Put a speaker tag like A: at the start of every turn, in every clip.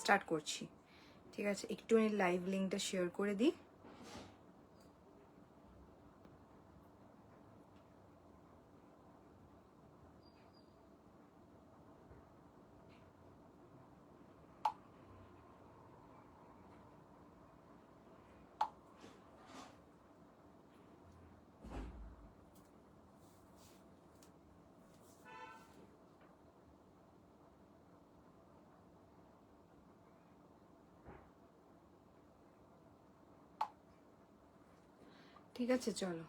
A: Start করছি। ঠিক আছে, একটু লাইভ লিঙ্কটা শেয়ার করে দিই। ঠিক আছে, চলো।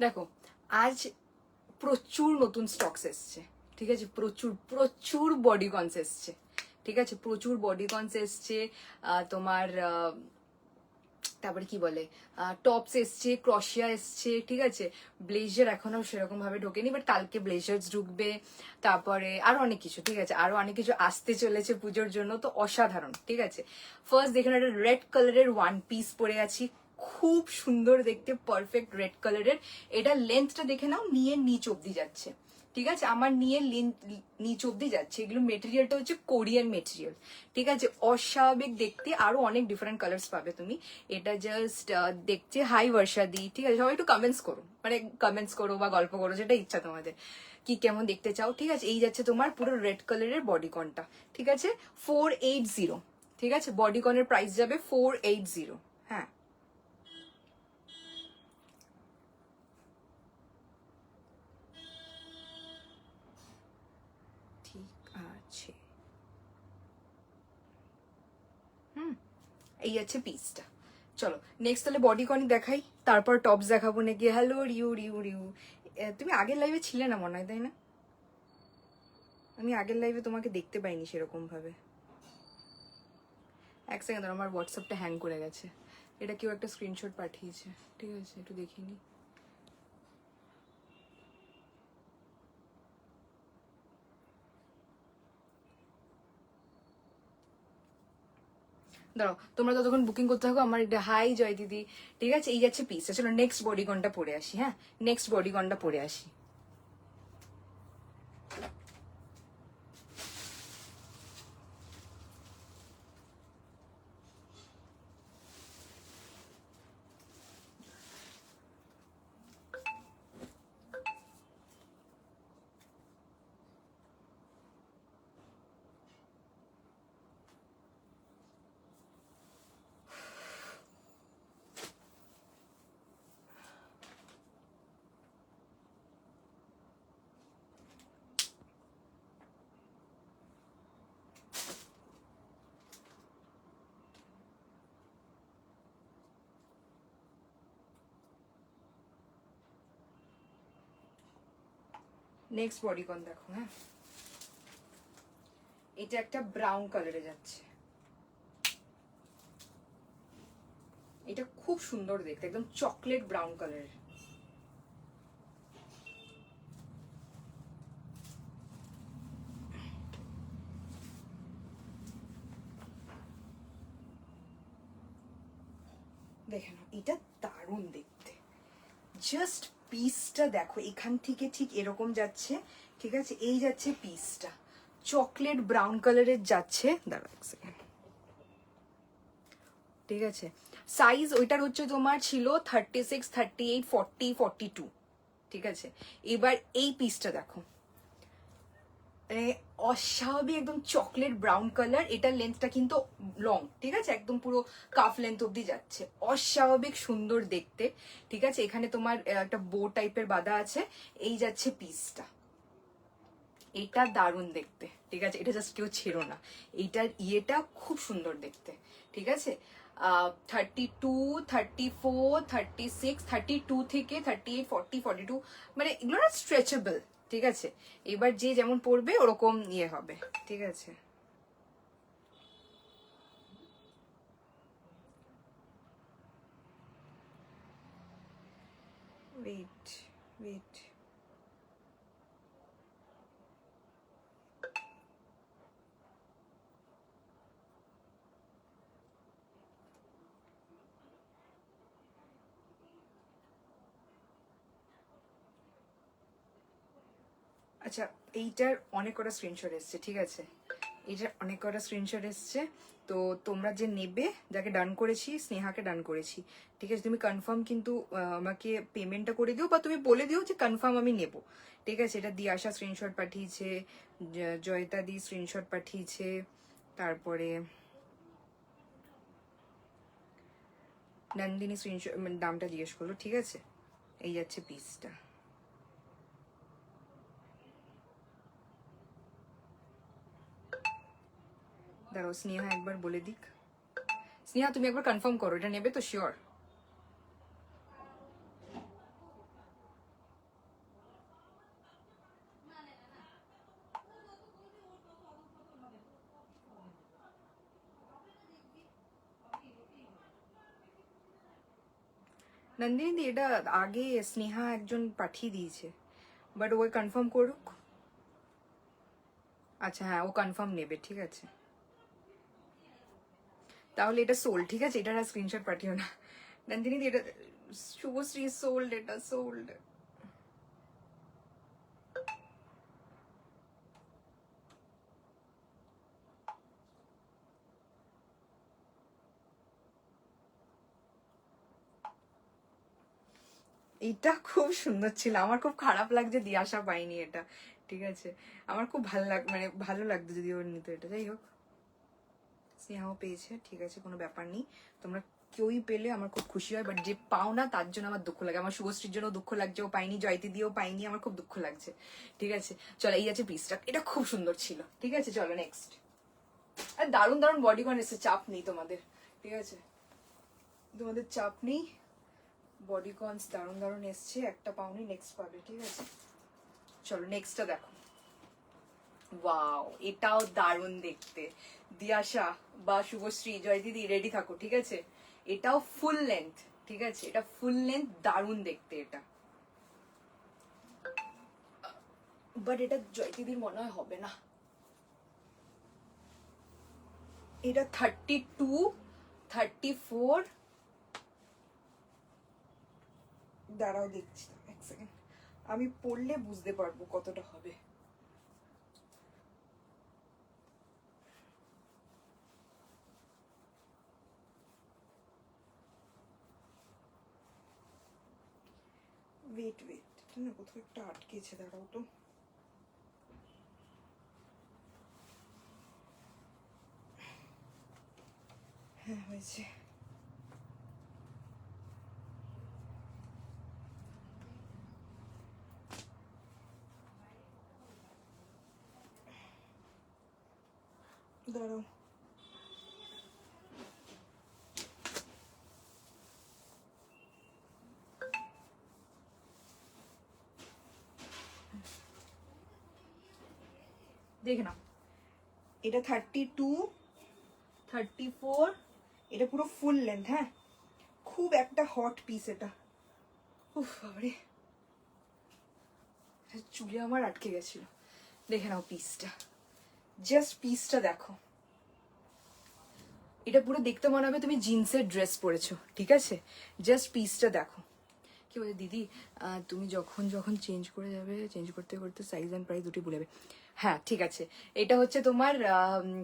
A: দেখো, আজ প্রচুর নতুন স্টকস এসছে। ঠিক আছে, প্রচুর প্রচুর বডিকনস এসছে। ঠিক আছে, প্রচুর বডিকনস এসছে। তোমার তারপরে কি বলে, টপস এসছে, ক্রশিয়া এসছে। ঠিক আছে, ব্লেজার এখনো সেরকম ভাবে ঢোকেনি, বাট কালকে ব্লেজার্স ঢুকবে। তারপরে আরো অনেক কিছু। ঠিক আছে, আরো অনেক কিছু আসতে চলেছে পুজোর জন্য, তো অসাধারণ। ঠিক আছে, ফার্স্ট দেখুন, একটা রেড কালারের ওয়ান পিস পরে আছি, খুব সুন্দর দেখতে, পারফেক্ট রেড কালারের। এটা লেন্থটা দেখে নাও, নিয়ে নিচ অব্দি যাচ্ছে। ঠিক আছে, আমার নিয়ে নিচ অব্দি যাচ্ছে। এগুলো মেটেরিয়ালটা হচ্ছে কোরিয়ান মেটেরিয়াল। ঠিক আছে, অস্বাভাবিক দেখতে, আরো অনেক ডিফারেন্ট কালার্স পাবে তুমি। এটা জাস্ট দেখতে হাই বর্ষা দি। ঠিক আছে, সবাই একটু কমেন্টস করো, মানে কমেন্টস করো বা গল্প করো, যেটা ইচ্ছা তোমাদের, কি কেমন দেখতে চাও। ঠিক আছে, এই যাচ্ছে তোমার পুরো রেড কালারের বডিকনটা। ঠিক আছে, 480। ঠিক আছে, বডিকনের প্রাইস যাবে 480। হ্যাঁ, ঠিক আছে। এই আছে পিসটা। চলো নেক্সট তাহলে বডিকনই দেখাই, তারপর টপস দেখাবো নাকি। হ্যালো রিউ রিউ রিউ, তুমি আগের লাইভে ছিলে না মনে হয়, তাই না? আমি আগের লাইভে তোমাকে দেখতে পাইনি সেরকম ভাবে। এক সেকেন্ড, আমার হোয়াটসঅ্যাপটা হ্যাং করে গেছে। এটা কেউ একটা স্ক্রিনশট পাঠিয়েছে। ঠিক আছে, একটু দেখিনি। দাঁড়াও, তোমরা ততক্ষণ বুকিং করতে থাকো। আমার এটা হাই জয় দিদি। ঠিক আছে, এই যাচ্ছে পিসটা। চলো নেক্সট বডিকনটা পরে আসি। হ্যাঁ, নেক্সট বডিকনটা পরে আসি। নেক্সট বডিকন দেখো। হ্যাঁ, এটা একটা ব্রাউন কালারে যাচ্ছে। এটা খুব সুন্দর দেখতে, একদম চকলেট ব্রাউন কালারের। দেখে নাও, এটা দারুণ দেখতে। জাস্ট পিসটা দেখো, এখান থেকে ঠিক এরকম যাচ্ছে। ঠিক আছে, এই যাচ্ছে পিসটা, চকলেট ব্রাউন কালারের যাচ্ছে। দাঁড়াও এক সেকেন্ড। ঠিক আছে, সাইজ ওইটার হচ্ছে তোমার ছিল 36, 38, 40, 42। ঠিক আছে, এবার এই পিসটা দেখো, মানে অস্বাভাবিক, একদম চকলেট ব্রাউন কালার। এটার লেন্থটা কিন্তু লং। ঠিক আছে, একদম পুরো কাফ লেন্থ অব্দি যাচ্ছে, অস্বাভাবিক সুন্দর দেখতে। ঠিক আছে, এখানে তোমার একটা বো টাইপের বাঁধা আছে। এই যাচ্ছে পিসটা, এটা দারুণ দেখতে। ঠিক আছে, এটা জাস্ট কেউ ছেড়ো না, এইটার ইয়েটা খুব সুন্দর দেখতে। ঠিক আছে, 32, 34, 36, 32 থেকে 38, 40, 42, মানে এগুলো না স্ট্রেচেবল। ঠিক আছে, এবার যে যেমন পড়বে ওরকম ইয়ে হবে। ঠিক আছে, ওয়েট ওয়েট। আচ্ছা, এইটার অনেক কটা স্ক্রিনশট এসছে, ঠিক আছে, এইটার অনেক কটা স্ক্রিনশট এসছে। তো তোমরা যে নেবে, যাকে ডান করেছি, স্নেহাকে ডান করেছি, ঠিক আছে, তুমি কনফার্ম কিন্তু আমাকে পেমেন্টটা করে দিও, বা তুমি বলে দিও যে কনফার্ম আমি নেব, ঠিক আছে। এটা দিয়ে আসা স্ক্রিনশট পাঠিয়েছে, জয়িতা দি স্ক্রিনশট পাঠিয়েছে, তারপরে নন্দিনী স্ক্রিনশট, মানে দামটা জিজ্ঞেস করলো, ঠিক আছে। এই যাচ্ছে পিসটা। দাঁড়াও, স্নেহা একবার বলে দিক। স্নেহা তুমি একবার কনফার্ম করো, এটা নেবে তো শিওর? নন্দিনী দি, এটা আগে স্নেহা একজন পাঠিয়ে দিয়েছে, বাট ও কনফার্ম করুক। আচ্ছা হ্যাঁ, ও কনফার্ম নেবে, ঠিক আছে। তাহলে এটা সোল্ড, ঠিক আছে, এটার আর স্ক্রিনশট পাঠিও না। নন্দিনী দি, এটা শুভশ্রী সোল্ড, এটা সোল্ড। এটা খুব সুন্দর ছিল, আমার খুব খারাপ লাগছে দিয়ে আসা পাইনি এটা, ঠিক আছে। আমার খুব ভালো মানে ভালো লাগতো যদি ওর নিত এটা। যাই হোক, স্নেহাও পেয়েছে, ঠিক আছে, কোনো ব্যাপার নেই। তোমরা কেউই পেলে আমার খুব খুশি হয়, বাট যে পাও না তার জন্য আমার দুঃখ লাগে। আমার শুভশ্রীর জন্য দুঃখ লাগছে, ও পাইনি, জয়তি দিয়েও পাইনি, আমার খুব দুঃখ লাগছে, ঠিক আছে। চলো, এই আছে পিসটা, এটা খুব সুন্দর ছিল, ঠিক আছে। চলো নেক্সট। আর দারুণ দারুণ বডিকন এসে, চাপ নেই তোমাদের, ঠিক আছে, তোমাদের চাপ নেই। বডিকনস দারুণ দারুণ এসছে, একটা পাওনি, নেক্সট পাবে, ঠিক আছে। চলো নেক্সটটা দেখো। ওয়াও, এটাও দারুণ দেখতে। দিয়াশা বা শুভশ্রী, জয় দিদি রেডি থাকো, ঠিক আছে। এটাও ফুল লেন্থ, ঠিক আছে, এটা ফুল লেন্থ, দারুণ দেখতে এটা। বাট এটা জয় দিদির মনে হয় হবে না। এটা 32, 34, দাঁড়াও দেখছি এক সেকেন্ড, আমি পড়লে বুঝতে পারবো কতটা হবে। ওয়েট ওয়েট, না কোথাও একটা আটকেছে, দাঁড়াও তো। হ্যাঁ হয়েছে। দাঁড়াও, দেখে নাও। এটা 32, 34, এটা পুরো ফুল লেন্থ, হ্যাঁ, খুব একটা হট পিস এটা। উফ বাবারে, চুলে আমার আটকে গেছিল। দেখে নাও পিসটা, জাস্ট পিসটা দেখো। এটা পুরো দেখতে মনে হবে তুমি জিন্সের ড্রেস পরেছো, ঠিক আছে। জাস্ট পিসটা দেখো। কি বলে দিদি, তুমি যখন যখন চেঞ্জ করে যাবে, চেঞ্জ করতে করতে সাইজ অ্যান্ড প্রাইস দুটি ভুলে যাবে। হ্যাঁ ঠিক আছে, এটা হচ্ছে তোমার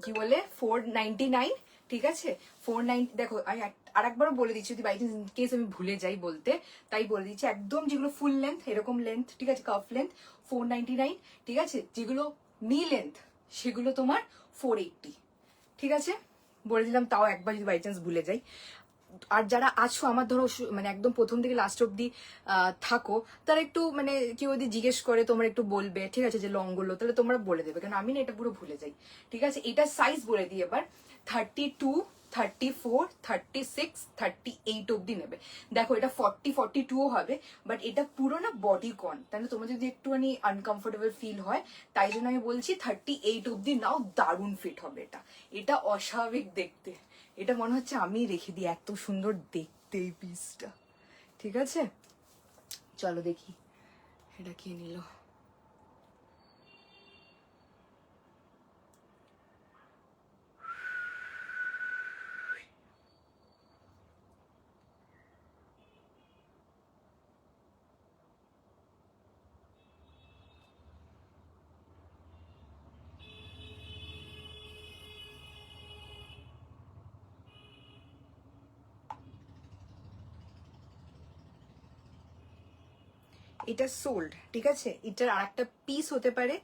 A: কি বলে 499, ঠিক আছে। 490, দেখো আমি আর একবারও বলে দিচ্ছি, যদি বাই চান্স ইন কেস আমি ভুলে যাই বলতে, তাই বলে দিচ্ছি, একদম যেগুলো ফুল লেন্থ, এরকম লেন্থ, ঠিক আছে, কাফ লেন্থ 499, ঠিক আছে। যেগুলো নি লেন্থ সেগুলো তোমার 480, ঠিক আছে। বলে দিলাম, তাও একবার যদি বাই চান্স ভুলে যাই। আর যারা আছো আমার ধরো মানে একদম প্রথম থেকে লাস্ট অব্দি থাকো, তারা একটু মানে কেউ যদি জিজ্ঞেস করে তোমরা একটু বলবে, ঠিক আছে, যে লং গুলো, তাহলে তোমরা বলে দেবে, কারণ আমি না এটা পুরো ভুলে যাই, ঠিক আছে। এটা সাইজ বলে দিই এবার, 32, 34, 36, 38 অব্দি নেবে। দেখো এটা 40, 42ও হবে, বাট এটা পুরো না বডি কন, তাহলে তোমার যদি একটুখানি আনকমফোর্টেবল ফিল হয়, তাই জন্য আমি বলছি 38 অব্দি নাও, দারুণ ফিট হবে এটা। এটা অস্বাভাবিক দেখতে, এটা মনে হচ্ছে আমি রেখে দিই, এত সুন্দর দেখতে এই পিসটা, ঠিক আছে। চলো দেখি এটা কে নিল। এটা সোল্ড, ঠিক আছে? এটার আর একটা পিস হতে পারে,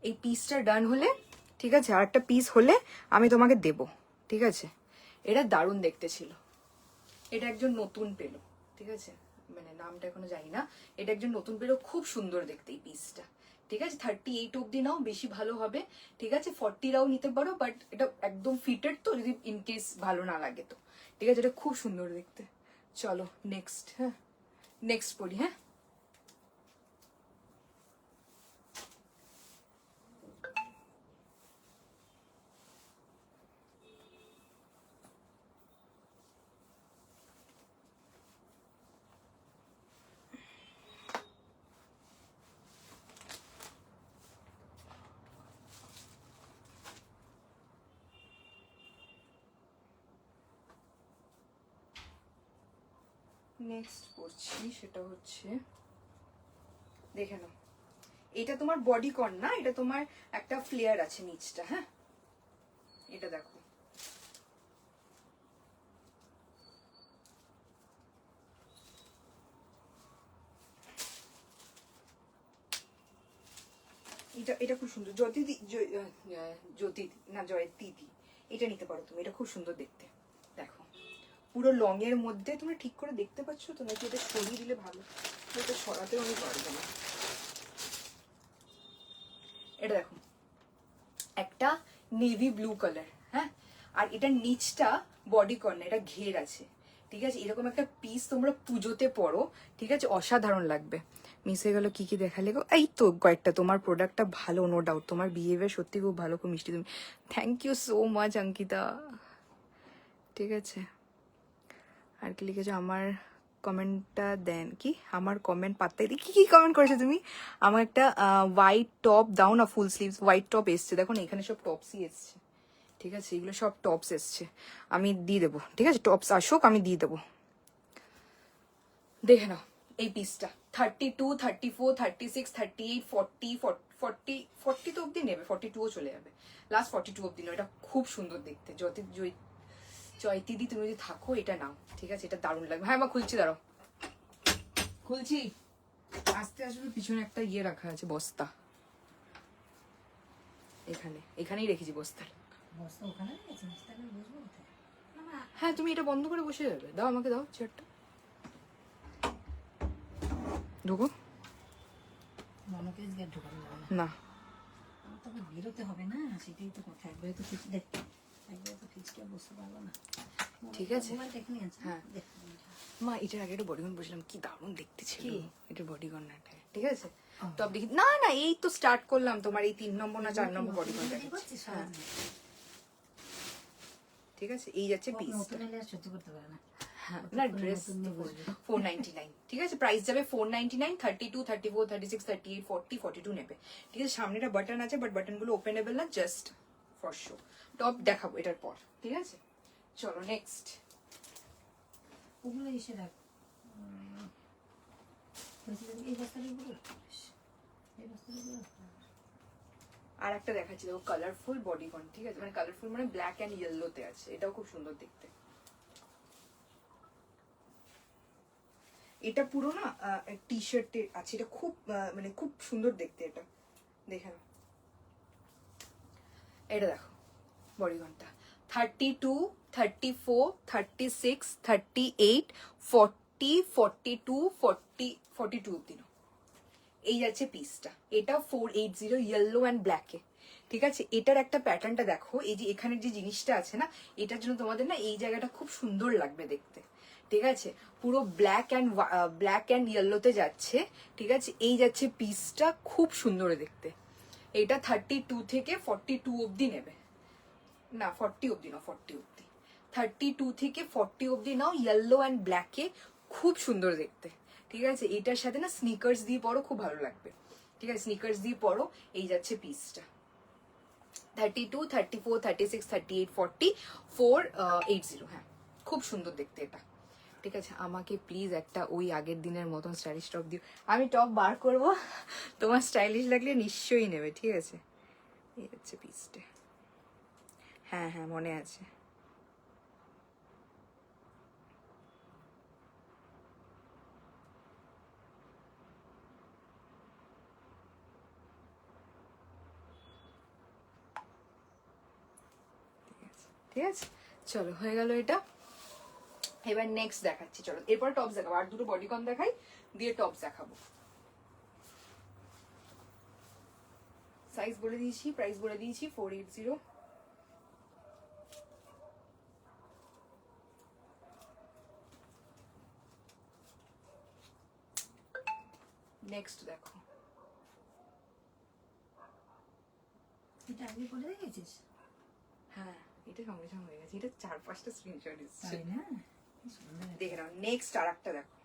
A: এই পিসটা ডান হলে, ঠিক আছে, আর একটা পিস হলে আমি তোমাকে দেব, ঠিক আছে? এটা দারুণ দেখতে ছিল, এটা একজন নতুন পেলো, ঠিক আছে, মানে নামটা এখনো জানি না, এটা একজন নতুন পেলো, খুব সুন্দর দেখতে এই পিসটা, ঠিক আছে? 38 অব্দি নাও, বেশি ভালো হবে, ঠিক আছে? 40রাও নিতে পারো, বাট এটা একদম ফিটেড তো, যদি ইনকেস ভালো না লাগে তো, ঠিক আছে? এটা খুব সুন্দর দেখতে। চলো নেক্সট, হ্যাঁ নেক্সট পড়ি, হ্যাঁ। নেক্সট পড়ছি, সেটা হচ্ছে, দেখে নাও, এটা তোমার বডি কর্ন না, এটা তোমার একটা ফ্লেয়ার আছে নিচটা, হ্যাঁ, এটা দেখো, এটা এটা খুব সুন্দর, জ্যোতি না জয় দিদি, এটা নিতে পারো তুমি, এটা খুব সুন্দর দেখতে। দেখো পুরো লং এর মধ্যে, তোমরা ঠিক করে দেখতে পাচ্ছ তো নাকি এটা সরিয়ে দিলে ভালো, এটা সরাতেও আমি পারবো না। এটা দেখো একটা নেভি ব্লু কালার, হ্যাঁ, আর এটার নিচটা বডি কর্নার, এটা ঘের আছে, ঠিক আছে? এরকম একটা পিস তোমরা পুজোতে পরো, ঠিক আছে, অসাধারণ লাগবে। মিস হয়ে গেল, কি কি দেখালে গো? এই তো কয়েকটা, তোমার প্রোডাক্টটা ভালো, নো ডাউট, তোমার বিহেভিয়ার সত্যি খুব ভালো, খুব মিষ্টি তুমি, thank you so much Ankita, ঠিক আছে? আর কি লিখেছো? আমার কমেন্টটা দেন কি, আমার কমেন্ট পাত্তাই দিই, কি কি কমেন্ট করেছো তুমি? আমার একটা হোয়াইট টপ দাও না, ফুল স্লিভস হোয়াইট টপ এসছে, দেখো না এখানে সব টপসই এসছে, ঠিক আছে? এগুলো সব টপস এসছে, আমি দিয়ে দেবো, ঠিক আছে? টপস আসুক, আমি দিয়ে দেবো। দেখে নাও এই পিসটা 32, 34, 36, 38, 40, 40, 40 তো অব্দি নেবে, 42ও চলে যাবে, লাস্ট 42 অব্দি নয়, এটা খুব সুন্দর দেখতে। জয়তিদি তুমি যদি থাকো এটা নাও, ঠিক আছে? এটা দারুণ লাগবে। হ্যাঁ মা খুলছি, দাঁড়াও খুলছি, আস্তে আসবে, পিছনে একটা ইয়ে রাখা আছে, বস্তা, এখানেই রেখেছি বস্তা। হ্যাঁ তুমি এটা বন্ধ করে বসে যাবে, দাও আমাকে, দাও চেয়ারটা, ঢোকো না,
B: বেরোতে হবে না, সেটাই তো কথা, একবারে তো কিছু দেখতে, একবারে তো কিছুটা বুঝতে পারবো না,
A: ঠিক আছে? হ্যাঁ মা, এটার আগে একটা বডিগন বসলাম, কি দারুণ দেখতে ছিল এটা বডিগন, ঠিক আছে? টপ দেখি না, না এই তো স্টার্ট করলাম, তোমার এই 3 নম্বর না 4 নম্বর বডিগন দেখাচ্ছি, হ্যাঁ ঠিক আছে? এই যাচ্ছে পিস,
B: সহ্য করতে পারে না,
A: না ড্রেস 499, ঠিক আছে? প্রাইস যাবে 499, 32, 34, 36, 38, 40, 42 নেবে, ঠিক আছে? সামনেটা বাটন আছে, বাট বাটন গুলো ওপেনেবল না, জাস্ট ফর শো। টপ দেখাবো এটার পর, ঠিক আছে? চলো নেক্সট।
B: ওগুলো এসে রাখ, এই বস্তাগুলো,
A: আর একটা দেখাচ্ছি, দেখো কালারফুল বডিকন, ঠিক আছে? মানে কালারফুল মানে ব্ল্যাক অ্যান্ড ইয়েলোতে আছে, এটাও খুব সুন্দর দেখতে। এটা পুরো না টি শার্টে আছে, এটা খুব মানে খুব সুন্দর দেখতে, এটা দেখে না, এটা দেখো বডিকনটা 32, 34, 36, 38, 40, 42, 40, 42 অব্দি, এই যাচ্ছে পিসটা, এটা 480 ইয়েলো অ্যান্ড ব্ল্যাকে, ঠিক আছে? এটার একটা প্যাটার্নটা দেখো, এই যে এখানের যে জিনিসটা আছে না, এটার জন্য তোমাদের না এই জায়গাটা খুব সুন্দর লাগবে দেখতে, ঠিক আছে? পুরো ব্ল্যাক অ্যান্ড ইয়েলোতে যাচ্ছে, ঠিক আছে? এই যাচ্ছে পিসটা, খুব সুন্দর দেখতে। এটা 32 থেকে 42 অব্দি নেবে, না 40 অব্দি না, 40 অব্দি, 32 থেকে 40 অব্দি নাও, ইয়েলো অ্যান্ড ব্ল্যাকে, খুব সুন্দর দেখতে, ঠিক আছে? এটার সাথে না স্নিকার্স দিয়ে পরো, খুব ভালো লাগবে, ঠিক আছে? স্নিকার্স দিয়ে পরো, এই যাচ্ছে পিসটা 32, 34, 36, 38, 40, 480, হ্যাঁ খুব সুন্দর দেখতে এটা, ঠিক আছে? আমাকে প্লিজ একটা ওই আগের দিনের মতন স্টাইলিশ টপ দিও, আমি টপ বার করবো, তোমার স্টাইলিশ লাগলে নিশ্চয়ই নেবে, ঠিক আছে? এই হচ্ছে পিসটা, হ্যাঁ হ্যাঁ মনে আছে। ঠিক আছে, চলো হয়ে গেল এটা। এবার নেক্সট দেখাচ্ছি, চলো এরপর টপস দেখাবো, আর দুটো বডিকন দেখাই দিয়ে টপস দেখাবো। সাইজ বলে দিয়েছি, প্রাইস বলে দিয়েছি 480। নেক্সট দেখো,
B: এটা আগে করে রেখেছিস?
A: হ্যাঁ এটা সঙ্গে সঙ্গে হয়ে গেছে, এটা 4-5টা স্ক্রিনশট এসেছে।
B: তাই না? কি সুন্দর।
A: দেখে নাও নেক্সট আর একটা দেখো,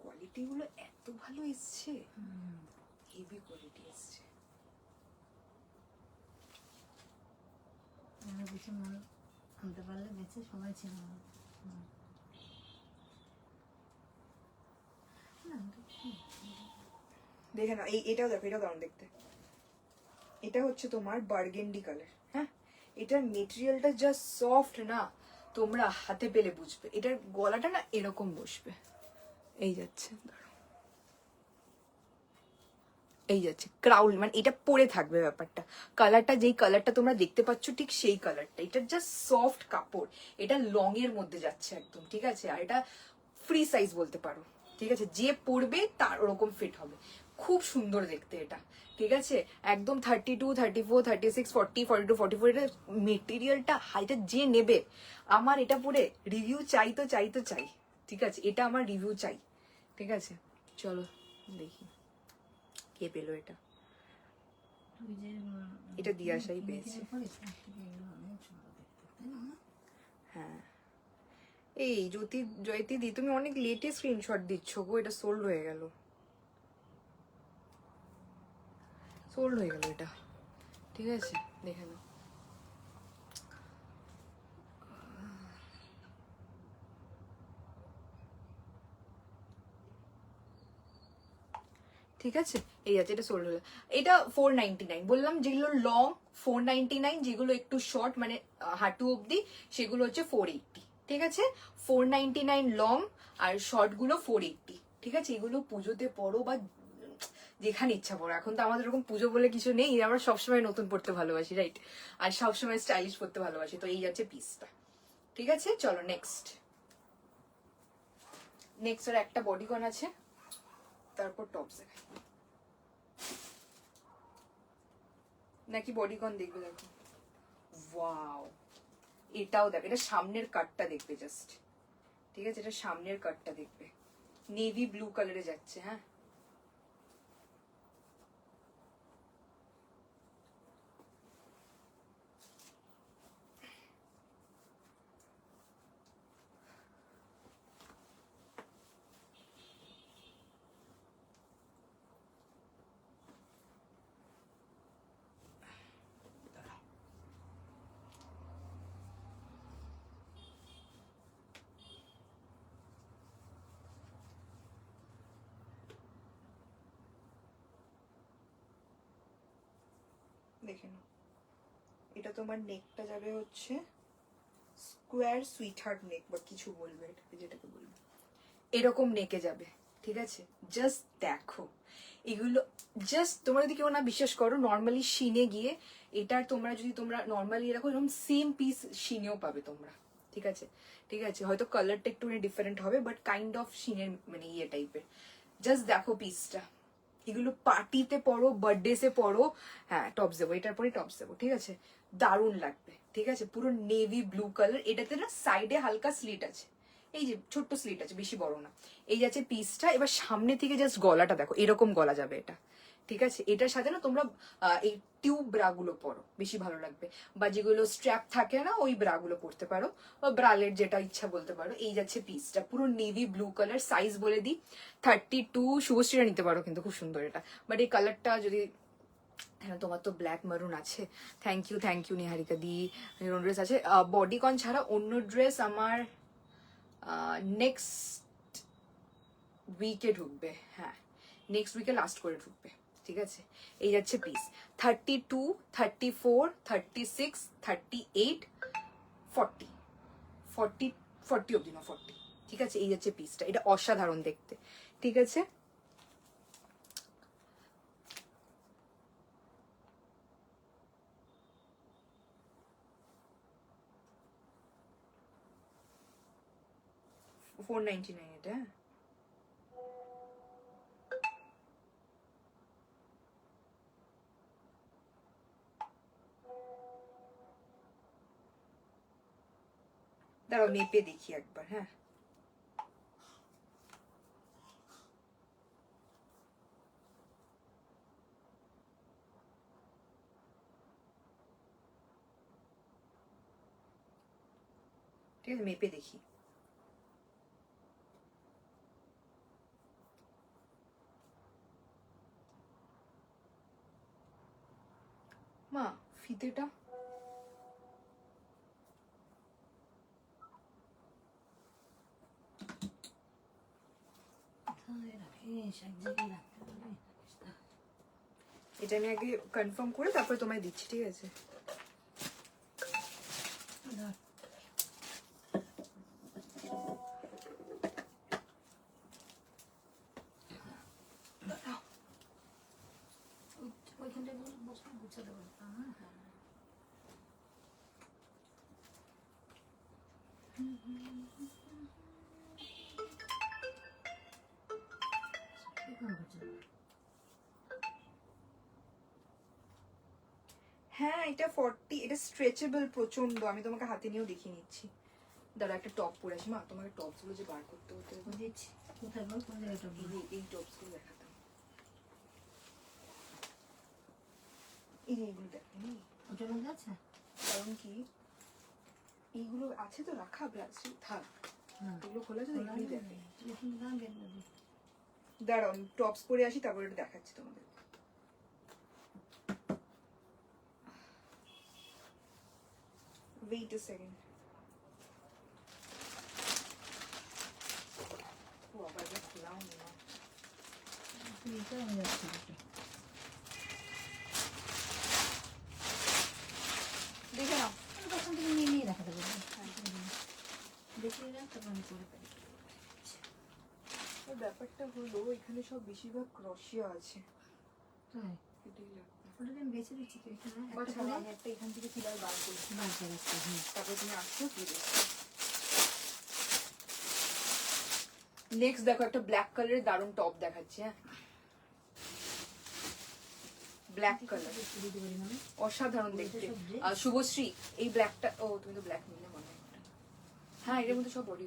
A: কোয়ালিটি গুলো এত ভালো এসছে, হেভি কোয়ালিটি এসছে।
B: আমরা কিছু মাল আনতে পারলে বেঁচে সবাই ছিল না।
A: দেখে নাও এটাও দেখো, এটাও দারুণ দেখতে। এটা হচ্ছে তোমার বার্গেন্ডি কালার, হ্যাঁ এটার মেটেরিয়ালটা জাস্ট সফট না, তোমরা হাতে পেলে বুঝবে। এটার গলাটা না এরকম বসবে, এই যাচ্ছে, দাঁড়াও, এই যাচ্ছে ক্রাউল, মানে এটা পরে থাকবে ব্যাপারটা। কালারটা যেই কালারটা তোমরা দেখতে পাচ্ছ ঠিক সেই কালারটা, এটা জাস্ট সফট কাপড়, এটা লং এর মধ্যে যাচ্ছে একদম, ঠিক আছে। আর এটা ফ্রি সাইজ বলতে পারো, ঠিক আছে, যে পরবে তার ওরকম ফিট হবে, খুব সুন্দর দেখতে এটা, ঠিক আছে। একদম 32, 34, 36, 40, 42, 44, এটা মেটেরিয়ালটা হাইটা যে নেবে, আমার এটা পরে রিভিউ চাই তো চাই তো চাই, ঠিক আছে, এটা আমার রিভিউ চাই, ঠিক আছে। চলো দেখি কে পেলো এটা,
B: তুই যে
A: এটা দিয়ে আসাই পেয়েছি।
B: পরিস এগুলো অনেক সুন্দর দেখতে, তাই না?
A: হ্যাঁ এই জয়তি দি তুমি অনেক লেটে স্ক্রিনশট দিচ্ছ গো, এটা সোল্ড হয়ে গেল, সোল্ড হয়ে গেল এটা, ঠিক আছে দেখে নাও। ঠিক আছে, এই আছে, এটা সোল্ড হলো। এটা 499 বললাম, যেগুলো লং 499, যেগুলো একটু শর্ট মানে হাঁটু অব্দি সেগুলো হচ্ছে 480, ঠিক আছে। 499 লং আর শর্ট গুলো 480, ঠিক আছে। এগুলো পুজোতে পরো বা যেখানে ইচ্ছা পড়ো, এখন তো আমাদের এরকম পুজো বলে কিছু নেই, আমরা সবসময় নতুন পড়তে ভালোবাসি, রাইট, আর সবসময় স্টাইলিশ পড়তে ভালোবাসি, তো এই যাচ্ছে পিসটা, ঠিক আছে। চলো নেক্সট, নেক্সট আর একটা বডিকন আছে, তারপর টপস দেখাই, নাকি বডিকন দেখবে? দেখো ওয়াও, এটাও দেখো, এটা সামনের কাটটা দেখবে জাস্ট, ঠিক আছে, এটা সামনের কাটটা দেখবে, নেভি ব্লু কালারে যাচ্ছে, হ্যাঁ দেখে নাও। এটা তোমার নেকটা যাবে হচ্ছে স্কোয়ার সুইট হার্ট নেক বা কিছু বলবে, এটাকে যেটাকে বলবে, এরকম নেকে যাবে, ঠিক আছে। জাস্ট দেখো এগুলো, জাস্ট তোমরা যদি কেউ না বিশ্বাস করো, নর্মালি শিনে গিয়ে এটার তোমরা যদি তোমরা নর্মালি এরকম এরকম সেম পিস শিনেও পাবে তোমরা, ঠিক আছে, ঠিক আছে। হয়তো কালারটা একটু ডিফারেন্ট হবে, বাট কাইন্ড অফ শিনের মানে ইয়ে টাইপের। জাস্ট দেখো পিসটা, এগুলো পার্টিতে পরো, বার্থডেসে পরো, হ্যাঁ টপস দেবো, এটার পরে টপস দেবো, ঠিক আছে, দারুণ লাগবে, ঠিক আছে। পুরো নেভি ব্লু কালার, এটাতে না সাইডে হালকা স্লিট আছে, এই যে ছোট্ট স্লিট আছে, বেশি বড় না, এই যাচ্ছে পিসটা। এবার সামনে থেকে জাস্ট গলাটা দেখো, এরকম গলা যাবে এটা, ঠিক আছে। এটার সাথে না তোমরা এই টিউব ব্রা গুলো পরো, বেশি ভালো লাগবে, বা যেগুলো স্ট্র্যাপ থাকে না ওই ব্রা গুলো পরতে পারো, বা ব্রালেট যেটা ইচ্ছা বলতে পারো। এই যাচ্ছে পিসটা, পুরো নেভি ব্লু কালার, সাইজ বলে দিই 32, শুভশ্রীরা নিতে পারো কিন্তু খুব সুন্দর এটা, বাট এই কালারটা যদি, হ্যাঁ তোমার তো ব্ল্যাক মারুন আছে, থ্যাংক ইউ নিহারিকা দি, অন্য ড্রেস আছে, বডিকন ছাড়া অন্য ড্রেস আমার নেক্সট উইকে ঢুকবে, হ্যাঁ নেক্সট উইকে লাস্ট করে ঢুকবে, ঠিক আছে। এই যাচ্ছে পিস 32, 34, 36, 38, 40, 40 অব্দি না 40, ঠিক আছে। এই যাচ্ছে পিসটা, এটা অসাধারণ দেখতে, ঠিক আছে। 499 এটা, হ্যাঁ। দাঁড়াও মেপে দেখি একবার, হ্যাঁ। ঠিক আছে, মেপে দেখি। মা ফিতেটা
B: কোথায় রাখিস? এক জায়গায় রাখতে হবে, রাখিস না।
A: এটা আমি আগে কনফার্ম করে তারপর তোমায় দিচ্ছি, ঠিক আছে?
B: ধর। ওইখানটায় বসে গুছাতে পারবো। হ্যাঁ। কি করছো?
A: হ্যাঁ এটা 40, এটা স্ট্রেচেবল প্রচন্ড। আমি তোমাকে হাতে নিয়েও দেখিয়ে নিচ্ছি। দাঁড়া একটা টপ পরে আসি মা, তোমাকে টপস গুলো যে বার করতে হতে হবে।
B: দিচ্ছি। কোথায় বল, কোন জায়গাটা বল?
A: এই টপস গুলো দেখাতাম, এই যে এইগুলো দেখেন।
B: ওটার মধ্যে আছে?
A: কারণ কি এইগুলো আছে তো রাখা, ব্লাউজ থাক,
B: হ্যাঁ।
A: এগুলো খোলা আছে তো, এগুলোই দেখে।
B: এখন না দেখবে।
A: দাঁড়াও আমি টপস পরে আসি, তারপর এটা দেখাচ্ছি তোমাদের। Wait a second. ও আবার এটা খোলাও নি না।
B: এটা হয়ে যাচ্ছে এটা।
A: দেখে নাও।
B: তখন থেকে নিয়ে নিয়ে রাখাতে পারবো। দেখে নিলাম, তারপর আমি করে পারি।
A: আর ব্যাপারটা হলো এখানে সব বেশিরভাগ ক্রশিয়া আছে,
B: তাই
A: এটাই লাগবে।
B: ওটাকে আমি বেছে দিচ্ছি তো এখানে
A: বা
B: একটা
A: ছাড়া
B: করে
A: আমি একটা এখান থেকে কিভাবে বার করি,
B: বার করে রাখতে হবে।
A: তারপর তুমি আসছো কি নেক্সট দেখো একটা ব্ল্যাক কালারের দারুণ টপ দেখাচ্ছি, হ্যাঁ। ব্ল্যাক কালার
B: দিতে পারি মানে
A: অসাধারণ দেখতে।
B: সব dress?
A: আর শুভশ্রী এই ব্ল্যাকটা, ও তুমি তো ব্ল্যাক নিলে মনে হয়। হ্যাঁ এর মধ্যে সব বডি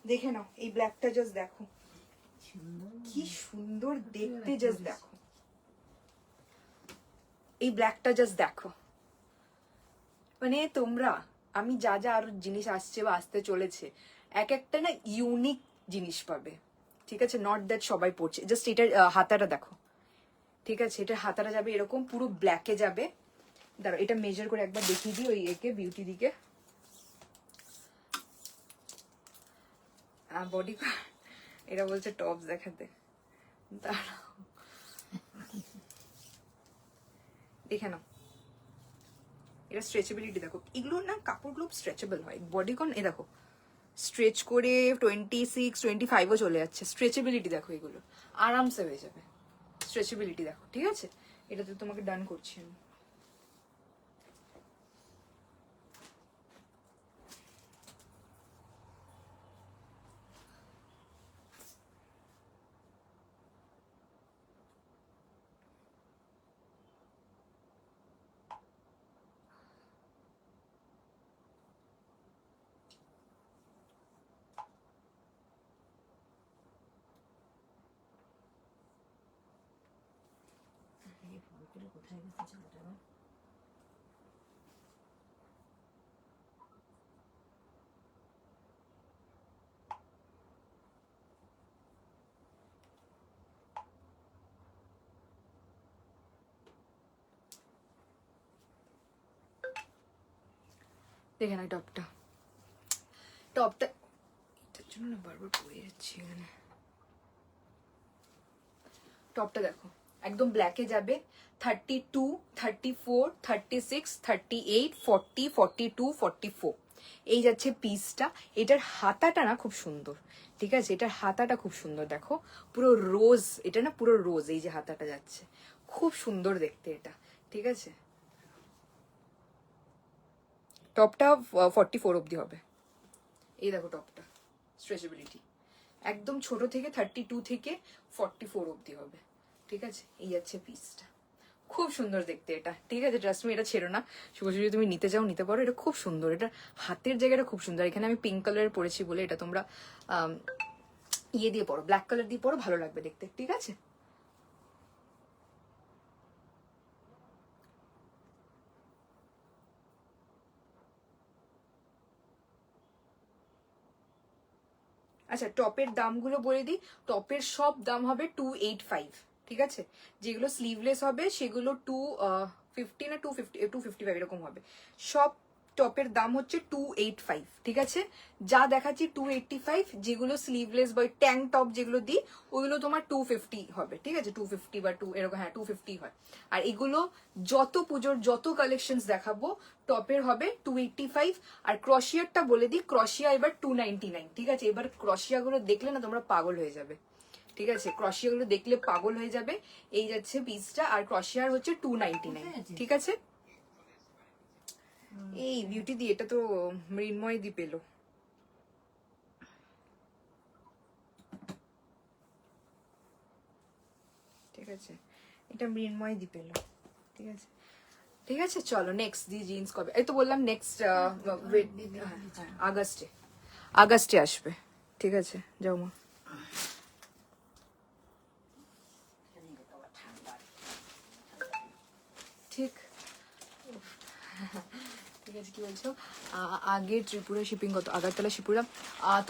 A: দেখে নাও। এই ব্ল্যাকটা জাস্ট দেখো
B: সুন্দর।
A: কি সুন্দর দেখতে, জাস্ট দেখো এই ব্ল্যাকটা জাস্ট দেখো। মানে তোমরা, আমি যা যা আরো জিনিস আসছে বা আসতে চলেছে, এক একটা না ইউনিক জিনিস পাবে, ঠিক আছে? নট দ্যাট সবাই পড়ছে। জাস্ট এটার হাতাটা দেখো, ঠিক আছে? এটার হাতাটা যাবে এরকম পুরো ব্ল্যাকে যাবে। দাঁড়াও এটা মেজার করে একবার দেখিয়ে দিই ওই একে, বিউটি দিকে। বডি এটা বলছে টপস দেখাতে, দাঁড়াও দেখে নাও। এটা স্ট্রেচেবিলিটি দেখো, এগুলো না কাপড়গুলো স্ট্রেচেবল হয়। বডিকন এ দেখো স্ট্রেচ করে 26, 25ও চলে যাচ্ছে। স্ট্রেচেবিলিটি দেখো, এগুলো আরামসে হয়ে যাবে। স্ট্রেচেবিলিটি দেখো, ঠিক আছে? এটাতে তোমাকে ডান করছি আমি।
B: এই ফলগুলো কোথায় গেছে ছেলেটা আমার?
A: দেখে না টপটা, টপটা এটার জন্য না বারবার পড়ে যাচ্ছি এখানে। টপটা দেখো একদম ব্ল্যাকে যাবে। 32, 34, 36, 38, 40, 42, 44 এই যাচ্ছে পিসটা। এটার হাতাটা না খুব সুন্দর, ঠিক আছে? এটার হাতাটা খুব সুন্দর দেখো, পুরো রোজ। এটা না পুরো রোজ, এই যে হাতাটা যাচ্ছে, খুব সুন্দর দেখতে এটা, ঠিক আছে? টপটা 44 অবধি হবে। এই দেখো টপটা, স্ট্রেচেবিলিটি একদম ছোট থেকে 32 থেকে 44 অবধি হবে, ঠিক আছে। এই যাচ্ছে পিসটা, খুব সুন্দর দেখতে এটা, ঠিক আছে। ট্রাস্ট মি, এটা ছেড়ো না। শুভশ্রী যদি তুমি নিতে চাও নিতে পারো, এটা খুব সুন্দর, এটা হাতের জায়গাটা খুব সুন্দর। এখানে আমি পিঙ্ক কালারের পরেছি বলে এটা তোমরা ইয়ে দিয়ে পরো, ব্ল্যাক কালার দিয়ে পরো, ভালো লাগবে দেখতে, ঠিক আছে। আচ্ছা, টপের দামগুলো বলে দিই। টপের সব দাম হবে 285, ঠিক আছে। যেগুলো স্লিভলেস হবে সেগুলো 250 না 255 এরকম হবে। সব টপের দাম হচ্ছে 285, ঠিক আছে। যা দেখাচ্ছি 285, যেগুলো স্লিভলেস বা ট্যাঙ্ক টপ যেগুলো দিই ওগুলো তোমার 250 হবে, ঠিক আছে। 250 বা 2 এরকম, হ্যাঁ 250 হয়। আর এগুলো যত পুজোর যত কালেকশনস দেখাবো টপের হবে 285। আর ক্রশিয়ারটা বলে দিই, ক্রশিয়া এবার 299, ঠিক আছে। এবার ক্রশিয়া গুলো দেখলে না তোমরা পাগল হয়ে যাবে, ঠিক আছে। ক্রশিয়া গুলো দেখলে পাগল হয়ে যাবে। এই যাচ্ছে পিসটা, আর ক্রশিয়ার হচ্ছে 299, ঠিক আছে। এই বিউটি দি, এটা তো মৃন্ময় দি পেলো, ঠিক আছে। এটা মৃন্ময় দি পেলো, ঠিক আছে। ঠিক আছে, চলো নেক্সট দি জিন্স কবে, এই তো বললাম নেক্সট আগস্টে, আগস্টে আসবে, ঠিক আছে। যাও মা। ঠিক, ঠিক আছে। কি বলছো? আগে ত্রিপুরা শিপিং কত? আগরতলা শিপুরা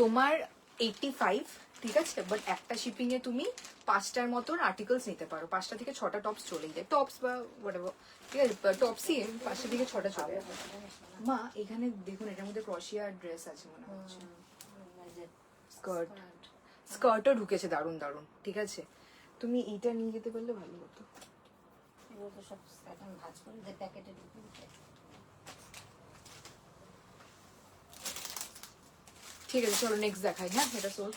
A: তোমার 85, ঠিক আছে। বাট একটা শিপিং এ তুমি 5টার মতন আর্টিকেলস নিতে পারো, 5টা থেকে 6টা টপস চলেই যায়, টপস বা হোয়াটএভার, ঠিক আছে। টপসই 5টা থেকে 6টা চলে যাবে। মা এখানে দেখুন, এটার মধ্যে ক্রশিয়া ড্রেস আছে মনে হচ্ছে, স্কার্ট, স্কার্টও ঢুকেছে, দারুন দারুন, ঠিক আছে। তুমি এইটা নিয়ে যেতে পারলে ভালো হতো।
B: এগুলো তো সব এখন ভাঁজ করে যে প্যাকেটে ঢুকে দিতে।
A: ঠিক আছে, চলো নেক্সট দেখাই। হ্যাঁ, এটা সোল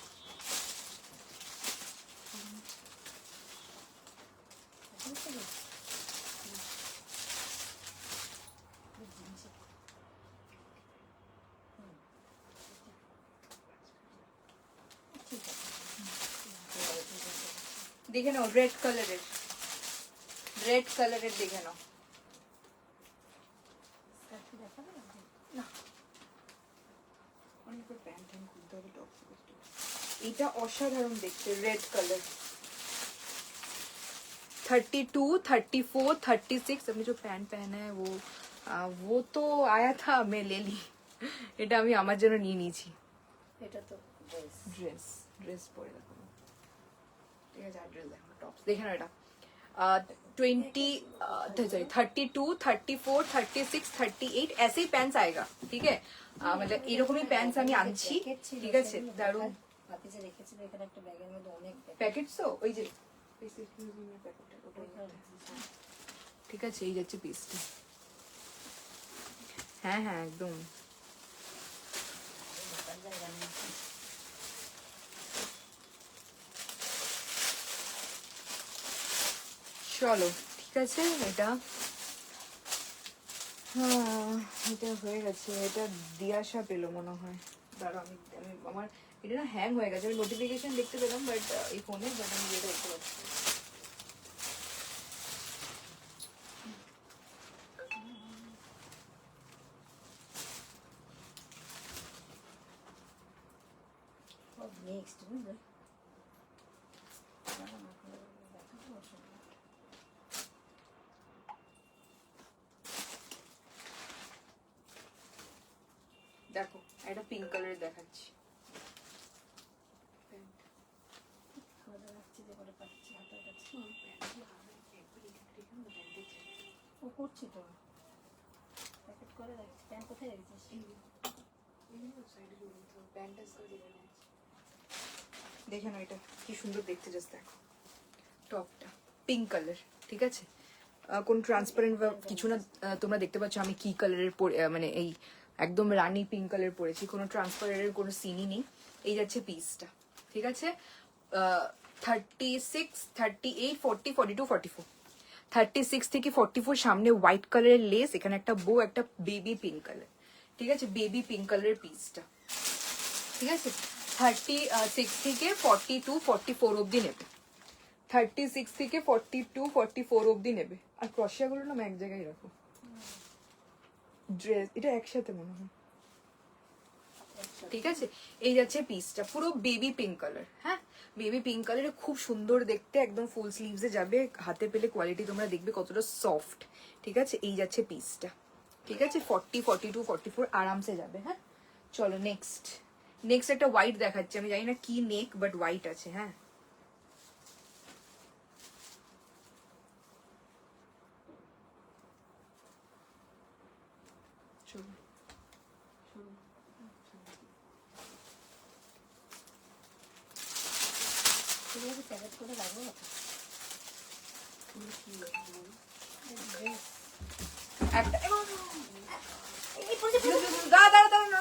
B: ঠিক আছে।
A: দেখে নাও, রেড কালারের, রেড কালারের দেখে নাও।
B: স্কার্টটা দেখাবে
A: না, অনেকবার প্যান্ট ট্যান্ট খুলতে হবে, টপ। এটা অসাধারণ দেখতে, रेड कलर 32, 34, 36। हमने जो पैंट पहना है वो तो आया था, मैं ले ली। এটা আমি আমার জন্য নিয়ে নিয়েছি।
B: এটা তো ড্রেস।
A: ড্রেস, ড্রেস পরে দেখো, ঠিক আছে। আর ড্রেস দেখো, টপস দেখে নাও। এটা 32, 34, 36, 38 ऐसे ही पैंट्स आएगा, ठीक है। मतलब এরকমই প্যান্টস আমি আনছি, ঠিক আছে। দারুন
B: হাতে রেখেছিল এখানে একটা ব্যাগের মধ্যে অনেক
A: প্যাকেটস, তো ওই যে ঠিক আছে। এই যাচ্ছে পিসটা, হ্যাঁ হ্যাঁ একদম। চলো ঠিক আছে। এটা হ্যাঁ, এটা হয়ে গেছে। এটা দিয়াশা পেলো মনে হয়। দাঁড়াও, আমি আমি আমার এটা না হ্যাং হয়ে গেছে। আমি নোটিফিকেশন দেখতে পেলাম বাট এই ফোনে, বাট আমি এটা দেখতে পাচ্ছি।
B: নেক্সট বুঝলে
A: দেখো, এটা পিঙ্ক কালারের দেখাচ্ছি।
B: ও করছি তো প্যাকেট করে রাখছি। প্যান্ট কোথায় রেখেছিস?
A: দেখে নাও, এটা কি সুন্দর দেখতে, জাস্ট দেখো। টপটা পিঙ্ক কালার, ঠিক আছে। কোন ট্রান্সপারেন্ট বা কিছু না। তোমরা দেখতে পাচ্ছ আমি কি কালারের মানে এই একদম রানী পিঙ্ক কালার পরেছি, কোনো ট্রান্সপারেন্টের কোনো সিনই নেই। এই যাচ্ছে পিসটা, ঠিক আছে। 36, 38, 40, 42, 44, 36 থেকে 44 সামনে হোয়াইট কালারের লেস, এখানে একটা বো, একটা বেবি পিঙ্ক কালার, ঠিক আছে। বেবি পিঙ্ক কালারের পিসটা, ঠিক আছে 36 থেকে 42-44 অবধি নেবে, 36 থেকে 42-44 অবধি নেবে। আর ক্রশিয়াগুলো না এক জায়গায় রাখো। ড্রেস এটা একসাথে মনে হয়, ঠিক আছে। এই যাচ্ছে পিসটা, পুরো বেবি পিঙ্ক কালার। হ্যাঁ, বেবি পিঙ্ক কালারে খুব সুন্দর দেখতে, একদম ফুল স্লিভসে যাবে। হাতে পেলে কোয়ালিটি তোমরা দেখবে কতটা সফট, ঠিক আছে। এই যাচ্ছে পিসটা, ঠিক আছে। 40, 42, 44 আরামসে যাবে। হ্যাঁ, চলো নেক্সট একটা হোয়াইট দেখাচ্ছি। আমি জানি না কি নেক, বাট হোয়াইট আছে। হ্যাঁ, চলো
B: এগুলো প্যাকেট করে রাখবো।
A: একটা দাঁড়া, না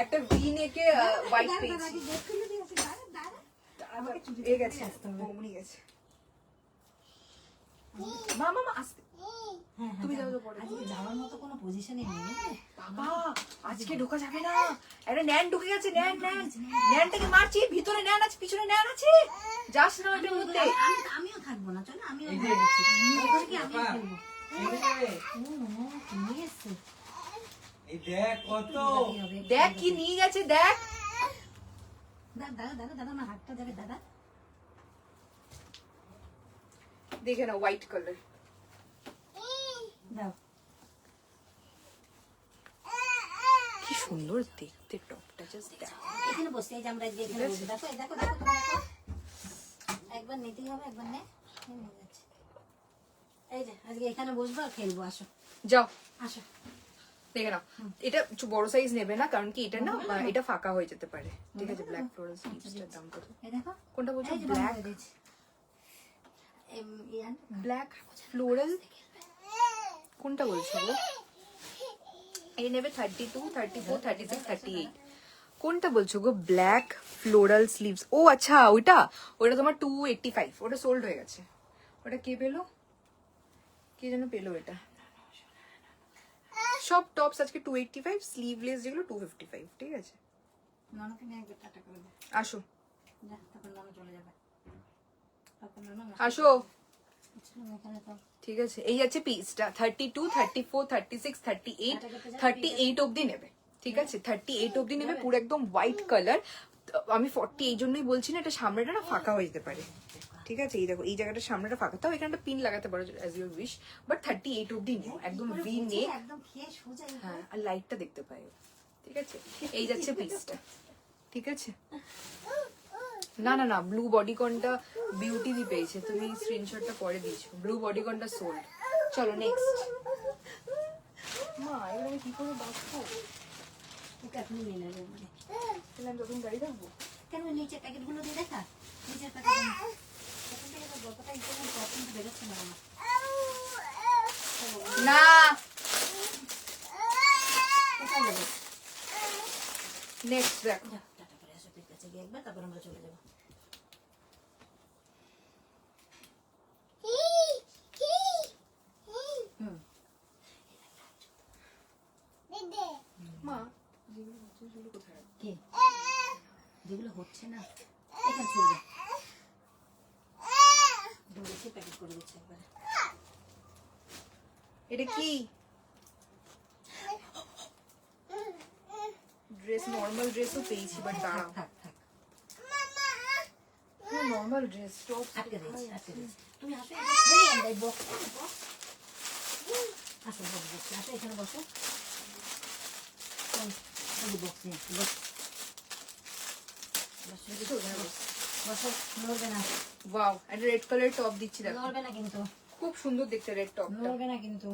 A: একটা ভি নেকে হোয়াইট পেয়েছি। এ গেছে, বৌমনি গেছে। মা আসতে, তুমি যাও তো পরে।
B: আজকে যাওয়ার মতো কোনো পজিশনে নেই।
A: বাবা আজকে ঢোকা যাবে না, একটা ন্যান ঢুকে গেছে। ন্যানটাকে মারছি, ভিতরে ন্যান আছে, পিছনে ন্যান আছে, যাস না ওটার মধ্যে।
B: আমিও থাকবো না, চলো আমিও
C: এই যে,
B: খেলবো। তুমি এসছো
C: এই দেখ কত
A: দেখ কি নিয়ে গেছে, দেখ।
B: দাদা দাদা দাদা আমার হাতটা যাবে দাদা।
A: দেখে না হোয়াইট কালার।
B: দাও
A: কি সুন্দর দেখতে টপটা, জাস্ট দেখ।
B: এখানে বসে, এই যে আমরা যে এখানে বসে, দেখো এই দেখো দেখো তোমরা দেখো। একবার নিতেই হবে, একবার নে। এই নিয়ে যাচ্ছে। এই যে আজকে এখানে বসবো আর খেলবো, আসো
A: যাও
B: আসো।
A: দেখে নাও, এটা একটু বড় সাইজ নেবে না, কারণ কি এটা না এটা ফাঁকা হয়ে যেতে পারে, ঠিক আছে। ব্ল্যাক ফ্লোরাল স্লিভসটার দাম কত?
B: এই দেখো
A: কোনটা বলছো?
B: এই যে
A: ব্ল্যাক,
B: বন্ধ করে দিয়েছি। ইয়ান
A: ব্ল্যাক ফ্লোরাল কোনটা বলছো গো? এই নেবে 32, 34, 36, 38। কোনটা বলছো গো? Black floral sleeves. ও আচ্ছা, ওটা তোমার 285, ওটা সোল্ড হয়ে গেছে। ওটা কে পেলো, কে যেন পেলো এটা। সব টপস আজকে 285, স্লিভলেস যেগুলো 255, ঠিক আছে।
B: নানাকে নিয়ে একবার টাটা করে দে।
A: আসো
B: যা, তারপর নানা চলে যাবে। তারপর নানা
A: আসো,
B: এখানে তো
A: ঠিক আছে। এই আছে পিসটা 32, 34, 36, 38 অবধি নেবে, ঠিক আছে। 38 অবধি নেবে, পুরো একদম হোয়াইট কালার। আমি 40 এই জন্যই বলছি না, এটা সামনেটা না ফাঁকা হয়ে যেতে পারে, ঠিক আছে। এই দেখো, এই জায়গাটা সামনেটা ফাঁকা, তাও এখানে একটা পিন লাগাতে পারো অ্যাজ ইউর উইশ, বাট 38 অবধি নিও, একদম ভি নেক।
B: একদম খেয়ে সোজা
A: হ্যাঁ, আর লাইটটা দেখতে পাই, ঠিক আছে। এই যাচ্ছে পিসটা, ঠিক আছে। না ব্লু বডিকনটা বিউটি দি পেয়েছে, তুমি স্ক্রিনশটটা পরে দিয়েছো। ব্লু বডিকনটা সোল্ড। চলো নেক্সট। মা এগুলো আমি কি করে বাঁচবো?
B: ওকে আপনি নিয়ে নেবেন মানে।
A: তাহলে আমি তখন গাড়ি রাখবো।
B: কেন নিচে প্যাকেটগুলো দিয়ে দেখা, নিচের প্যাকেট এখান থেকে তো যতটা ইম্পর্টেন্ট পছন্দ বেরোচ্ছে না আমার।
A: না
B: কোথায় যাবে?
A: নেক্সট দেখো।
B: যা, টাটা করে আসো, তুই কাছে গিয়ে একবার, তারপর আমরা চলে যাবো। হুম
A: মা যেগুলো হচ্ছে সেগুলো কোথায় রাখবো?
B: কি যেগুলো হচ্ছে না এখানে চলবে, ধরেছে প্যাকেট করে দিচ্ছে একবারে।
A: এটা কি ড্রেস? নর্মাল ড্রেসও পেয়েছি, বাট দাঁড়াও,
B: থাক থাক
A: নর্মাল ড্রেস টপ
B: আটকে দিয়েছি, আটকে দিয়েছি। তুমি আসো, খেলি আমরা এই বক্স আসো, বক্স আসো, এখানে বসো। বক্স নিয়ে বসো, নড়বে না,
A: ওয়াও, একটা রেড কালার টপ দিচ্ছি, দেখো
B: নড়বে না কিন্তু,
A: খুব সুন্দর দেখতে রেড টপটা।
B: নড়বে না কিন্তু।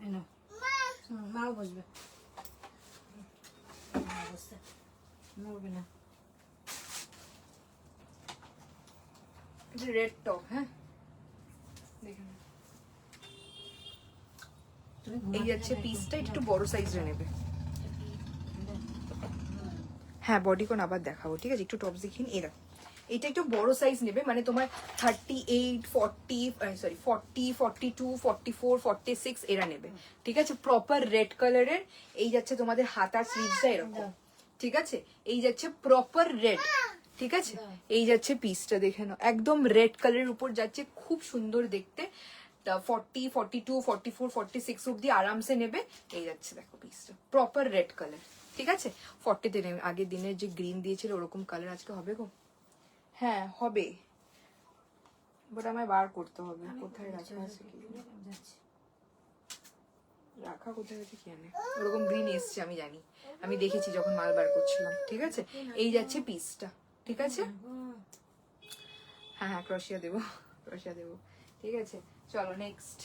B: এনো মাও বসবে, মা বসছে, নড়বে না।
A: এটা রেড টপ, হ্যাঁ দেখে নাও।
B: তুমি
A: এই যাচ্ছে পিসটা, একটু বড় সাইজের নেবে। হ্যাঁ, বডিকন আবার দেখাবো, ঠিক আছে। একটু টপস দেখিন। এই দেখো, এটা একটু বড় সাইজ নেবে, মানে তোমার 38, 40, সরি 40, 42, 44, 46 এরা নেবে, ঠিক আছে? প্রপার রেড কালারের। এই যাচ্ছে তোমাদের হাতার স্লিভসটা এরকম, ঠিক আছে? এই যাচ্ছে প্রপার রেড, ঠিক আছে? এই যাচ্ছে পিসটা, দেখে নাও, একদম রেড কালারের উপর যাচ্ছে, খুব সুন্দর দেখতে। 40, 42, 44, 46 অব্দি আরামসে নেবে। এই যাচ্ছে দেখো পিসটা, প্রপার রেড কালার, ঠিক আছে? 40তে নেবে। আগের দিনের যে গ্রিন দিয়েছিল ওরকম কালার আজকে হবে গো। হ্যাঁ হবে, বাট আমায় বার করতে হবে, কোথায় রাখা আছে কি রাখা কোথায় আছে কি জানে। ওরকম গ্রিন এসছে আমি জানি, আমি দেখেছি যখন মাল বার করছিলাম, ঠিক আছে? এই যাচ্ছে পিসটা, ঠিক আছে? হ্যাঁ হ্যাঁ, ক্রোশিয়া দেবো, ক্রোশিয়া দেবো, ঠিক আছে? চলো নেক্সট।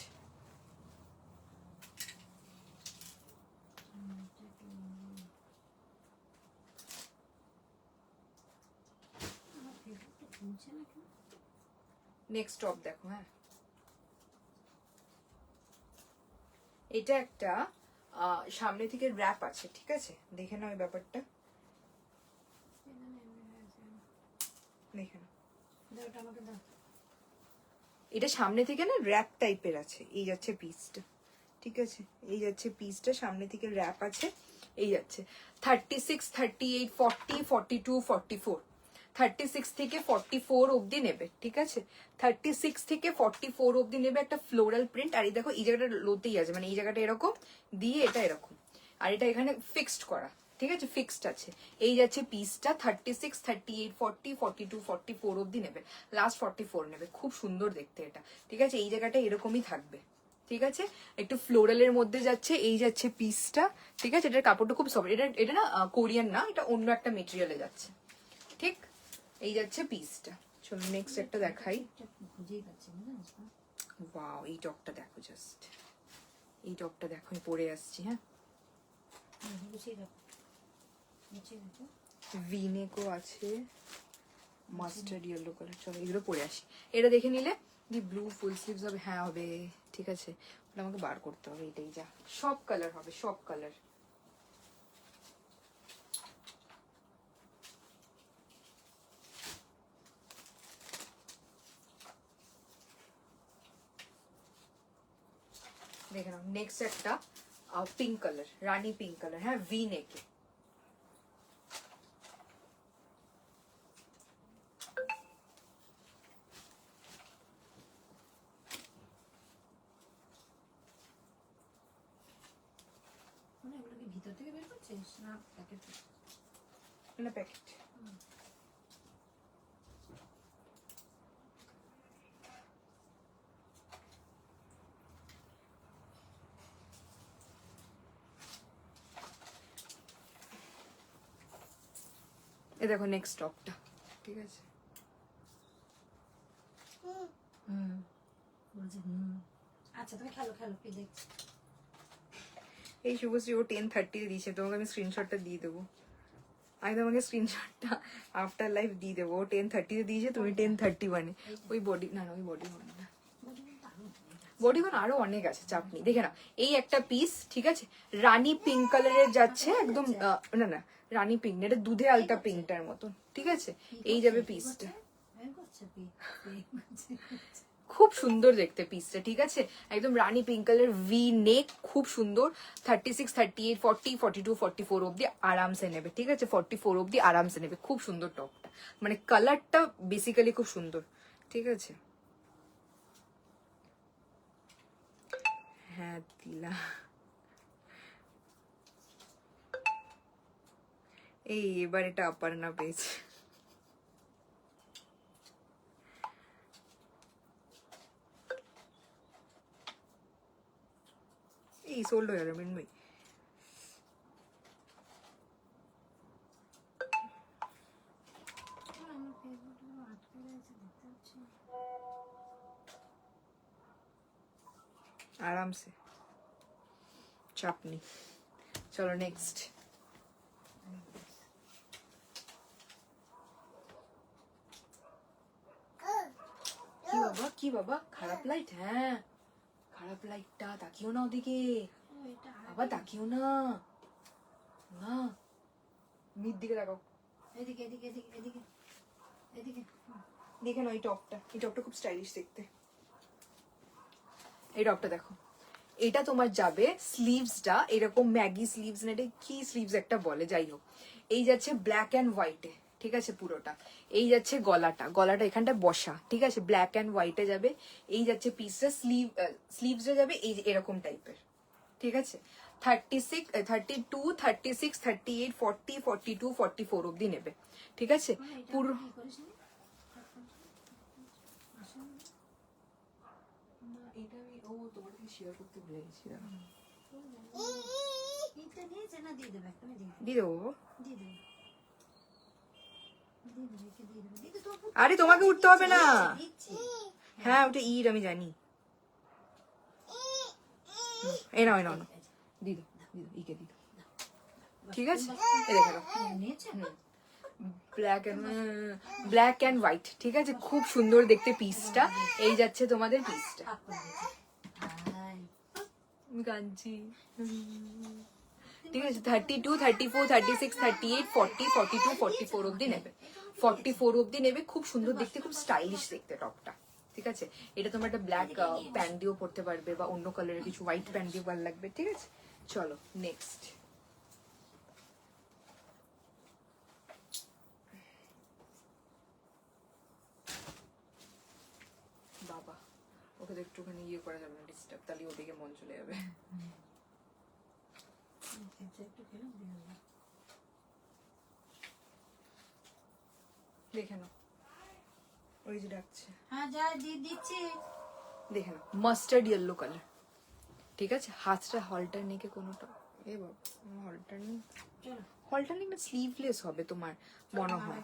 A: নেক্সট টপ দেখো। হ্যাঁ, এটা একটা সামনে থেকে র্যাপ আছে, ঠিক আছে? দেখে নাও এই ব্যাপারটা, দেখে নাও। এটা সামনে থেকে না র্যাপ টাইপের আছে। এই যাচ্ছে পিসটা, ঠিক আছে? এই যাচ্ছে পিসটা, সামনে থেকে র্যাপ আছে। এই যাচ্ছে 36, 38, 40, 42, 44, 36 থেকে 44 অব্দি নেবে, ঠিক আছে? 36 থেকে 44 অব্দি নেবে, একটা ফ্লোরাল প্রিন্ট। আর এই দেখো এই জায়গাটা লোতেই আছে, মানে এই জায়গাটা এরকম দিয়ে এটা এরকম, আর এটা এখানে ফিক্সড করা, ঠিক আছে? ফিক্সড আছে। এই যাচ্ছে পিসটা, 36, 38, 40, 42, 44 অব্দি নেবে, লাস্ট 44 নেবে। খুব সুন্দর দেখতে এটা, ঠিক আছে? এই জায়গাটা এরকমই থাকবে, ঠিক আছে? একটু ফ্লোরালের মধ্যে যাচ্ছে। এই যাচ্ছে পিসটা, ঠিক আছে? এটার কাপড়টা খুব সফট। এটা এটা না কোরিয়ান না, এটা অন্য একটা মেটেরিয়ালে যাচ্ছে, ঠিক? এই যাচ্ছে পিসটা। চলো নেক্সট একটা দেখাই। ওয়াও, এই টপটা দেখো, জাস্ট এই টপটা দেখো, আমি পরে আসছি। হ্যাঁ, ভিনেকো আছে, মাস্টার্ড ইয়েলো কালার। চলো এগুলো পরে আসি। এটা দেখে নিলে দি ব্লু ফুল স্লিভস হবে। হ্যাঁ হবে, ঠিক আছে? ওটা আমাকে বার করতে হবে। এটাই যা, সব কালার হবে, সব কালার। দেখে নাও নেক্সট একটা পিঙ্ক কালার, রানী পিঙ্ক কালার। হ্যাঁ, ভি নেকে।
B: ভিতর থেকে বের করছিস না প্যাকেট?
A: না প্যাকেট। এ দেখো নেক্সট টপটা, ঠিক আছে?
B: আচ্ছা তুমি খেলো খেলো, কি দেখছি?
A: এই শুভশ্রী ও 10:30 দিয়েছে, তোমাকে আমি স্ক্রিনশটটা দিয়ে দেবো। আমি তোমাকে স্ক্রিনশটটা আফটার লাইভ দিয়ে দেবো। ও 10:30 দিয়েছে, তুমি 10:31। ওই বডি না, ওই বডি না, বডিকন আরো অনেক আছে, চাপ নেই। দেখে না, এই একটা পিস, ঠিক আছে? রানী পিঙ্ক কালারের যাচ্ছে একদম, না না রানী পিঙ্ক না, এটা দুধে আলতা পিঙ্কটার মতন, ঠিক আছে? এই যাবে পিসটা, খুব সুন্দর দেখতে পিসটা, ঠিক আছে? একদম রানী পিঙ্ক কালার, ভি নেক, খুব সুন্দর। 36, 38, 40, 42, 44 অব্দি আরামসে নেবে, ঠিক আছে? 44 অব্দি আরামসে নেবে। খুব সুন্দর টপটা, মানে কালারটা বেসিক্যালি খুব সুন্দর, ঠিক আছে? হ্যাঁ দিলা, এই এবার এটা আপার না পেয়েছে। এই সোল্ড হয়ে যাবে মিনময়। आराम से, चाप नहीं। चलो नेक्स्ट। কি বাবা খারাপ লাইট? হ্যাঁ খারাপ লাইটটা, তাকিও না ওদিকে বাবা, তাকিও না, না মিড দিকে তাকাও।
B: এদিকে এদিকে এদিকে এদিকে এদিকে
A: দেখে নাও এই টপটা খুব স্টাইলিশ দেখতে। এই টপটা দেখো, এটা তোমার যাবে স্লিভসটা এরকম ম্যাগি স্লিভস না, এটা কি স্লিভস একটা বলে, যাই হোক এই যাচ্ছে ব্ল্যাক অ্যান্ড হোয়াইটে, ঠিক আছে পুরোটা। এই যাচ্ছে গলাটা এখানটা বসা, ঠিক আছে, ব্ল্যাক অ্যান্ড হোয়াইটে যাবে। এই যাচ্ছে পিসটা স্লিভসে যাবে এই যে এরকম টাইপের, ঠিক আছে। 36, 32, 36, 38, 40, 42, 44 অব্দি নেবে, ঠিক আছে পুরো। এটা আমি তোমার থেকে শেয়ার করতে ভুলে গেছি,
B: এইটা নিয়েছে না, দিয়ে দেবে একটা,
A: দিয়ে দেবো।
B: দিয়ে দেবে, দিয়ে দেবে, একে দিয়ে দেবে, দিদি তো
A: আরে তোমাকে উঠতে হবে না,
B: দিচ্ছি।
A: হ্যাঁ ওটা ঈদ আমি জানি। এই নাও দিদো ইকে দিদো, ঠিক আছে। এই দেখে নাও,
B: নিয়েছে
A: ব্ল্যাক অ্যান্ড হোয়াইট, ঠিক আছে, খুব সুন্দর দেখতে পিসটা। এই যাচ্ছে তোমাদের পিসটা,
B: পাক করে দিয়েছে। হাই,
A: কাঞ্চি, ঠিক আছে। 32, 34, 36, 38, 40, 42, 44 অব্দি নেবে, 44 অব্দি নেবে। খুব সুন্দর দেখতে, খুব স্টাইলিশ দেখতে টপটা, ঠিক আছে। এটা তোমার একটা ব্ল্যাক প্যান্ট দিয়েও পরতে পারবে বা অন্য কালারের কিছু হোয়াইট প্যান্ট দিয়ে ভালো লাগবে, ঠিক আছে। চলো নেক্সট, বাবা ওকে তো একটুখানি ইয়ে করা যাবে না, ডিস্টার্ব, তাহলে ওদিকে মন চলে যাবে।
B: একটু খেলাম, দিয়ে দেবো।
A: দেখে নাও, ওই যে ডাকছে,
B: হ্যাঁ যা দিয়ে দিচ্ছি।
A: দেখে নাও মাস্টার্ড ইয়েলো কালার, ঠিক আছে। হাতটা হলটারনিকে কোনোটা, এ বাবা হলটারনিক,
B: চলো
A: হলটারনিক না স্লিভলেস হবে তোমার মনে হয়,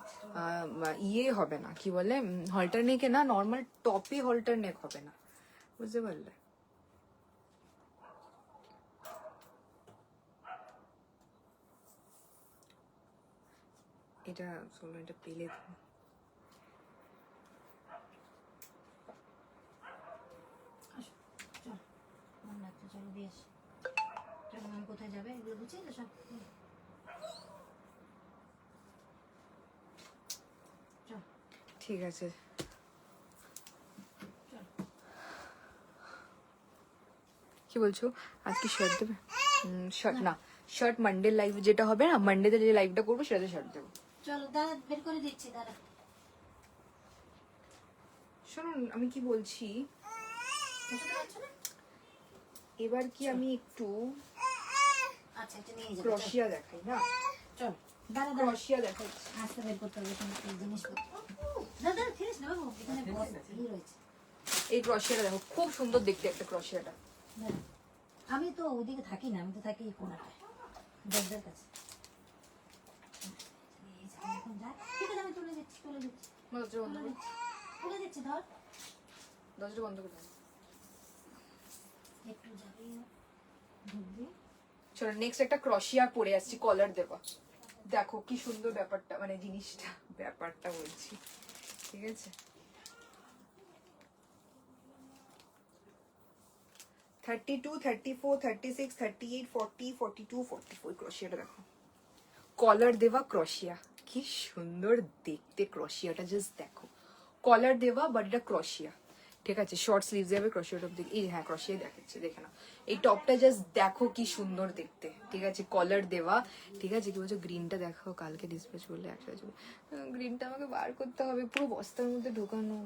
A: ইয়ে হবে না, কি বলে হলটারনিকে না, নর্মাল টপে হলটারনেক হবে না, বুঝতে পারলে। এটা চলো এটা পেলে দেবো।
B: চলো, মন লাগছে, চলো দিয়ে আসি। চলো, আমি কোথায় যাবে এগুলো বুঝছি তো সব। চল
A: ঠিক আছে,
B: চল,
A: কি বলছো আজকে শার্ট দেবে? শার্ট না, শার্ট মানডে লাইভ যেটা হবে না, মানডেতে যে লাইভটা করবো সেটাতে শার্ট দেবো।
B: চলো দাদা বের করে দিচ্ছি, দাদা।
A: শুনুন আমি কি বলছি,
B: বুঝতে পারছো না?
A: এবার কি আমি একটু
B: আচ্ছা, এটা নিয়ে যাবো।
A: ক্রোশিয়া দেখাই না,
B: চল দাদা, দাদা
A: ক্রোশিয়া দেখাচ্ছি।
B: আস্তে বের করতে হবে সমস্ত জিনিসপত্র। দাদা ফিরিস না বাবু, এখানে ভর্তি রয়েছে।
A: এই ক্রোশিয়াটা দেখো, খুব সুন্দর দেখতে একটা ক্রোশিয়াটা।
B: দাদা, আমি তো ওদিকে থাকি না, আমি তো থাকি এই কোনাটায়, দরজার কাছে। এই যে, এখন যা। ঠিক আছে, আমি তুলে দিচ্ছি, তুলে দিচ্ছি,
A: দরজা বন্ধ
B: তুলে
A: করো,
B: দিচ্ছি, তুলে দিচ্ছি, ধর।
A: দরজাটা বন্ধ করে দাও।
B: একটু যাবি, ঢুকবি।
A: চলো নেক্সট একটা ক্রোশিয়া পরে আসছি, কলার দেওয়া। দেখো কি সুন্দর ব্যাপারটা, মানে জিনিসটা, ব্যাপারটা বলছি, ঠিক আছে। 32, 34, 36, 38, 40, 42, 44 ক্রোশিয়াটা দেখো, কলার দেওয়া ক্রোশিয়া, কি সুন্দর দেখতে ক্রোশিয়াটা, জাস্ট দেখো কলার দেওয়া, বাট এটা ক্রোশিয়া, ঠিক আছে। শর্ট স্লিভস যাবে ক্রোশিয়াটা অব্দি, এই হ্যাঁ ক্রোশিয়া দেখাচ্ছে, দেখে না এই টপটা, জাস্ট দেখো কি সুন্দর দেখতে, ঠিক আছে, কলার দেওয়া, ঠিক আছে। কি বলছো গ্রিনটা দেখো, কালকে ডিসপ্যাচ করলে একসাথে চলবে, গ্রিনটা আমাকে বার করতে হবে, পুরো বস্তার মধ্যে ঢোকানো।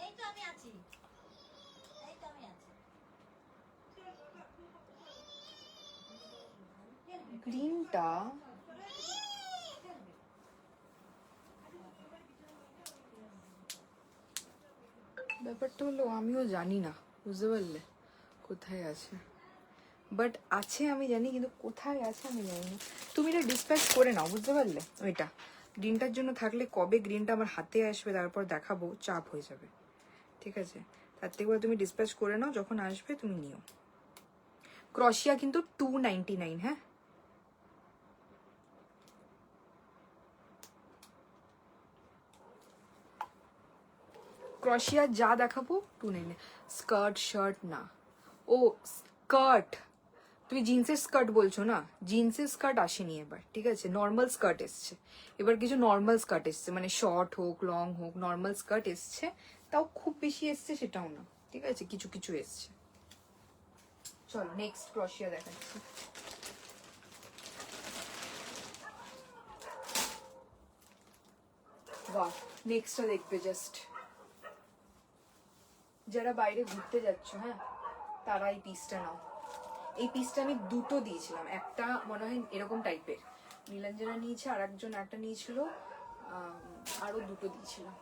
B: এই তো আমি আছি, এই তো আমি আছি।
A: গ্রিনটা ব্যাপারটা হলো আমিও জানি না, বুঝতে পারলে কোথায় আছে, বাট আছে আমি জানি, কিন্তু কোথায় আছে আমি জানি না। তুমি এটা ডিসপ্যাচ করে নাও, বুঝতে পারলে, ওইটা গ্রিনটার জন্য থাকলে কবে গ্রিনটা আমার হাতে আসবে তারপর দেখাবো, চাপ হয়ে যাবে, ঠিক আছে। তার থেকে বলে তুমি ডিসপ্যাচ করে নাও, যখন আসবে তুমি নিও। ক্রোশিয়া কিন্তু 299, হ্যাঁ। ক্রোশিয়া যা দেখাবো 299। স্কার্ট শার্ট না, ও স্কার্ট, তুমি জিন্সের স্কার্ট বলছো না, জিন্সের স্কার্ট আসেনি এবার, ঠিক আছে, নর্মাল স্কার্ট এসছে এবার, কিছু নর্মাল স্কার্ট এসছে, মানে শর্ট হোক লং হোক নর্মাল স্কার্ট এসছে, তাও খুব বেশি এসছে সেটাও না, ঠিক আছে, কিছু কিছু এসছে। চলো নেক্সট ক্রশিয়া দেখাচ্ছি। বাহ, নেক্সটটা দেখবে জাস্ট, যারা বাইরে ঘুরতে যাচ্ছ, হ্যাঁ, তারা এই পিসটা নাও। এই পিসটা আমি দুটো দিয়েছিলাম, একটা মনে হয় এরকম টাইপের নীলাঞ্জনা নিয়েছে, আর একজন একটা নিয়েছিল, আরো দুটো দিয়েছিলাম,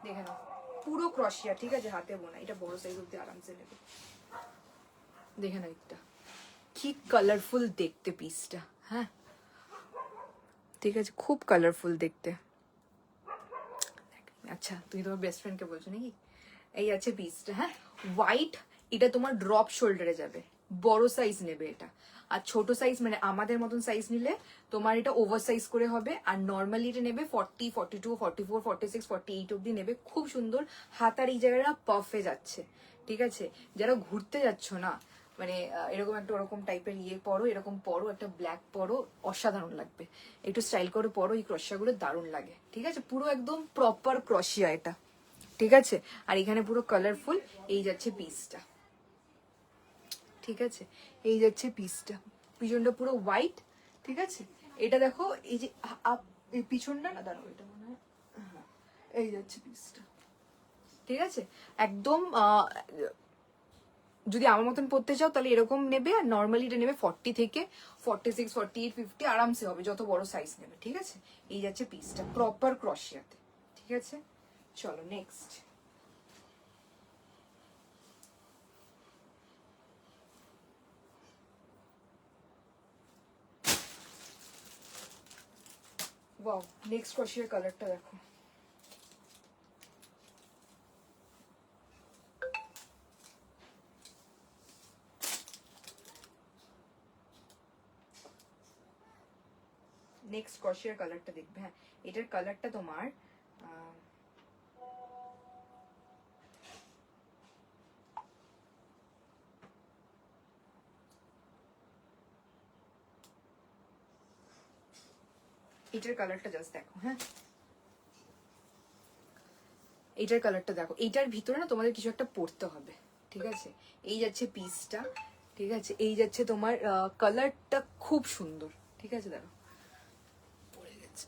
A: দেখে নাও, পুরো ক্রশিয়া, ঠিক আছে, হাতে বোনা, এটা বড় সাইজ অব্দি আরামসে নেবে, দেখে নাও এটা কি কালারফুল দেখতে পিসটা, হ্যাঁ, ঠিক আছে, খুব কালারফুল দেখতে। আচ্ছা, তুমি তোমার বেস্ট ফ্রেন্ডকে বলছো নাকি? এই আছে পিসটা, হ্যাঁ, হোয়াইট, এটা তোমার ড্রপ শোল্ডারে যাবে, বড় সাইজ নেবে এটা, আর ছোট সাইজ মানে আমাদের মতন সাইজ নিলে তোমার এটা ওভার সাইজ করে হবে, আর নর্মালি এটা নেবে 40, 42, 44, 46, 48 অব্দি নেবে, খুব সুন্দর, হাতার এই জায়গাটা পাফে যাচ্ছে, ঠিক আছে, যারা ঘুরতে যাচ্ছ না, মানে এরকম একটা ওরকম টাইপের ইয়ে পরো, এরকম পরো, একটা ব্ল্যাক পরো, অসাধারণ লাগবে, একটু স্টাইল করে পরো, এই ক্রশিয়াগুলো দারুণ লাগে, ঠিক আছে, পুরো একদম প্রপার ক্রশিয়া এটা, ঠিক আছে, আর এখানে পুরো কালারফুল, এই যাচ্ছে পিসটা, ঠিক আছে, এই যাচ্ছে পিসটা, পিছনটা পুরো হোয়াইট, ঠিক আছে, এটা দেখো, এই যে এই পিছনটা না, দাঁড়াও, এটা মনে হয়, হ্যাঁ, এই যাচ্ছে পিসটা, ঠিক আছে, একদম যদি আমার মতন পড়তে চাও তাহলে এরকম নেবে, আর নর্মালি এটা নেবে 40 থেকে 46, 48, 50 আরামসে হবে, যত বড় সাইজ নেবে, ঠিক আছে, এই যাচ্ছে পিসটা প্রপার ক্রশিয়াতে, ঠিক আছে। চলো নেক্সট, ওয়াও, নেক্সট ক্রশিয়ার কালারটা দেখো, নেক্সট ক্রশিয়ার কালারটা দেখবে, হ্যাঁ, এটার কালারটা তোমার এটার কালারটা জাস্ট দেখো, হ্যাঁ, এইটার কালারটা দেখো, এইটার ভিতরে না তোমাদের কিছু একটা পড়তে হবে, ঠিক আছে, এই যাচ্ছে পিসটা, ঠিক আছে, এই যাচ্ছে তোমার কালারটা খুব সুন্দর, ঠিক আছে, দেখো পড়ে গেছে,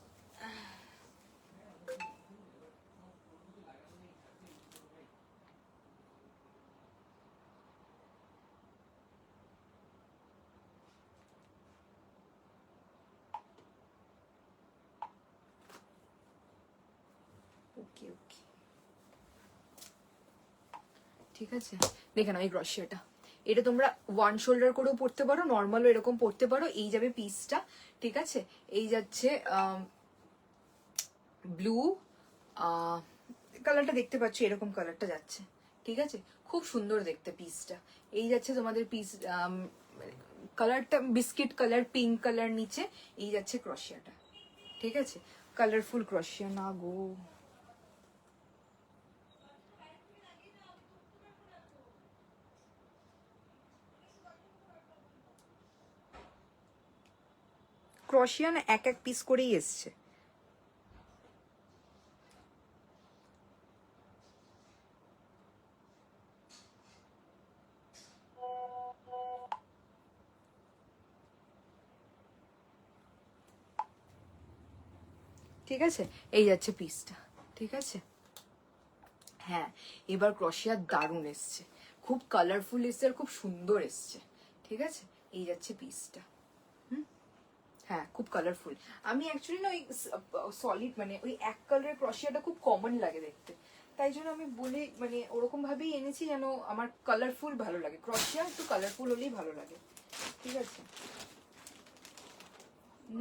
A: ওকে ওকে, ঠিক আছে, দেখে নাও এই ক্রশিয়াটা, এটা তোমরা ওয়ান শোল্ডার করেও পড়তে পারো, নর্মালও এরকম পড়তে পারো, এই যাবে পিসটা, ঠিক আছে, এই যাচ্ছে ব্লু কালারটা দেখতে পাচ্ছ, এরকম কালারটা যাচ্ছে, ঠিক আছে, খুব সুন্দর দেখতে পিসটা, এই যাচ্ছে তোমাদের পিস, কালারটা বিস্কিট কালার, পিঙ্ক কালার নিচে, এই যাচ্ছে ক্রশিয়াটা, ঠিক আছে, কালারফুল ক্রশিয়া না গো, ক্রশিয়া না এক এক পিস করেই এসছে, ঠিক আছে, এই যাচ্ছে পিসটা, ঠিক আছে, হ্যাঁ, এবার ক্রশিয়া দারুণ এসছে, খুব কালারফুল এসছে, আর খুব সুন্দর এসছে, ঠিক আছে, এই যাচ্ছে পিসটা, হ্যাঁ, খুব কালারফুল, আমি অ্যাকচুয়ালি না ওই সলিড মানে ওই এক কালারের ক্রশিয়াটা খুব কমন লাগে দেখতে, তাই জন্য আমি বলি মানে ওরকম ভাবেই এনেছি যেন আমার কালারফুল ভালো লাগে, ক্রশিয়া একটু কালারফুল হলেই ভালো লাগে, ঠিক আছে।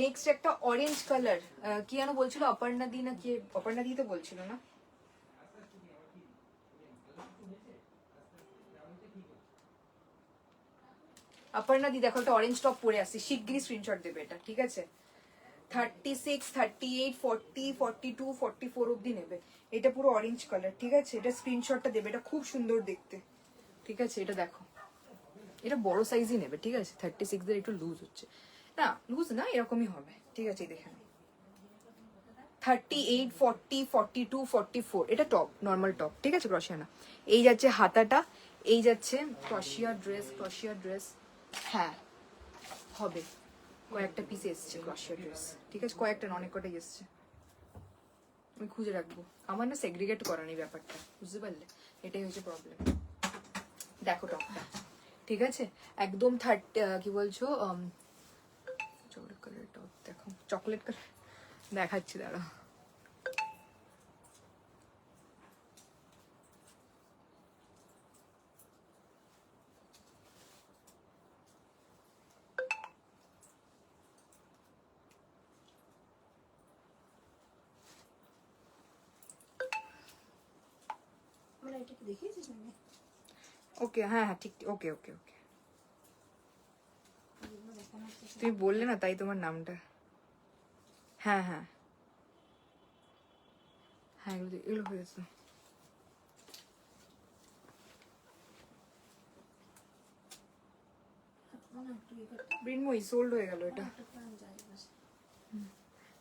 A: নেক্সট একটা অরেঞ্জ কালার, কি যেন বলছিল, অপর্ণা দি না কি, অপর্ণা দি তো বলছিল না, অপর্ণা দি দেখো একটা অরেঞ্জ টপ পরে আসছে, শিগগিরই স্ক্রিনশট দেবে এটা, ঠিক আছে, 36, 38, 40, 42, 44 অব্দি নেবে, এটা পুরো অরেঞ্জ কালার, ঠিক আছে, এটা স্ক্রিনশটটা দেবে, এটা খুব সুন্দর দেখতে, ঠিক আছে, এটা দেখো, এটা বড় সাইজই নেবে, ঠিক আছে? 36 এর একটু লুজ হচ্ছে, না লুজ না, এরকমই হবে, ঠিক আছে? এই দেখে নাও 38, 40, 42, 44, এটা টপ, নর্মাল টপ, ঠিক আছে? ক্রশিয়া না। এই যাচ্ছে হাতাটা, এই যাচ্ছে ক্রশিয়া ড্রেস। হ্যাঁ হবে, কয়েকটা পিস এসছে ক্রশিয়া ড্রেস, ঠিক আছে? কয়েকটা না, অনেক কটাই এসছে। আমি খুঁজে রাখবো, আমার না সেগ্রিগেট করা নেই ব্যাপারটা, বুঝতে পারলে? এটাই হচ্ছে প্রবলেম। দেখো টপটা, ঠিক আছে? একদম কি বলছো, চকলেট কালার টপ দেখো, চকলেট কালার দেখাচ্ছি, দাঁড়া।
B: আমরা এটা কি দেখিয়েছিস নাকি?
A: ওকে, হ্যাঁ হ্যাঁ ঠিক, ওকে ওকে ওকে,
B: এগুলো দেখানো হচ্ছে।
A: তুমি বললে না তাই তোমার নামটা। হ্যাঁ হ্যাঁ হ্যাঁ, এগুলো হয়েছে।
B: মানে একটু ইয়ে করতে
A: ব্রিনময়ী সোল্ড হয়ে গেল এটা।
B: একটু প্রাণ যায় বাস।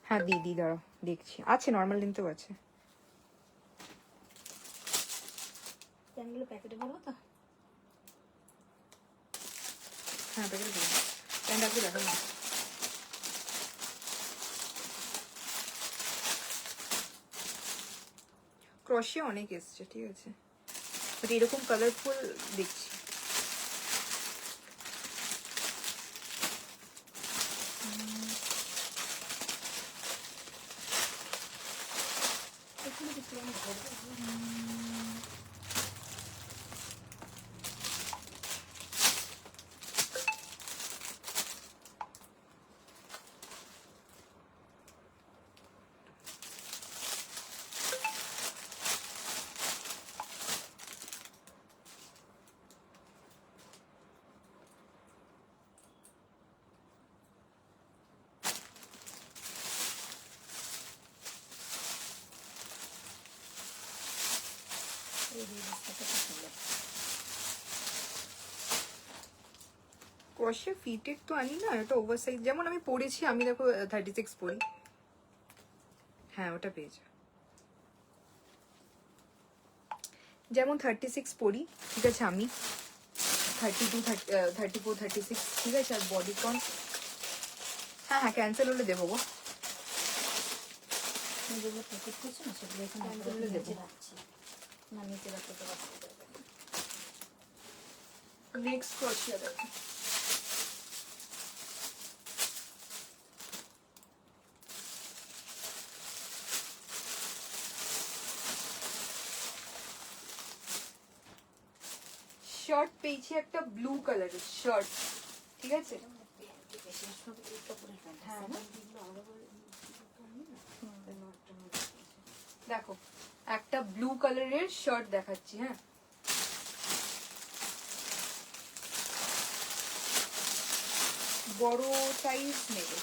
A: হ্যাঁ দিদি দাঁড়াও দেখছি, আছে নর্মাল লিনতেও আছে।
B: প্যানগুলো প্যাকেটে ভরবো তো?
A: হ্যাঁ প্যাকেট দিন, প্যান্ট আপনি দেখো না। ক্রশিয়া অনেক এসছে, ঠিক আছে? বাট এরকম কালারফুল দেখছি।
B: এখানে কিছু আমি ভরবো। এই যে রাস্তাটা খুব সুন্দর।
A: ক্রশিয়া ফিটেড তো আনি না, এটা ওভার সাইজ, যেমন আমি পরেছি, আমি দেখো 36 পরি। হ্যাঁ ওটা পেয়েছে, যেমন 36 পরি, ঠিক আছে? আমি 32, 34, 36, ঠিক আছে? আর বডিকন, হ্যাঁ হ্যাঁ ক্যান্সেল হলে দেবো গো।
B: তুমি যেগুলো প্যাকেট করছো না সেগুলো এখানে
A: হ্যাঁ,
B: একবারে
A: তুলে দেবো।
B: নিচে রাখছি। না নিচে রাখতে তো অসুবিধা হবে না।
A: নেক্সট ক্রশিয়া দেখো, শার্ট পেয়েছি একটা ব্লু কালারের শার্ট, ঠিক আছে?
B: বেশি সব এই কাপড়ের প্যান্ট
A: হ্যাঁ,
B: আছে না?
A: দেখো একটা ব্লু কালারের শার্ট দেখাচ্ছি, হ্যাঁ? বড় সাইজ নেবে,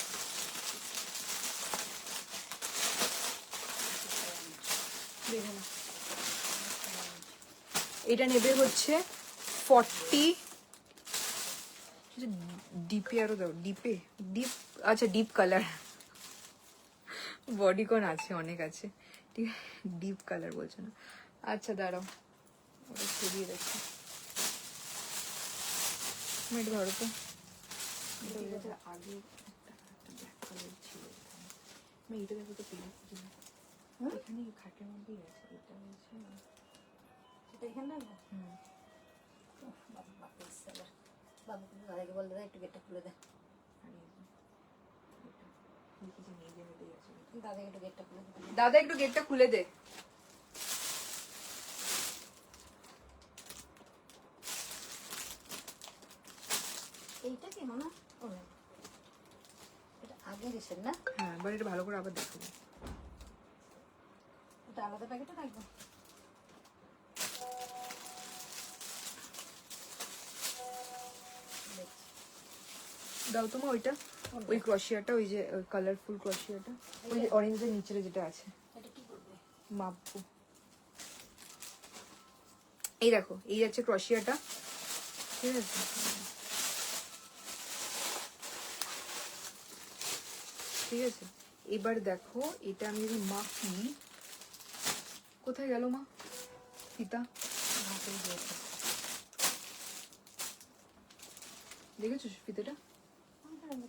A: দেখে নাও। এটা নেবে হচ্ছে 40, ডিপে আরো দাও, ডিপে ডিপ, আচ্ছা ডিপ কালার, বডিকন আছে, অনেক আছে, ঠিক আছে? ডিপ কালার বলছো না, আচ্ছা দাঁড়াও ওটা ছড়িয়ে রাখি, মেট ধরো তো। আগে একটা ব্ল্যাক কালার ছিল এখানে, আমি এটা দেখো তো পেয়েছি, এখানে খাটের মধ্যেই আছে, এটা হয়েছে।
B: সেটা এখানে রাখবো?
A: হুম,
B: উফ, বাবা বাবা এসেছে। বাবুকে দাদাকে বল, দাদা একটু গেটটা খুলে দে। দাদাকে একটু গেটটা খুলে দে।
A: দাদা একটু গেটটা খুলে দে।
B: এইটা কি মনে হয়? ও না, এটা আগের এসের না?
A: হ্যাঁ এবার এটা ভালো করে আবার দেখো।
B: এটা আলাদা প্যাকেটে রাখবো?
A: দাও তোমার ওইটা, ওই ক্রশিয়াটা, ওই যে কালারফুল ক্রশিয়াটা, ওই যে অরেঞ্জের নিচে যেটা আছে,
B: এটা কি করবে?
A: মাপবো। এই দেখো এই যাচ্ছে ক্রশিয়াটা, ঠিক আছে, ঠিক আছে। এবার দেখো এটা আমি যদি মাখি, কোথায় গেল মা ফিতা?
B: হাতেই দিয়েছে।
A: দেখেছো ফিতাটা?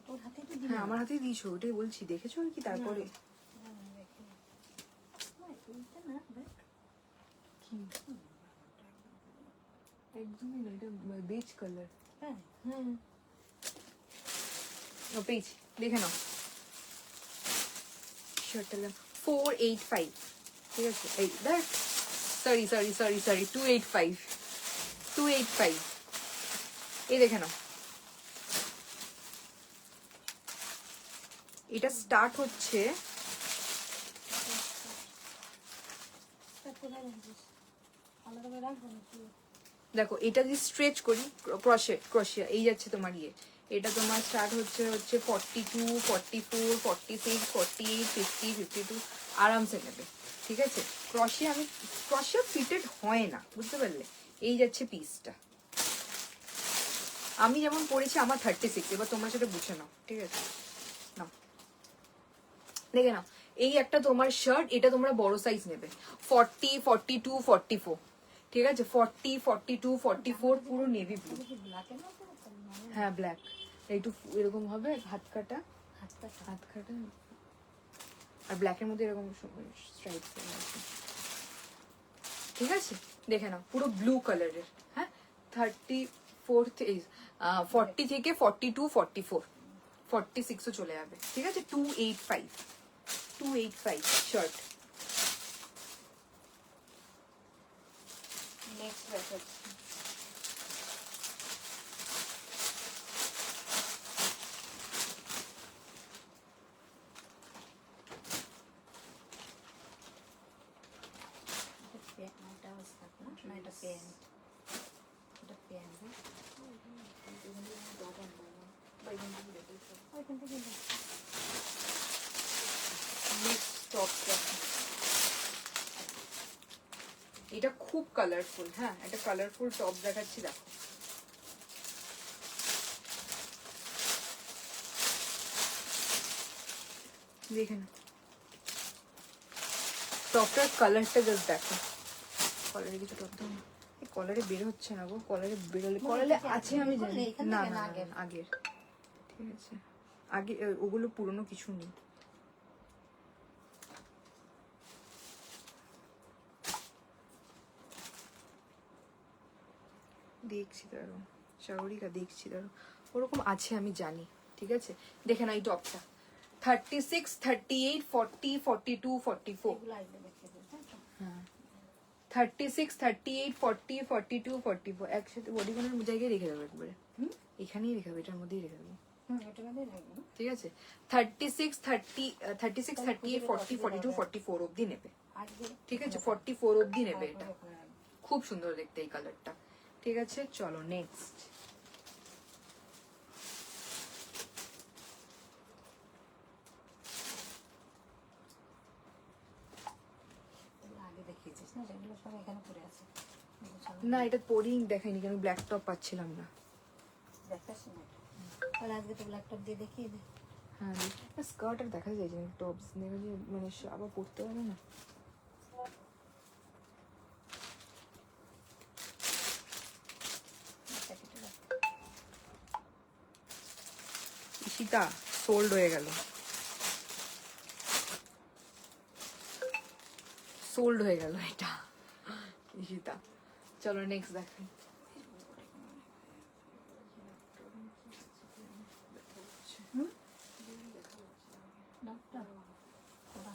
B: তোর হাতে তো
A: হ্যাঁ আমার হাতেই দিয়েছো, ওটাই বলছি। দেখেছো কি তারপরে কি? একদমই না, এটা বেজ কালার।
B: হ্যাঁ
A: হুম, ও পেজ দেখে নাও। শার্টটা 485, ঠিক আছে। এই দেখ, সরি সরি সরি সরি 285, 285, এই দেখে নাও। এটা স্টার্ট হচ্ছে,
B: আলাদা করে রাখবো নাকি?
A: দেখো এটা যদি স্ট্রেচ করি, ক্রোশিয়া এই যাচ্ছে তোমার ইয়ে, এটা তোমার স্টার্ট হচ্ছে 42, 44, 46, 48, 50, 52 আরামসে নেবে, ঠিক আছে। ক্রোশিয়া ফিটেড হয় না, বুঝতে পারলে? এই যাচ্ছে পিসটা। আমি যেমন পড়েছি আমার 36, এবার তোমরা সেটা বুঝে নাও, ঠিক আছে। নাও দেখে নাও, এই একটা তোমার শার্ট, এটা তোমরা বড় সাইজ নেবে, 40, 42, 44, ঠিক আছে। 40, 42, 44 পুরো নেভি ব্লু।
B: ব্ল্যাকের মধ্যে মানে
A: হ্যাঁ ব্ল্যাক, একটু এরকম হবে, হাত কাটা,
B: হাতটা
A: হাত কাটা, আর ব্ল্যাকের মধ্যে এরকম স্ট্রাইপস আছে, ঠিক আছে। দেখে নাও পুরো ব্লু কালারের, হ্যাঁ। 40 থেকে 42, 44, 46ও চলে যাবে, ঠিক আছে। 285, 285 শার্ট। নেক্সট দেখাচ্ছি,
B: এটা স্কার্ট না, এটা প্যান্ট, এটা প্যান্ট। ওইখান থেকে
A: নেক্সট টপ দেখো, এটা খুব কালারফুল, হ্যাঁ একটা কালারফুল টপ দেখাচ্ছি, দেখো। দেখে না টপটার কালারটা জাস্ট দেখো। কলারে কিছু টপ দাও না, এই কলারে বের হচ্ছে না গো, কলারে বেরোলে, কলারে আছে আমি জানি,
B: এখান
A: না
B: থেকে
A: না
B: না,
A: আগের, ঠিক আছে। আগে ওগুলো পুরনো কিছু নেই। দেখছি দাঁড়ো, সাগরিকা দেখছি দাঁড়ো, ওরকম আছে আমি জানি, ঠিক আছে। দেখে না এই টপটা 36, 38, 40, 42, 44,
B: এগুলো আইলে দেখে দিই, তাই তো?
A: হ্যাঁ 36, 38, 40, 42, 44 একসাথে বডিকনের জায়গায় রেখে দেবো একবারে, এখানেই রেখে দেবো, এটার মধ্যেই রেখে দেবো,
B: এটার মধ্যেই লাগবে না?
A: ঠিক আছে। 36, 30, 36, 38, 40, 42, 44 অবধি নেবে,
B: আজকে
A: ঠিক আছে। 44 অবধি নেবে, এটা
B: ওখানে রাখবো।
A: খুব সুন্দর দেখতে এই কালারটা, ঠিক আছে। চলো নেক্সট,
B: এগুলো আগে দেখিয়েছিস না, যেগুলো সব এখানে পড়ে আছে। এগুলো সব
A: না এটা পরেই দেখাইনি, কারণ ব্ল্যাক টপ পাচ্ছিলাম না।
B: দেখতেছ না এটা? তাহলে আজকে তো ল্যাপটপ দিয়ে দেখিয়ে দে।
A: হ্যাঁ স্কার্ট আর দেখা যায় যে টপস দেখা যায়, মানে আবার পরতে হবে না।
B: প্যাকেটে রাখ।
A: ঈশিতা সোল্ড হয়ে গেল, সোল্ড হয়ে গেল এটা ঈশিতা। চলো নেক্সট দেখাই,
B: ল্যাপটপ ওরা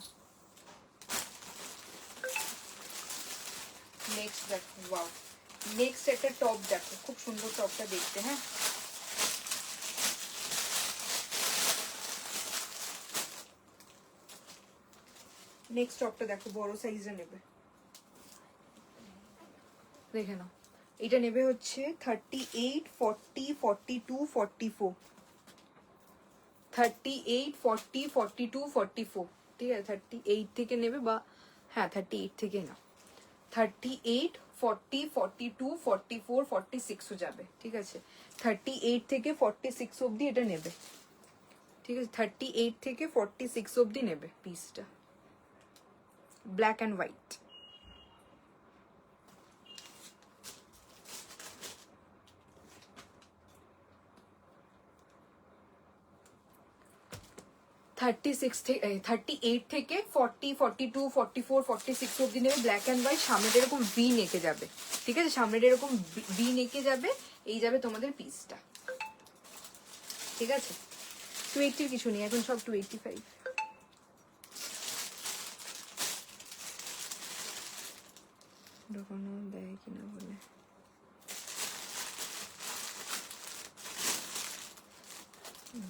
A: নেক্সট দেখো, ওয়াও নেক্সট একটা টপ দেখো, খুব সুন্দর টপটা দেখতে, হ্যাঁ। নেক্সট টপটা দেখো, বড় সাইজে নেবে, দেখে নাও। এটা নেবে হচ্ছে 38, 40, 42, 44, 38, 40, 42, 44, ঠিক আছে। 38 থেকে নেবে, বা হ্যাঁ 38 থেকে না, 38, 40, 42, 44, 46ও যাবে, ঠিক আছে? 38 থেকে 46 অবধি এটা নেবে, ঠিক আছে? 38 থেকে 46 অবধি নেবে পিসটা, black and white. Thirty eight থেকে 40, 42, 44, 46 অব্দি নেবে, ব্ল্যাক অ্যান্ড হোয়াইট, সামনেটা এরকম ভি নেকে যাবে, ঠিক আছে? সামনেটা এরকম ভি নেকে যাবে, এই যাবে তোমাদের পিসটা, ঠিক আছে? 280 কিছু নেই এখন, সব 285। ঢোকানো দেয় কিনা বলে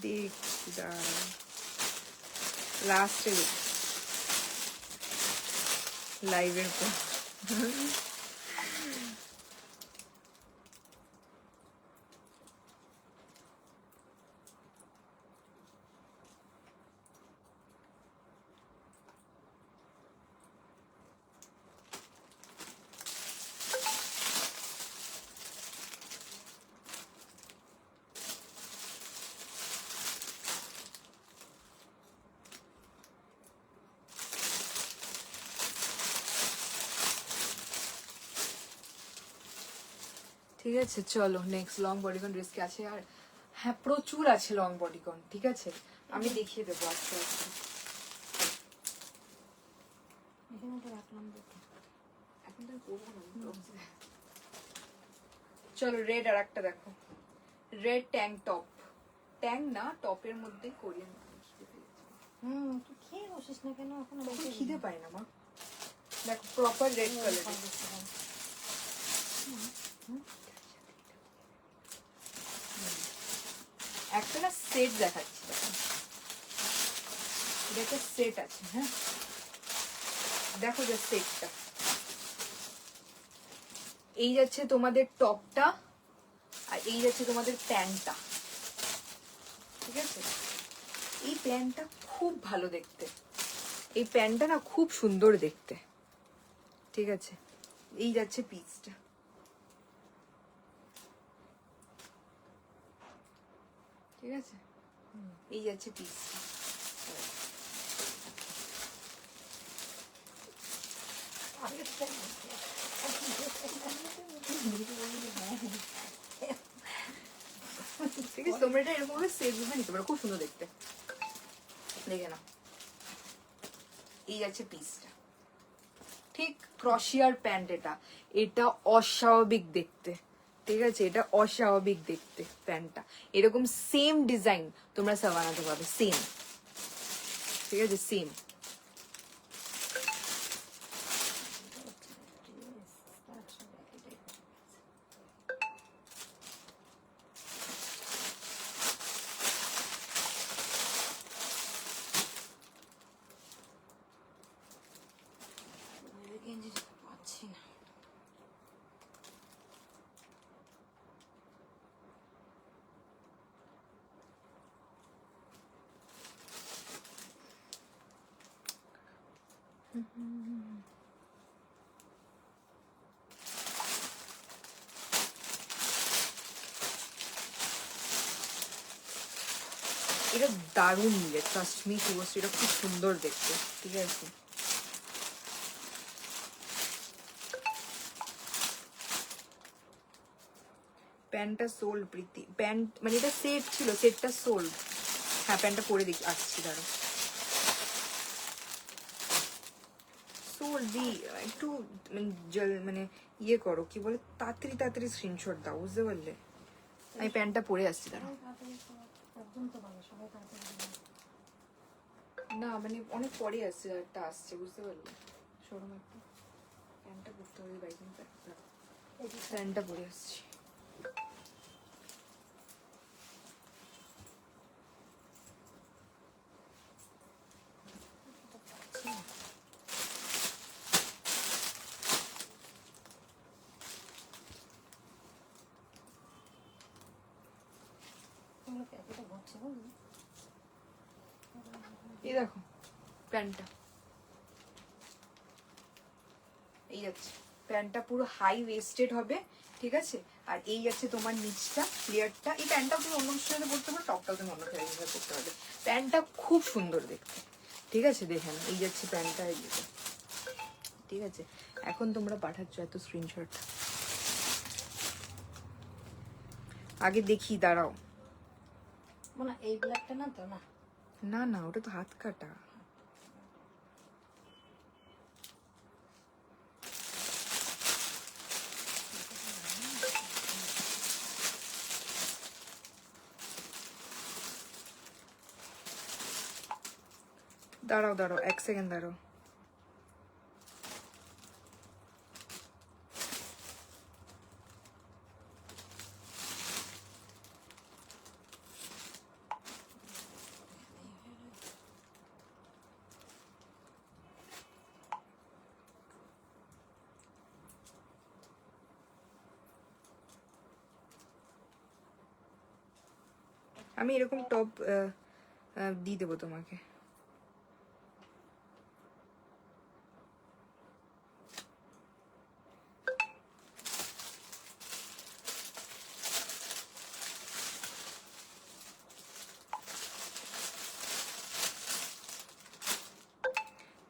A: দেখছি, দাঁড়া লাস্টে লাইভের পর। ঠিক আছে, চলো নেক্সট লং বডিকন ড্রেস কি আছে? আর হ্যাঁ, প্রচুর আছে লং বডিকন, ঠিক আছে? আমি দেখিয়ে দেবো আস্তে আস্তে।
B: এখানে তো রাখলাম দেখে।
A: এখন তো করবো না, চলো রেড আর একটা দেখো, রেড ট্যাঙ্ক টপ, ট্যাঙ্ক না টপের মধ্যে কোরিয়ান।
B: তুই খেয়ে বসিস না কেন এখন?
A: খিদে পাই না মা। দেখো প্রপার রেড কালার, একটা না সেট দেখাচ্ছি, দেখো এটা একটা সেট আছে, হ্যাঁ দেখো যে সেটটা, এই যাচ্ছে তোমাদের টপটা, আর এই যাচ্ছে তোমাদের প্যান্টটা, ঠিক আছে? এই প্যান্টটা খুব ভালো দেখতে, এই প্যান্টটা না খুব সুন্দর দেখতে, ঠিক আছে? এই যাচ্ছে পিসটা, ঠিক আছে? এই যাচ্ছে পিসটা। ঠিক আছে, তোমরা এটা এরকম ভাবে সেভ ভাবে নিতে পারো, খুব সুন্দর দেখতে, দেখে না। এই যাচ্ছে পিসটা, ঠিক ক্রশিয়ার প্যান্ট, এটা এটা অস্বাভাবিক দেখতে, ঠিক আছে? এটা অস্বাভাবিক দেখতে প্যান্টটা, এরকম সেম ডিজাইন তোমরা সাভানাতে পাবে, সেম, ঠিক আছে? সেম।
B: গেঞ্জিটা পাচ্ছি না।
A: এটা দারুণ মিলে, ট্রাস্ট মি শুভশ্রী, এটা খুব সুন্দর দেখতে, ঠিক আছে? প্যান্টটা সোল্ড প্রীতি, প্যান্ট মানে এটা সেট ছিল, সেটটা সোল্ড। হ্যাঁ, প্যান্টটা পরে দেখি, আসছি দাঁড়ো। সোল্ড দি একটু মানে ইয়ে করো, কি বলে, তাড়াতাড়ি তাড়াতাড়ি স্ক্রিনশট দাও, বুঝতে পারলে? আমি প্যান্টটা পরে আসছি, দাঁড়ো।
B: একদম তো ভালো, সবাই তাড়াতাড়ি দিবে।
A: না মানে অনেক পরে আসছে, একটা আসছে, বুঝতে পারলে? শোরুম একটা প্যান্টটা পরতে হবে, বাইকিং প্যান্টটা পরে আসছি।
B: তোমরা প্যাকেটে ভরছে বলুন।
A: এই দেখো প্যান্টটা, এই যাচ্ছে প্যান্টটা পুরো হাই ওয়েস্টেড হবে, ঠিক আছে। আর এই আছে তোমার নিচটা, লেয়ারটা। এই প্যান্টটা তুমি অন্য কিছুর সাথে পরতে পারো, টপটাও তুমি অন্য কিছুর সাথে পরতে পারবে। প্যান্টটা খুব সুন্দর দেখতে, ঠিক আছে। দেখেন এই যাচ্ছে প্যান্টটা, এই যে, ঠিক আছে। এখন তোমরা পাঠাচ্ছ এত স্ক্রিনশট, আগে দেখি, দাঁড়াও।
B: মানে এই ব্ল্যাকটা না তো, না
A: না না, ওটা তো হাত কাটা। দাঁড়াও দাঁড়াও, 1 সেকেন্ড দাঁড়াও। আমি এরকম টপ দিয়ে দেবো তোমাকে।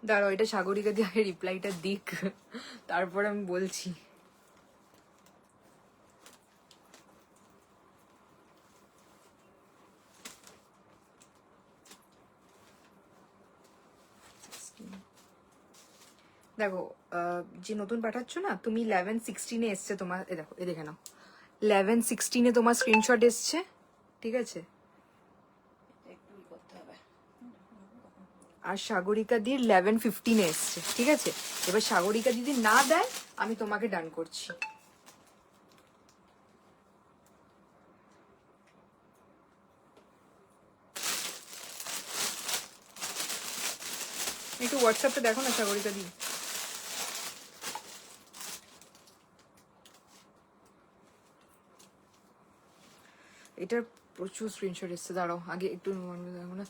A: দাঁড়াও, এটা সাগরিকা দিয়ে আগে রিপ্লাইটা দিক, তারপর আমি বলছি। দেখো, যে নতুন পাঠাচ্ছ না তুমি, 11-16 এসছে তোমার। এ দেখো, এ দেখে নাও, 11-16 তোমার স্ক্রিনশট এসছে, ঠিক আছে।
B: একটু করতে হবে।
A: আর সাগরিকা দির 11-15 এসছে, ঠিক আছে। এবার সাগরিকা যদি না দেয়, আমি তোমাকে ডান করছি। একটু হোয়াটসঅ্যাপটা দেখো না সাগরিকা দি। এটার প্রচুর স্ক্রিনশট এসছে, দাঁড়াও আগে একটু দেখো না, দেখাবো। মানে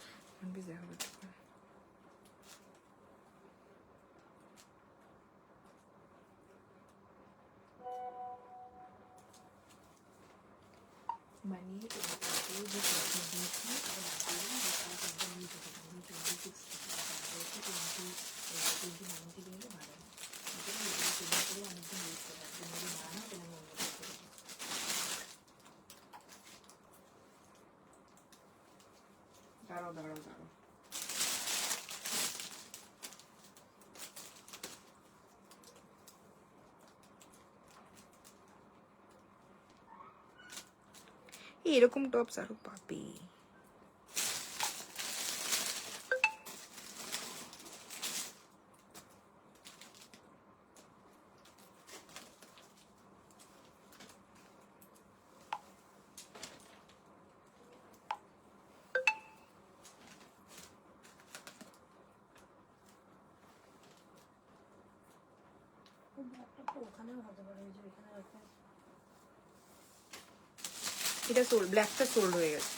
A: দাঁড়াও দাঁড়াও দাঁড়াও, এরকম টপস আরো পাবে।
B: ব্ল্যাকটা তো ওখানেও হতে পারে, ওই যে ওইখানে রাখতে।
A: এটা সোল্ড, ব্ল্যাকটা সোল্ড হয়ে গেছে।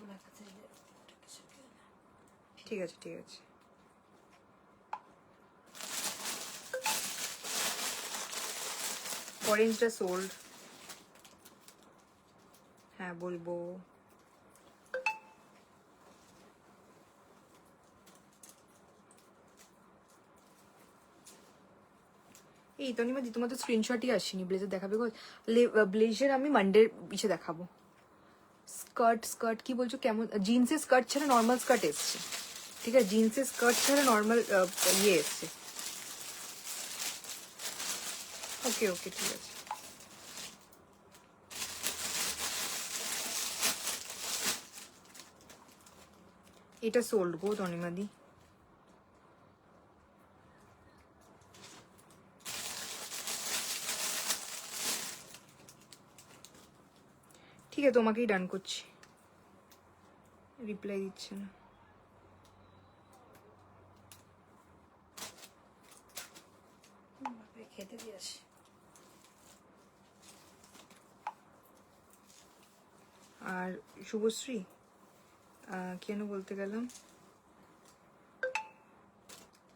B: ব্ল্যাক আছে, এই যে ওটা কিসের কি জানি।
A: ঠিক আছে ঠিক আছে। অরেঞ্জটা সোল্ড, হ্যাঁ বলবো। এই তনিমা দি, তোমার তো স্ক্রিনশটই আসেনি। ব্লেজার দেখাবে গো? ব্লেজার আমি মানডে পিছে দেখাবো। স্কার্ট, স্কার্ট কি বলছো? কেমন জিন্সের স্কার্ট ছাড়া নর্মাল স্কার্ট এসছে, ঠিক আছে। জিন্সের স্কার্ট ছাড়া নর্মাল ইয়ে এসছে। ওকে ওকে, ঠিক আছে। এটা সোল্ড গো তনিমা দি। ঠিক আছে, তোমাকেই ডান করছি। রিপ্লাই দিচ্ছে না।
B: খেতে দিয়ে আসি।
A: আর শুভশ্রী কেন বলতে গেলাম,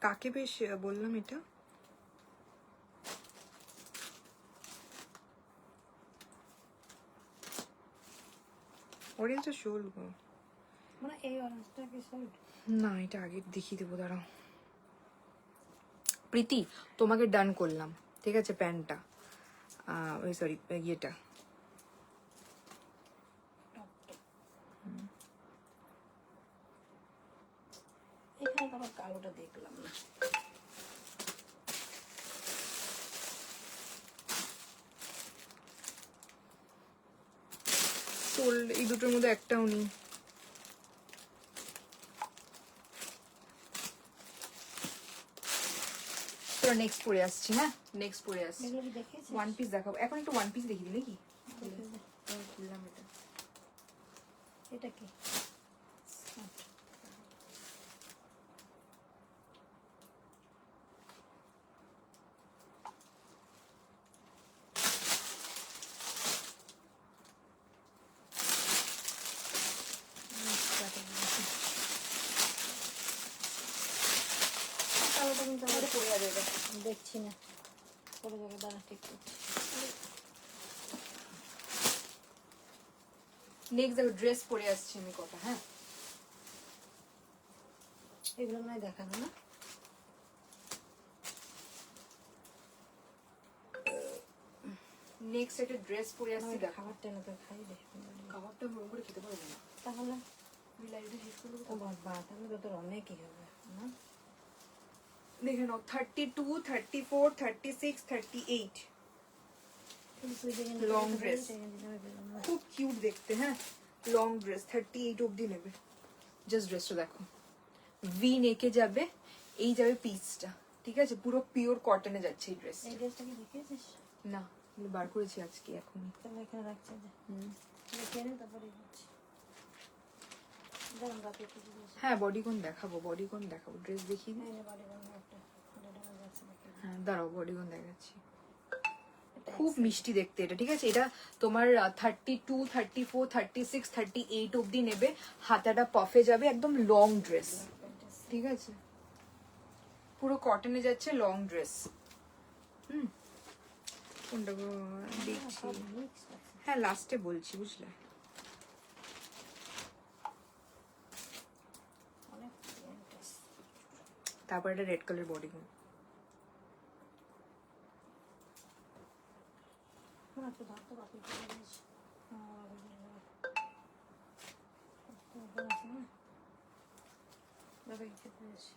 A: কাকে বেশ বললাম এটা, অরেঞ্জটা শোল গো,
B: মানে এই অরেঞ্জটা কি সোল্ড?
A: না এটা আগে দেখিয়ে দেবো, দাঁড়াও। প্রীতি তোমাকে ডান করলাম, ঠিক আছে, প্যান্টটা, ওই সরি ইয়েটা,
B: এখানে তো আবার কালোটা দেখলাম না।
A: শোল এই দুটোর মধ্যে একটাও নেই। চলো নেক্সট পরে আসছি, হ্যাঁ নেক্সট পরে আসছি।
B: এগুলো কি দেখেছিস?
A: ওয়ান পিস দেখাবো এখন, একটু ওয়ান পিস দেখিয়ে দিলে কি
B: দেখে দে।
A: খুললাম এটা।
B: এটা কি? কালোটা কিন্তু আমার
A: পরে যাবে এটা।
B: দেখছি না, পরে যাবে, দাঁড়া ঠিক করছি।
A: নেক্সট দেখো ড্রেস পরে আসছি আমি কটা, হ্যাঁ
B: এগুলো নয় দেখানো না।
A: নেক্সট একটা ড্রেস পরে আসছি, দেখো
B: খাবার টেনে তো খাই রে।
A: খাবারটা ওরকম করে খেতে পারবো না,
B: তাহলে
A: আমি লাইভটা শেষ করবো।
B: ও বাবা, তাহলে তো তোর অনেকই হবে না?
A: দেখে নাও 32, 34, 36, 38, Long dress. খুব কিউট দেখতে, হ্যাঁ লং ড্রেস 38 অবধি নেবে। জাস্ট ড্রেসটা দেখো, ভি নেকে যাবে, এই যাবে পিসটা, ঠিক আছে, পুরো পিওর কটনে যাচ্ছে এই ড্রেস।
B: এই ড্রেসটা কি দেখিয়েছিস?
A: না আমি বার করেছি আজকে এখনই।
B: তাহলে এখানে রাখছে যে দেখে নে, তারপরে করছি। দাঁড়ান রাতে কি জিনিস?
A: হ্যাঁ বডিকন দেখাবো, বডিকন দেখাবো, ড্রেস দেখিয়ে দিই।
B: এই নে বাড়ি বানানো একটা এটা আমার যাচ্ছে দেখে।
A: হ্যাঁ দাঁড়াও বডিকন দেখাচ্ছি। খুব মিষ্টি দেখতে এটা, ঠিক আছে, এটা তোমার 32, 34, 36, 38 অবধি নেবে, হাতাটা পফে যাবে, একদম লং ড্রেস, ঠিক আছে, পুরো কটনে যাচ্ছে লং ড্রেস। কোনটা গো দেখছি,
B: সব মিক্স আছে।
A: হ্যাঁ লাস্টে বলছি বুঝলে।
B: অনেক প্রিন্ট আছে।
A: তারপর একটা রেড কালার বডিকন।
B: না একটু ভাত তো বাকি করে দিস। আছে না দাদা খেতে এসে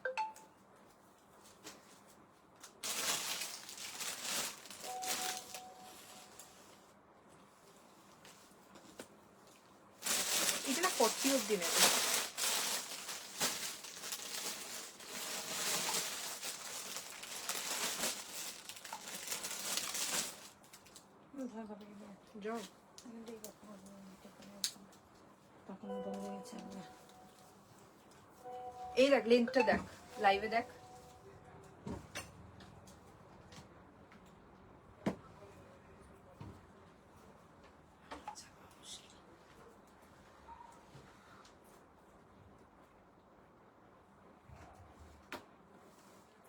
A: এটা না 40 অবধি নেবে।
B: ধর বাবা গিয়ে
A: যাও
B: দিয়ে কথা বলবো তখন বলে গেছে আমরা
A: এই দেখ লেন্থটা দেখ, লাইভে দেখ,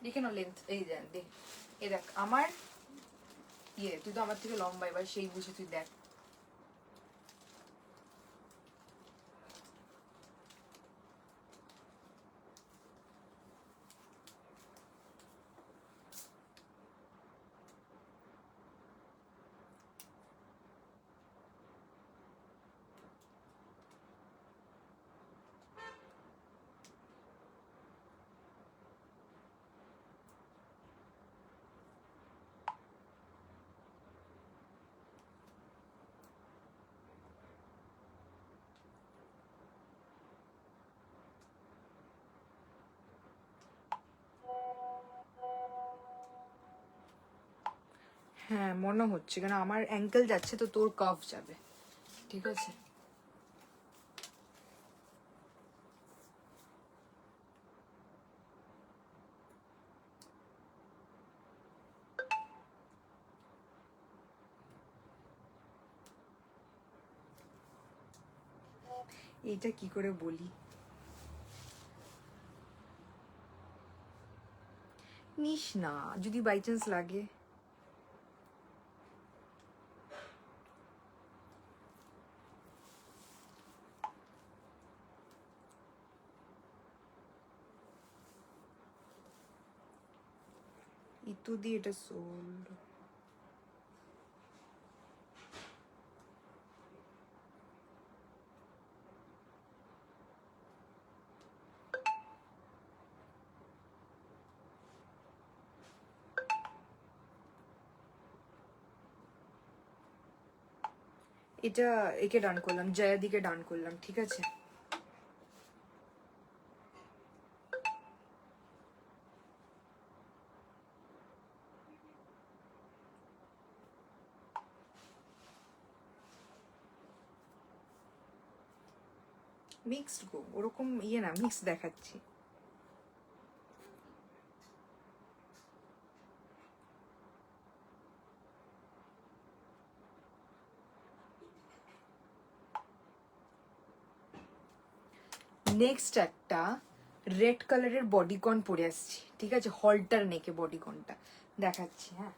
A: দেখে নাও লেন্থ, এই দেখ দেখ, এই দেখ আমার ইয়ে, তুই তো আমার থেকে লম্বা, এবার সেই বুঝে তুই দেখ। হ্যাঁ মনে হচ্ছে, কেন আমার অ্যাঙ্কেল যাচ্ছে তো তোর কাফ যাবে, ঠিক আছে। এইটা কি করে বলি, নিস না যদি বাই চান্স লাগে। ইতু দিয়ে এটা সোল্ড। এটা একে ডান করলাম, জয়াদিকে ডান করলাম, ঠিক আছে। মিক্সড গো, ওরকম ইয়ে না, মিক্স দেখাচ্ছি। নেক্সট একটা রেড কালারের বডিকন পরে আসছি, ঠিক আছে, হলটার নেকে বডিকনটা দেখাচ্ছি। হ্যাঁ,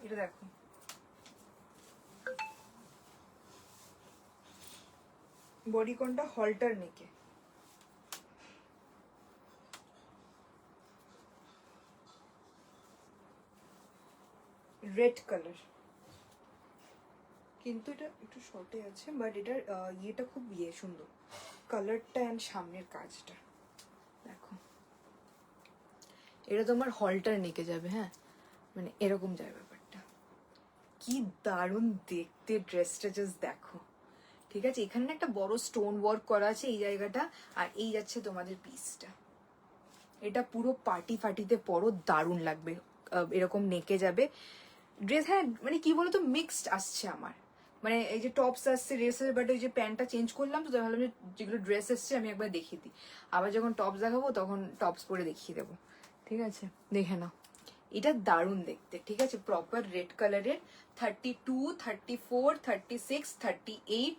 A: এটা দেখো, বডিকনটা হলটার নেকে, রেড কালার, কিন্তু এটা একটু শর্টে আছে, বাট এটার ইয়েটা খুব সুন্দর, কালারটা অ্যান্ড সামনের কাজটা দেখো। এটা তোমার হলটার নেকে যাবে, হ্যাঁ, মানে এরকম যায় ব্যাপারটা। কি দারুণ দেখতে ড্রেসটা, জাস্ট দেখো, ঠিক আছে। এখানে না একটা বড় স্টোন ওয়ার্ক করা আছে এই জায়গাটা, আর এই যাচ্ছে তোমাদের পিসটা। এটা পুরো পার্টি ফাটিতে পরো, দারুণ লাগবে, এরকম নেকে যাবে ড্রেস। হ্যাঁ, মানে কি বলতো, মিক্সড আসছে আমার, মানে এই যে টপস আসছে, ড্রেস আসছে, বাট ওই যে প্যান্টটা চেঞ্জ করলাম, তো ভাবলাম যে যেগুলো ড্রেস এসছে আমি একবার দেখিয়ে দিই, আবার যখন টপস দেখাবো তখন টপস পরে দেখিয়ে দেবো, ঠিক আছে। দেখে নাও, এটা দারুণ দেখতে, ঠিক আছে, প্রপার রেড কালারের। 32, 34, 36, 38,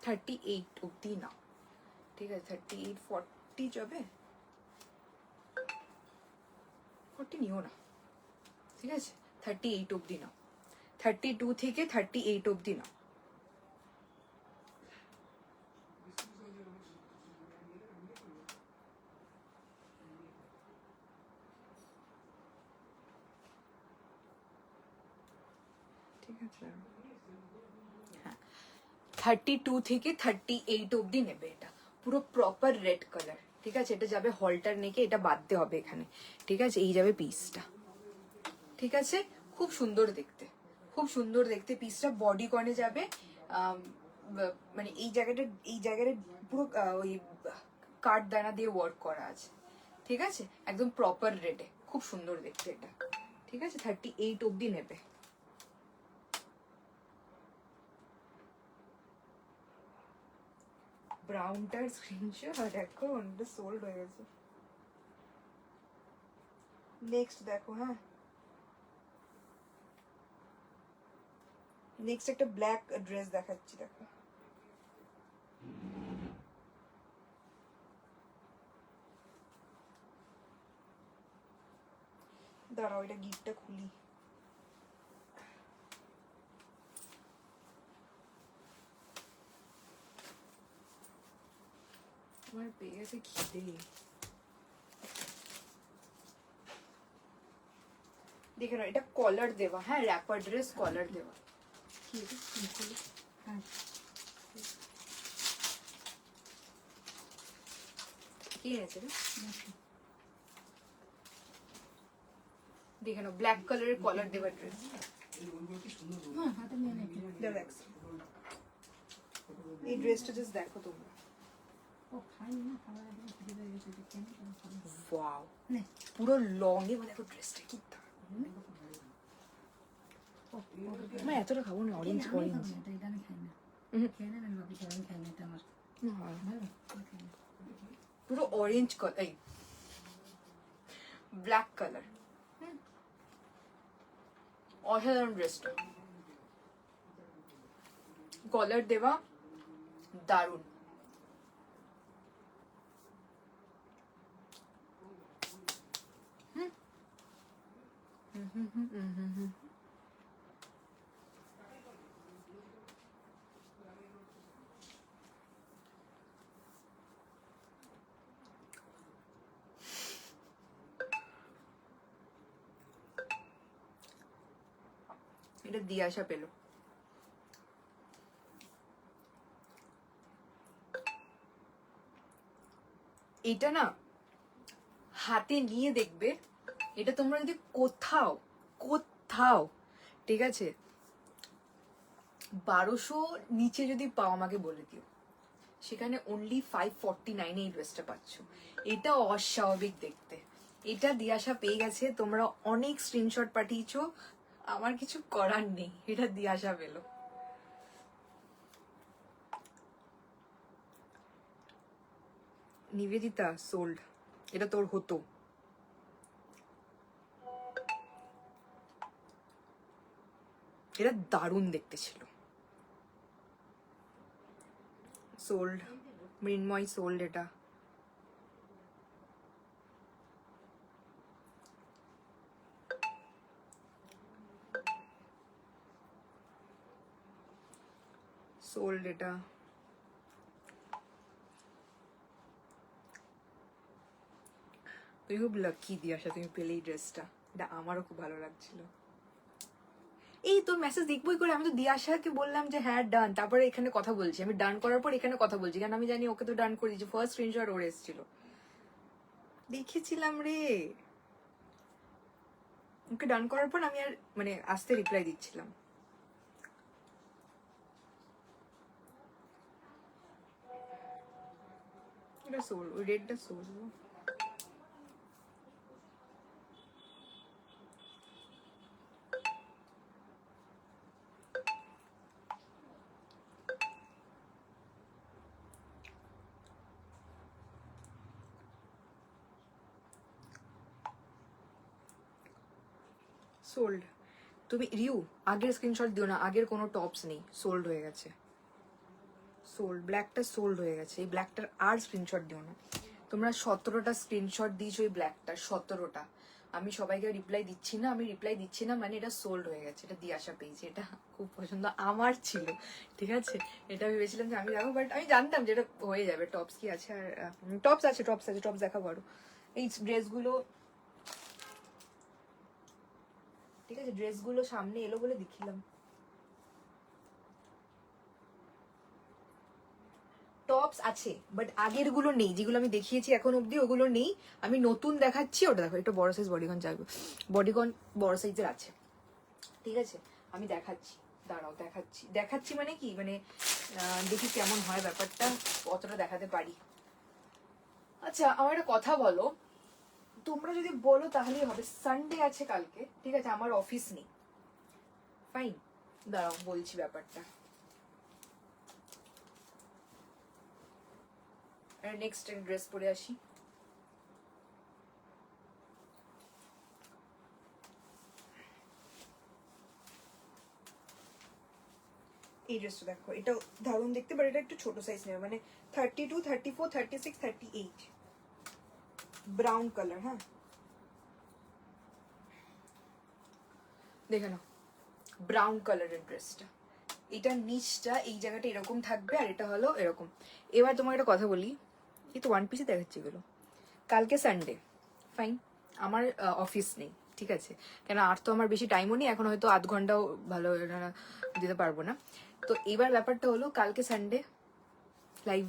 A: 38 অব্দি নাও, ঠিক আছে। 38, 40 যাবে, 40 নিও না, ঠিক আছে। 38 অব্দি নাও, 32 থেকে 38 অব্দি নাও। ঠিক আছে, হ্যাঁ, 32 থেকে 38 অব্দি নেবে। এটা পুরো প্রপার রেড কালার, ঠিক আছে। এটা যাবে হলটার নেকে, এটা বাঁধতে হবে এখানে, ঠিক আছে। এই যাবে পিসটা, ঠিক আছে। খুব সুন্দর দেখতে, খুব সুন্দর দেখতে পিসটা। বডি কনে যাবে মানে এই জায়গাটা পুরো ওই কাঠ দানা দিয়ে ওয়ার্ক করা আছে, ঠিক আছে, একদম প্রপার রেডে, খুব সুন্দর দেখতে এটা, ঠিক আছে। 38 অব্দি নেবে। ব্রাউনটার স্ক্রিনশট দেখো, ওটা সোল্ড হয়ে গেছে। নেক্সট দেখো, হ্যাঁ, নেক্সট একটা ব্ল্যাক ড্রেস দেখাচ্ছি, দেখো। দাঁড়াও, এটা গিফটটা খুলি। আমার পেয়ে গেছে খিদে। দেখে নাও, এটা কলার দেওয়া, হ্যাঁ, র্যাপার ড্রেস, কলার দেওয়া। কি এটা? হ্যাঁ, কি এনেছে রে? দেখে নাও, ব্ল্যাক কালারের কলার দেওয়া ড্রেস।
B: হ্যাঁ, হাতে নিয়ে নে একটু।
A: এই ড্রেসটা জাস্ট দেখো তোমরা,
B: ও খাইনি না, খাবার আগে খিদে পেয়ে গেছে, যে কেন কেন খাবো?
A: ওয়াও,
B: নে।
A: পুরো লং এ দেখো ড্রেসটা কি দারুণ। আমি এতটা খাবো না, অরেঞ্জ
B: আমি
A: অরেঞ্জ।
B: খাবো এটা, এটা আমি খাই না। খেয়ে নেবেন বাকি সবাই, আমি খাই না, এটা আমার ভালো, আমি খাই না।
A: পুরো অরেঞ্জ কালার, এই ব্ল্যাক কালার, অসাধারণ ড্রেসটা, কলার দেওয়া, দারুণ। এটা দিয়াশা পেলো। এটা না হাতে নিয়ে দেখবে, এটা তোমরা যদি কোথাও কোথাও, ঠিক আছে, 1200 নিচে যদি পাও আমাকে বলে দিও, সেখানে অনলি 549 এই ড্রেসটা পাচ্ছ। এটা অস্বাভাবিক দেখতে। এটা দিয়াশা পেয়ে গেছে, তোমরা অনেক স্ক্রিনশট পাঠিয়েছো, আমার কিছু করার নেই, এটা দিয়াশা পেলো। নিবেদিতা সোল্ড, এটা তোর হতো। এটা দারুণ দেখতে ছিল। সোল্ড, মৃন্ময় সোল্ড এটা। সোল্ড এটা। তুমি খুব লাকি দিয়াশা, তুমি পেলে এই ড্রেসটা, এটা আমারও খুব ভালো লাগছিল। এই তোর মেসেজ দেখবই করে, আমি তো দিয়াশাকে বললাম যে হ্যাঁ ডান, তারপরে এখানে কথা বলছি, আমি ডান করার পর এখানে কথা বলছি, কারণ আমি জানি ওকে তো ডান করে দিয়েছি, ফার্স্ট স্ক্রিনশট ওর এসেছিল, দেখেছিলাম রে। ওকে ডান করার পর আমি আর মানে আস্তে রিপ্লাই দিচ্ছিলাম। এটা সোল, ওই রেডটা সোল। সোল্ড। তুমি রিউ আগের স্ক্রিনশট দিও না, আগের কোনো টপস নেই, সোল্ড হয়ে গেছে। সোল্ড, ব্ল্যাকটা সোল্ড হয়ে গেছে, এই ব্ল্যাকটার আর স্ক্রিনশট দিও না। তোমরা 17টা স্ক্রিনশট দিয়েছো এই ব্ল্যাকটার, 17টা। আমি সবাইকে রিপ্লাই দিচ্ছি না, আমি রিপ্লাই দিচ্ছি না মানে এটা সোল্ড হয়ে গেছে, এটা দিয়াশা পেয়েছি, এটা খুব পছন্দ আমার ছিল, ঠিক আছে। এটা ভেবেছিলাম যে আমি যাবো, বাট আমি জানতাম যে এটা হয়ে যাবে। টপস কি আছে? আর টপস আছে, টপস আছে, টপস দেখাবো আরো। এই ড্রেসগুলো, ঠিক আছে, ড্রেসগুলো সামনে এলো বলে দেখিলাম। টপস আছে বাট আগের গুলো নেই, যেগুলো আমি দেখিয়েছি এখন অব্দি ওগুলো নেই, আমি নতুন দেখাচ্ছি। ওটা দেখো, এটা বড় সাইজ বডিকন যাবে, বডিকন বড় সাইজের আছে, ঠিক আছে, আমি দেখাচ্ছি, দাঁড়াও দেখাচ্ছি। দেখাচ্ছি মানে কি, মানে দেখি কেমন হয় ব্যাপারটা, কতটা দেখাতে পারি। আচ্ছা আমার একটা কথা বলো, তোমরা যদি বলো তাহলেই হবে। সানডে আছে কালকে, ঠিক আছে, আমার অফিস নেই, ফাইন, দাঁড়াও বলছি ব্যাপারটা। নেক্সট ড্রেস পরে আসি। এই ড্রেসটা দেখো, এটা দারুণ দেখতে, বাট এটা একটু ছোট সাইজ নেবে, মানে 32, 34, 36, 38, ব্রাউন কালার। হ্যাঁ দেখে নাও, ব্রাউন কালারের ড্রেসটা, এটা নিচটা এই জায়গাটা এরকম থাকবে, আর এটা হলো এরকম। এবার তোমাকে একটা কথা বলি, এই তো ওয়ান পিসে দেখাচ্ছি এগুলো। কালকে সানডে, ফাইন, আমার অফিস নেই, ঠিক আছে, কেন আর তো আমার বেশি টাইমও নেই এখন, হয়তো আধ ঘন্টাও ভালো দিতে পারবো না। তো এবার ব্যাপারটা হলো, কালকে সানডে, লাইভ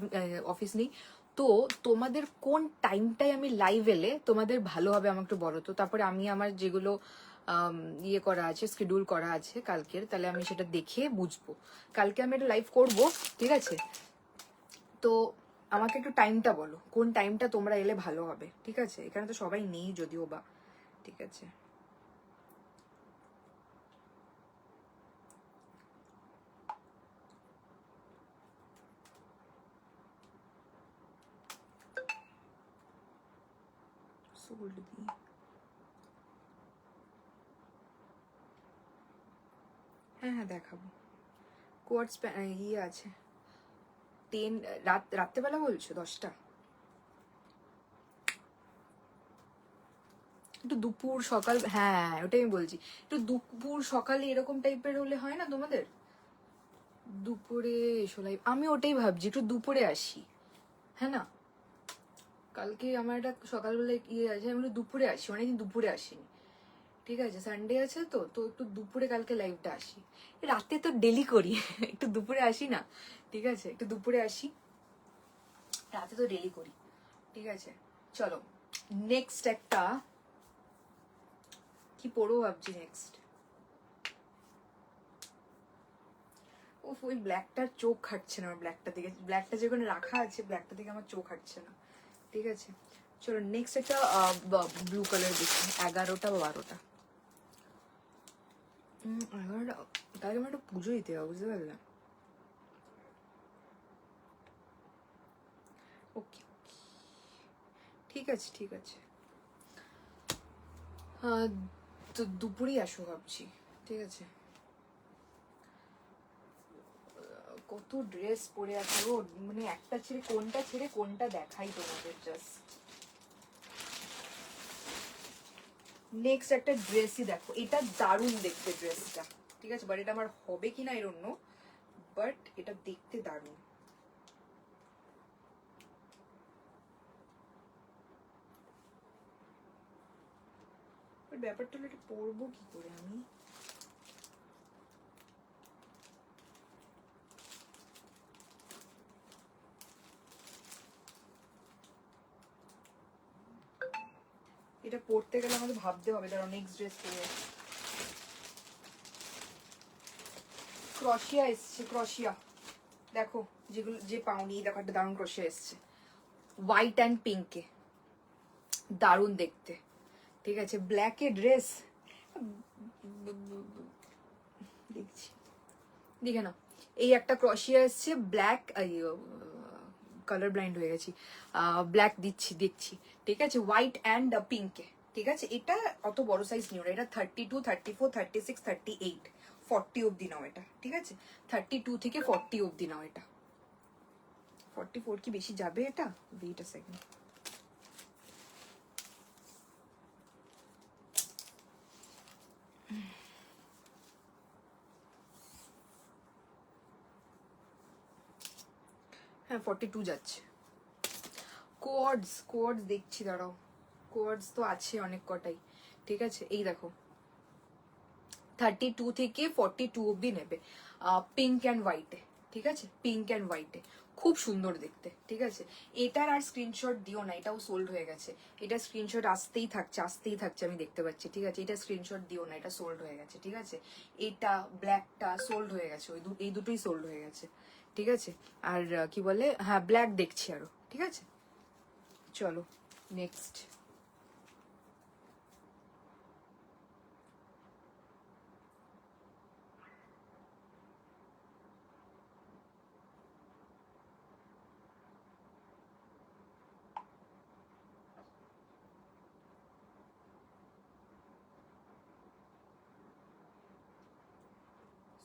A: অফিস নেই, তো তোমাদের কোন টাইমটায় আমি লাইভ এলে তোমাদের ভালো হবে আমাকে একটু বলো তো, তারপরে আমি আমার যেগুলো ইয়ে করা আছে, শিডিউল করা আছে কালকের, তাহলে আমি সেটা দেখে বুঝবো। কালকে আমি একটা লাইভ করব, ঠিক আছে, তো আমাকে একটু টাইমটা বলো, কোন টাইমটা তোমরা এলে ভালো হবে, ঠিক আছে। এখানে তো সবাই নেই যদিও বা, ঠিক আছে। হোল্ড দিই। হ্যাঁ হ্যাঁ দেখাবো। কোয়ার্টস ইয়ে আছে 10 রাত্রেবেলা বলছো 10টা? একটু দুপুর সকাল, হ্যাঁ ওটাই আমি বলছি, একটু দুপুর সকালে এরকম টাইপের হলে হয় না তোমাদের? দুপুরে এসো লাইভ, আমি ওটাই ভাবছি একটু দুপুরে আসি, হ্যাঁ না? কালকে আমার একটা সকালবেলা ইয়ে আছে, আমি একটু দুপুরে আসি, অনেকদিন দুপুরে আসিনি। ঠিক আছে, সানডে আছে তো তো একটু দুপুরে কালকে লাইভটা আসি। রাতে তো ডেলি করি একটু দুপুরে আসি না, ঠিক আছে একটু দুপুরে আসি, রাতে তো ডেলি করি। ঠিক আছে চলো নেক্সট একটা কি পড়বো ভাবছি নেক্সট। ওফ ওই ব্ল্যাকটার চোখ খাটছে না আমার, ব্ল্যাকটা দিকে, ব্ল্যাকটা যেখানে রাখা আছে ব্ল্যাকটা দিকে আমার চোখ খাটছে না। ঠিক আছে চলো নেক্সট একটা ব্লু কালার দেখি, 11টা বা 12টা। 11টা, তাহলে আমার একটা পুজো দিতে হবে, বুঝতে পারলাম। ওকে ঠিক আছে ঠিক আছে, তো দুপুরেই আসো ভাবছি। ঠিক আছে কত ড্রেস পরে আছে গো, মানে একটা ছেড়ে কোনটা দেখাই তোমাদের জাস্ট। নেক্সট একটা ড্রেসই দেখো, এটা দারুণ দেখতে ড্রেসটা। ঠিক আছে বাট এটা আমার হবে কিনা এর অন্য, বাট এটা দেখতে দারুণ। বাট ব্যাপারটা হলো এটা পরবো কি করে আমি। এটা পরতে গেলে আমাদের ভাবতে হবে, দাঁড়াও নেক্সট ড্রেস পরে। ক্রশিয়া এসছে, ক্রশিয়া দেখো, যেগুলো যে পাওনি, দেখো একটা দারুণ ক্রশিয়া এসছে হোয়াইট অ্যান্ড পিঙ্কে, দারুণ দেখতে। ঠিক আছে ব্ল্যাকে ড্রেস দেখছি, দেখে না এই একটা ক্রশিয়া এসছে ব্ল্যাক, কালার ব্লাইন্ড হয়ে গেছি, ব্ল্যাক দিচ্ছি দেখছি। ঠিক আছে হোয়াইট অ্যান্ড পিঙ্কে। ঠিক আছে এটা অত বড় সাইজ নিও না, এটা 32, 34, 36, 38, 40 অব্দি নাও এটা। ঠিক আছে 32 থেকে 40 অব্দি নাও এটা। 44 কি বেশি যাবে এটা? ওয়েট আ সেকেন্ড, হ্যাঁ 42 যাচ্ছে। কোয়ার্ডস দেখছি, দাঁড়াও কোয়ার্ডস তো আছে অনেক কটাই। ঠিক আছে এই দেখো 32 থেকে 42 অব্দি নেবে, পিঙ্ক অ্যান্ড হোয়াইটে। ঠিক আছে পিঙ্ক অ্যান্ড হোয়াইটে খুব সুন্দর দেখতে। ঠিক আছে এটার আর স্ক্রিনশট দিও না, এটাও সোল্ড হয়ে গেছে। এটা স্ক্রিনশট আসতেই থাকছে আমি দেখতে পাচ্ছি। ঠিক আছে এটা স্ক্রিনশট দিও না, এটা সোল্ড হয়ে গেছে। ঠিক আছে এটা ব্ল্যাকটা সোল্ড হয়ে গেছে, এই দুটোই সোল্ড হয়ে গেছে। ঠিক আছে আর কি বলে, হ্যাঁ ব্ল্যাক দেখছি আরো। ঠিক আছে চলো নেক্সট।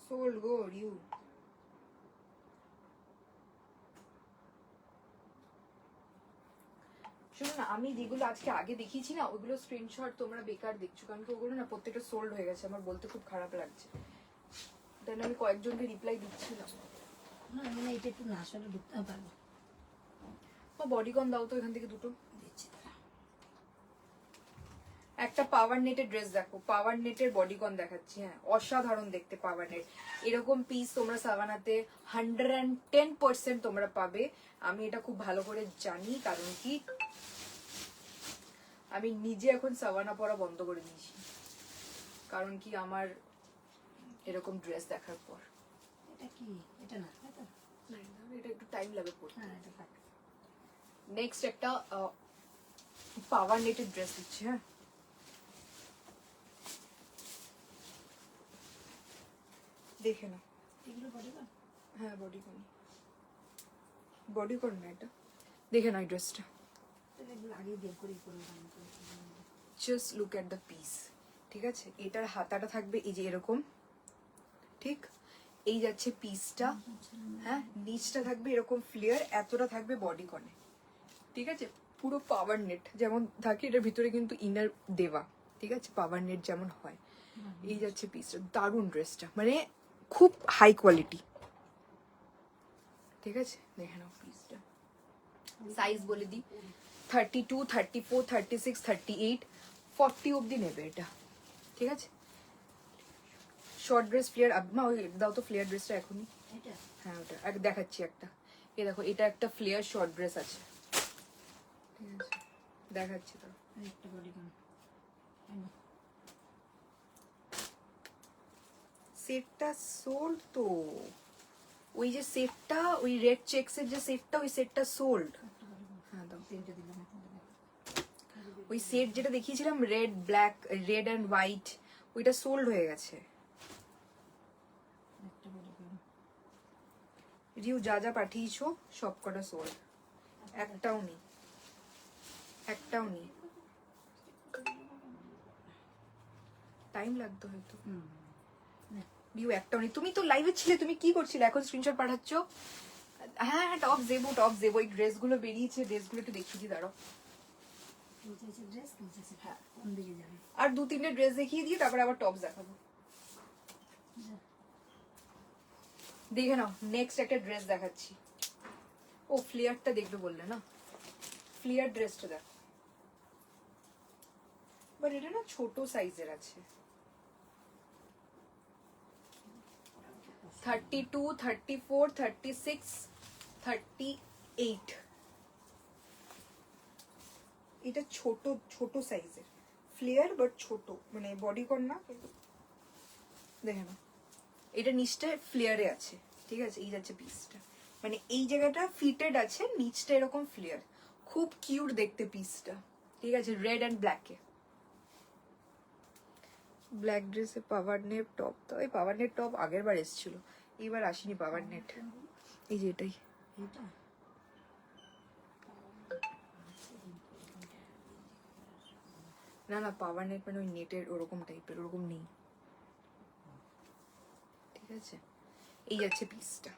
A: Sold go you. শোনো না আমি যেগুলো আজকে আগে দেখিয়েছি না ওগুলো স্ক্রিনশট তোমরা বেকার দেখছো, কারণ কি ওগুলো না প্রত্যেকটা সোল্ড হয়ে গেছে, আমার বলতে খুব খারাপ লাগছে। তাই আমি কয়েকজনকে রিপ্লাই দিচ্ছিলাম।
B: না মানে এটা একটু না আসলে ঢুকতে পারবো।
A: বডিকন দাও তো এখান থেকে দুটো।
B: দিচ্ছি দাঁড়া।
A: একটা পাওয়ার নেটের ড্রেস দেখো, পাওয়ার নেটের বডিকন দেখাচ্ছি, হ্যাঁ অসাধারণ দেখতে পাওয়ার নেট। এরকম পিস তোমরা সাভানাতে 110% তোমরা পাবে, আমি এটা খুব ভালো করে জানি। কারণ কি আমি নিজে এখন সাভানা পরা বন্ধ করে দিয়েছি, কারণ কি আমার এরকম ড্রেস দেখার পর।
B: এটা কি? এটা না এটা?
A: না, এটা একটু টাইম লাগবে পড়তে।
B: হ্যাঁ এটা থাক।
A: নেক্সট একটা পাওয়ার নেটের ড্রেস দিচ্ছি, হ্যাঁ দেখে না।
B: এগুলো বডিকন?
A: হ্যাঁ বডিকন, বডিকন না এটা, দেখে না এই ড্রেসটা।
B: এগুলো আগে বের করে করে রান্না করে
A: just look at the piece, ঠিক আছে? এটার হাতাটা থাকবে এই যে এরকম, ঠিক? এই যাচ্ছে পিসটা, হ্যাঁ, নিচটা থাকবে এরকম ফ্লেয়ার, এতটা থাকবে বডি কনে, ঠিক আছে? পুরো পাওয়ার নেট যেমন থাকে এটার ভিতরে কিন্তু ইনার দেওয়া, ঠিক আছে? পাওয়ার নেট যেমন হয়। এই যাচ্ছে পিসটা, দারুণ ড্রেসটা, মানে খুব হাই কোয়ালিটি, ঠিক আছে? দেখে নাও পিসটা। সাইজ বলে দিই, 32, 34, 36, 38, 40 অব্দি নেবে এটা, ঠিক আছে? শর্ট ড্রেস ফ্লেয়ার, মা ওই দাও তো ফ্লেয়ার ড্রেসটা এখনই।
B: এটা
A: হ্যাঁ ওটা দেখাচ্ছি একটা, এ দেখো এটা একটা ফ্লেয়ার শর্ট ড্রেস আছে, ঠিক আছে? দেখাচ্ছি তো।
B: একটা বডি গান
A: সেটটা সোল্ড তো, ওই যে সেটটা, ওই রেড চেকসের যে সেটটা, ওই সেটটা সোল্ড। হ্যাঁ দাও।
B: তিনটে দিলাম এখন
A: ওই সেট যেটা দেখিয়েছিলাম red black, red and white, ওইটা সোল্ড হয়ে গেছে।
B: একটা বডি গান
A: রিউ যা যা পাঠিয়েছো সব কটা সোল্ড, একটাও নেই, একটাও নেই। টাইম লাগতো হয়তো। রিউ একটাও নেই। তুমি তো লাইভে ছিলে, তুমি কি করছিলে? এখন স্ক্রিনশট পাঠাচ্ছ? হ্যাঁ হ্যাঁ, টপ জেবো, টপ জেবো, এই ড্রেসগুলো বেরিয়েছে, ড্রেসগুলো একটু দেখিয়ে দিই, দাঁড়াও।
B: ড্রেস কিনছে হ্যাঁ কোন দিকে যাবে
A: আর দু তিনটে ড্রেস দেখিয়ে দিয়ে তারপরে আবার টপস দেখাবো। দেখে নাও, নেক্সট একটা ড্রেস দেখাচ্ছি। ও ফ্লেয়ারটা দেখবে বললে না, ফ্লেয়ার ড্রেসটা দেখো, বাট এটা না ছোট সাইজের আছে। 32, 34, 36, 38, এটা ছোট ছোট সাইজের ফ্লেয়ার, বাট ছোট, মানে বডি কর না কিন্তু। দেখে নাও, এটা নিচটা ফ্লেয়ারে আছে, ঠিক আছে? এই যাচ্ছে পিসটা, মানে এই জায়গাটা ফিটেড আছে, নিচটা এরকম ফ্লেয়ার, খুব কিউট দেখতে পিসটা, ঠিক আছে? রেড অ্যান্ড ব্ল্যাকে, ব্ল্যাক ড্রেসে পাওয়ার নেট টপ, তো এই পাওয়ার নেট টপ আগের বার এসেছিল, এইবার আসেনি পাওয়ার নেট। এই যে এটাই,
B: এটা
A: না না পাওয়ার নেট মানে ওই নেটের ওরকম টাইপের, ওরকম নেই, ঠিক আছে? এই যাচ্ছে পিসটা,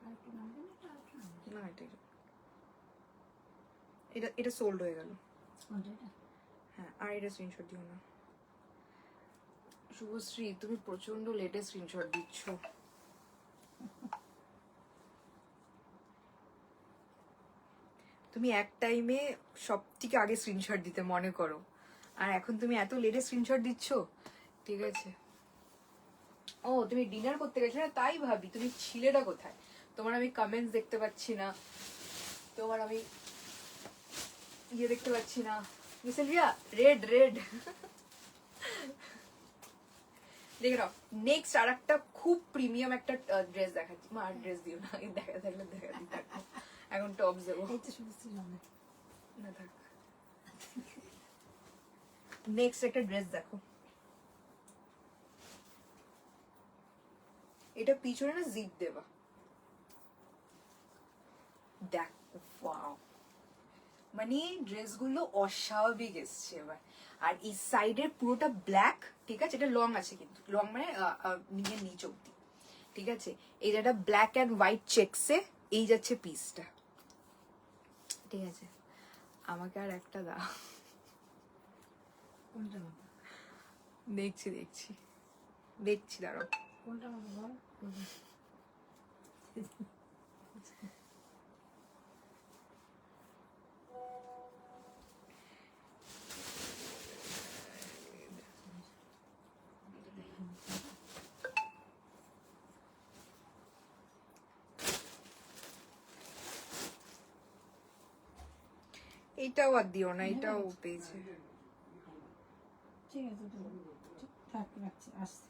B: আর একটু নামবে না এটা আর একটু নামবে
A: না এটা এটা এটা সোল্ড হয়ে গেল।
B: কোনটা এটা
A: হ্যাঁ, আর এটা স্ক্রিনশট দিও না। শুভশ্রী তুমি প্রচন্ড লেটে স্ক্রিনশট দিচ্ছ। তুমি এক টাইমে সব থেকে আগে স্ক্রিনশট দিতে মনে করো, আর এখন তুমি এত লেটে স্ক্রিনশট দিচ্ছ, ঠিক আছে? ও তুমি ডিনার করতে গেছো না, তাই ভাবি তুমি ছিলেটা কোথায়? তোমার আমি কমেন্টস দেখতে পাচ্ছি না, তোমার আমি ইয়ে দেখতে পাচ্ছি না। মিসেলিয়া রেড রেড। দেখে নাও, নেক্সট আর একটা খুব প্রিমিয়াম একটা ড্রেস দেখাচ্ছি। মা আর ড্রেস দিও না, দেখা থাকলে দেখা দিই, থাকো এখন টপ দেবো
B: এই তো শুধু নামবে
A: না, থাক। নেক্সট একটা ড্রেস দেখো, এটা পিছনে না জিপ দেবা, দেখ, ওয়াও, মানে ড্রেসগুলো অস্বাভাবিক এসছে এবার। আর এই সাইডের পুরোটা ব্ল্যাক, ঠিক আছে? এটা লং আছে কিন্তু, লং মানে নিজের নিচ অব্দি, ঠিক আছে? এই যেটা ব্ল্যাক অ্যান্ড হোয়াইট চেকসে, এই যাচ্ছে পিসটা, ঠিক আছে? আমাকে আর একটা দাও।
B: কোনটা মাপা
A: দেখছি দেখছি দেখছি, দাঁড়াও।
B: কোনটা মাপা বল
A: এইটাও আর দিও না, এটাও পেয়েছে।
B: ঠিক আছে তো থাক রাখছি আসছি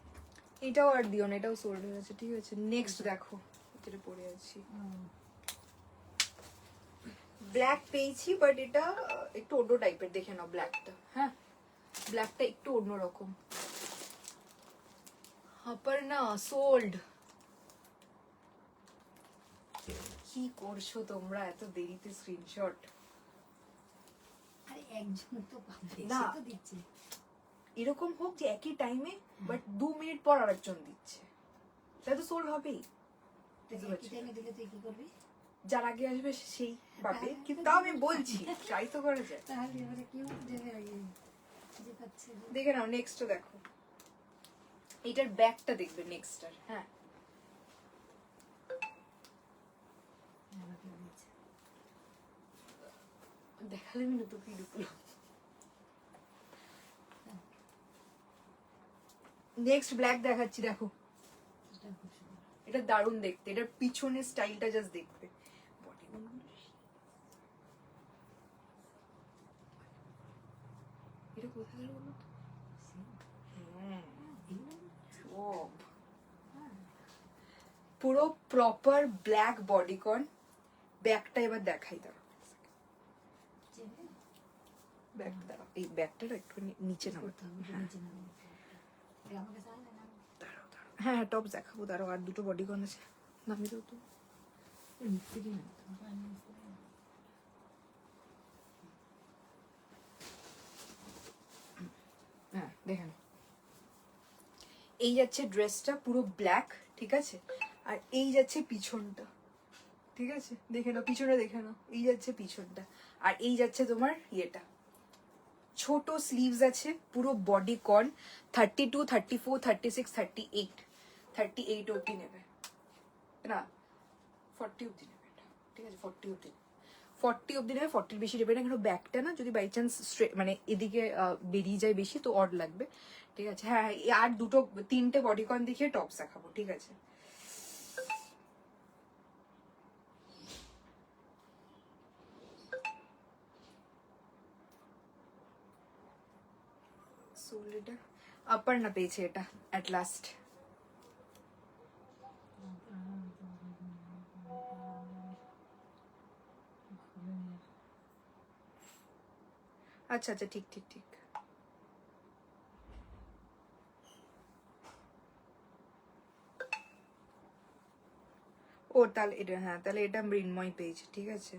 A: এটাও আর দিও না, এটাও সোল্ড হয়ে গেছে, ঠিক আছে? নেক্সট দেখো, যেটা পরে আছি, ব্ল্যাক পেয়েছি, বাট এটা একটু অন্য টাইপের, দেখে নাও ব্ল্যাকটা, হ্যাঁ ব্ল্যাকটা একটু অন্যরকম। হাপার না সোল্ড। কি করছো তোমরা এত দেরিতে স্ক্রিনশট?
B: একজন তো পাবে,
A: না।
B: সে তো দিচ্ছে।
A: এরকম হোক যে একই টাইমে বাট 2 মিনিট পর আরেকজন দিচ্ছে, তাহলে তো সোল্ড হবেই।
B: তো একই টাইমে দিলে তুই কি করবি?
A: যার আগে আসবে সেই পাবে,
B: তাহলে
A: কিন্তু
B: তো
A: তাও আমি বলছি ট্রাই তো করা যায়।
B: তাহলে এবারে কেউ দেবে আগে, যে পাচ্ছে যে।
A: দেখে নাও নেক্সট দেখো, এইটার ব্যাকটা দেখবে নেক্সটটার। হ্যাঁ
B: আমাকে দিচ্ছে।
A: দেখালে আমি না তো কি ঢুকলো। নেক্সট ব্ল্যাক দেখাচ্ছি, দেখো
B: এটা খুব সুন্দর।
A: এটা দারুণ দেখতে, এটার পিছনের স্টাইলটা জাস্ট দেখতে। এটা কোথায় বলো তো? সব পুরো প্রপার ব্ল্যাক বডিকন। ব্যাকটা এবার দেখাই, দাঁড়াও
B: চেনে?
A: ব্যাকটা দাঁড়াও, এই ব্যাকটা একটু নিচে নামাতে
B: করতে হবে,
A: হ্যাঁ
B: নিচে নামিয়ে। এই আমাকে সামনে নাম।
A: দাঁড়াও দাঁড়াও, হ্যাঁ হ্যাঁ টপ দেখাবো, দাঁড়াও আর দুটো বডিকন আছে, নামিয়ে দাও তো।
B: মিস্ত্রি না তো।
A: হ্যাঁ দেখেন, এই যাচ্ছে ড্রেসটা পুরো ব্ল্যাক, ঠিক আছে, আর এই যাচ্ছে পিছনটা, ঠিক আছে, দেখে নাও পিছনটা, দেখে নাও এই যাচ্ছে পিছনটা, আর এই যাচ্ছে তোমার ইয়েটা। ছোট স্লিভস আছে, পুরো বডি কন, 32, 34, 36, 38, 38 অব্দি নেবে না, 40 অব্দি নেবে এটা, ঠিক আছে, 40 অব্দি, 40 অব্দি নেবে, 40 বেশি নেবে না, কিন্তু ব্যাকটা না যদি বাই চান্স মানে এদিকে বেরিয়ে যায় বেশি তো অড লাগবে, ঠিক আছে। হ্যাঁ আর দুটো 3টে বডিকন দেখিয়ে টপস দেখাবো, ঠিক আছে। সোলটা আপার না পেয়েছে এটা অ্যাট লাস্ট। আচ্ছা আচ্ছা ঠিক ঠিক ঠিক। ও তাহলে এটা, হ্যাঁ তাহলে এটা মৃন্ময় পেয়েছে, ঠিক আছে।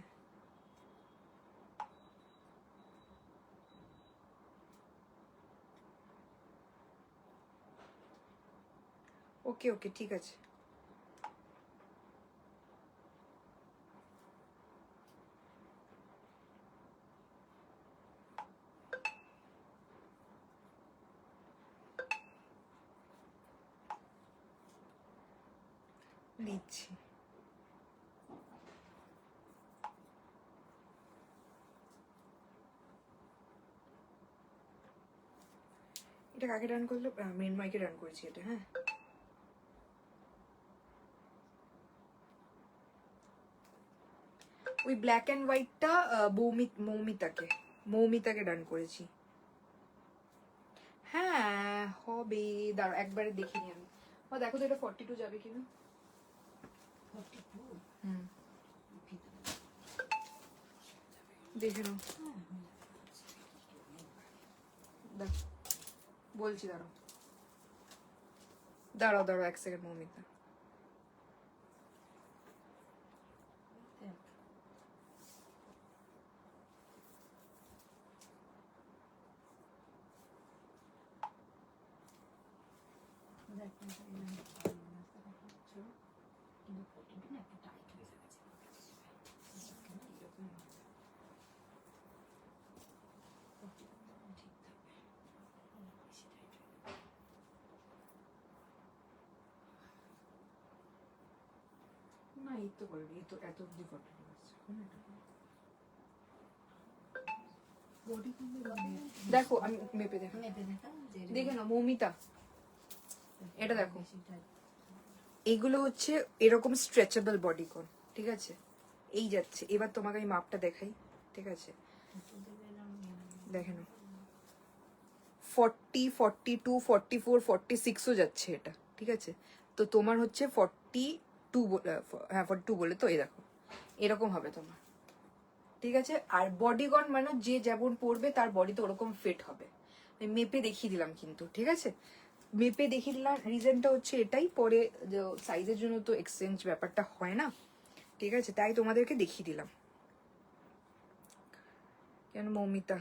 A: ওকে ওকে ঠিক আছে। দিচ্ছি। এটা কাকে রান করলো? মৃন্ময়কে রান করেছি এটা, হ্যাঁ। ওই ব্ল্যাক অ্যান্ড হোয়াইটটা মৌমিতাকে রান করেছি। হ্যাঁ হবে, দাঁড়াও একবারে দেখিনি আমি। ও দেখো তো এটা 42 যাবে কিনা।
B: 42
A: হুম দেখে নাও, দেখো বলছি, দাঁড়াও দাঁড়াও দাঁড়াও এক সেকেন্ড মৌমিতা। না এই তো বলেনি, এই তো এত অব্দি 42 আসছে। দেখো আমি মেপে দেখো,
B: মেপে দেখা যে
A: দেখে নাও মৌমিতা, এটা দেখো
B: সেটা
A: এইগুলো হচ্ছে এরকম স্ট্রেচেবল বডিকন, ঠিক আছে। এই যাচ্ছে, এবার তোমাকে আমি মাপটা দেখাই, ঠিক আছে, দেখে নাও 40, 42, 44, 46ও যাচ্ছে এটা, ঠিক আছে। তো তোমার হচ্ছে 42, হ্যাঁ 42 বলে তো, এই দেখো এরকম হবে তোমার, ঠিক আছে। আর বডিকন মানে যে যেমন পড়বে তার বডিতে ওরকম ফিট হবে। আমি মেপে দেখিয়ে দিলাম কিন্তু, ঠিক আছে, মেপে দেখিয়ে দিলাম। রিজনটা হচ্ছে এটাই, পরে সাইজের জন্য তো এক্সচেঞ্জ ব্যাপারটা হয় না, ঠিক আছে, তাই তোমাদেরকে দেখিয়ে দিলাম। কেন মৌমিতা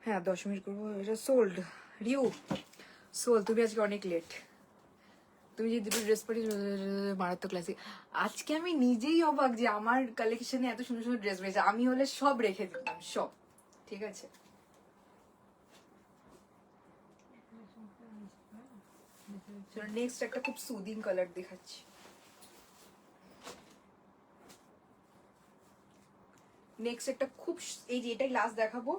A: হ্যাঁ 10 মিনিট করবো। এটা সোল্ড। রিউ সোল্ড। তুমি আজকে অনেক লেট। তুমি যে দুটো ড্রেস পরে মারাত্মক ক্লাসিক। আজকে আমি নিজেই অবাক যে আমার কালেকশনে এত সুন্দর সুন্দর ড্রেস পেয়েছে। আমি হলে সব রেখে দিতাম, সব। ঠিক আছে, নেক্সট একটা খুব সুদিং কালার দেখাচ্ছি। নেক্সট একটা খুব এই যে এটাই লাস্ট দেখাবো।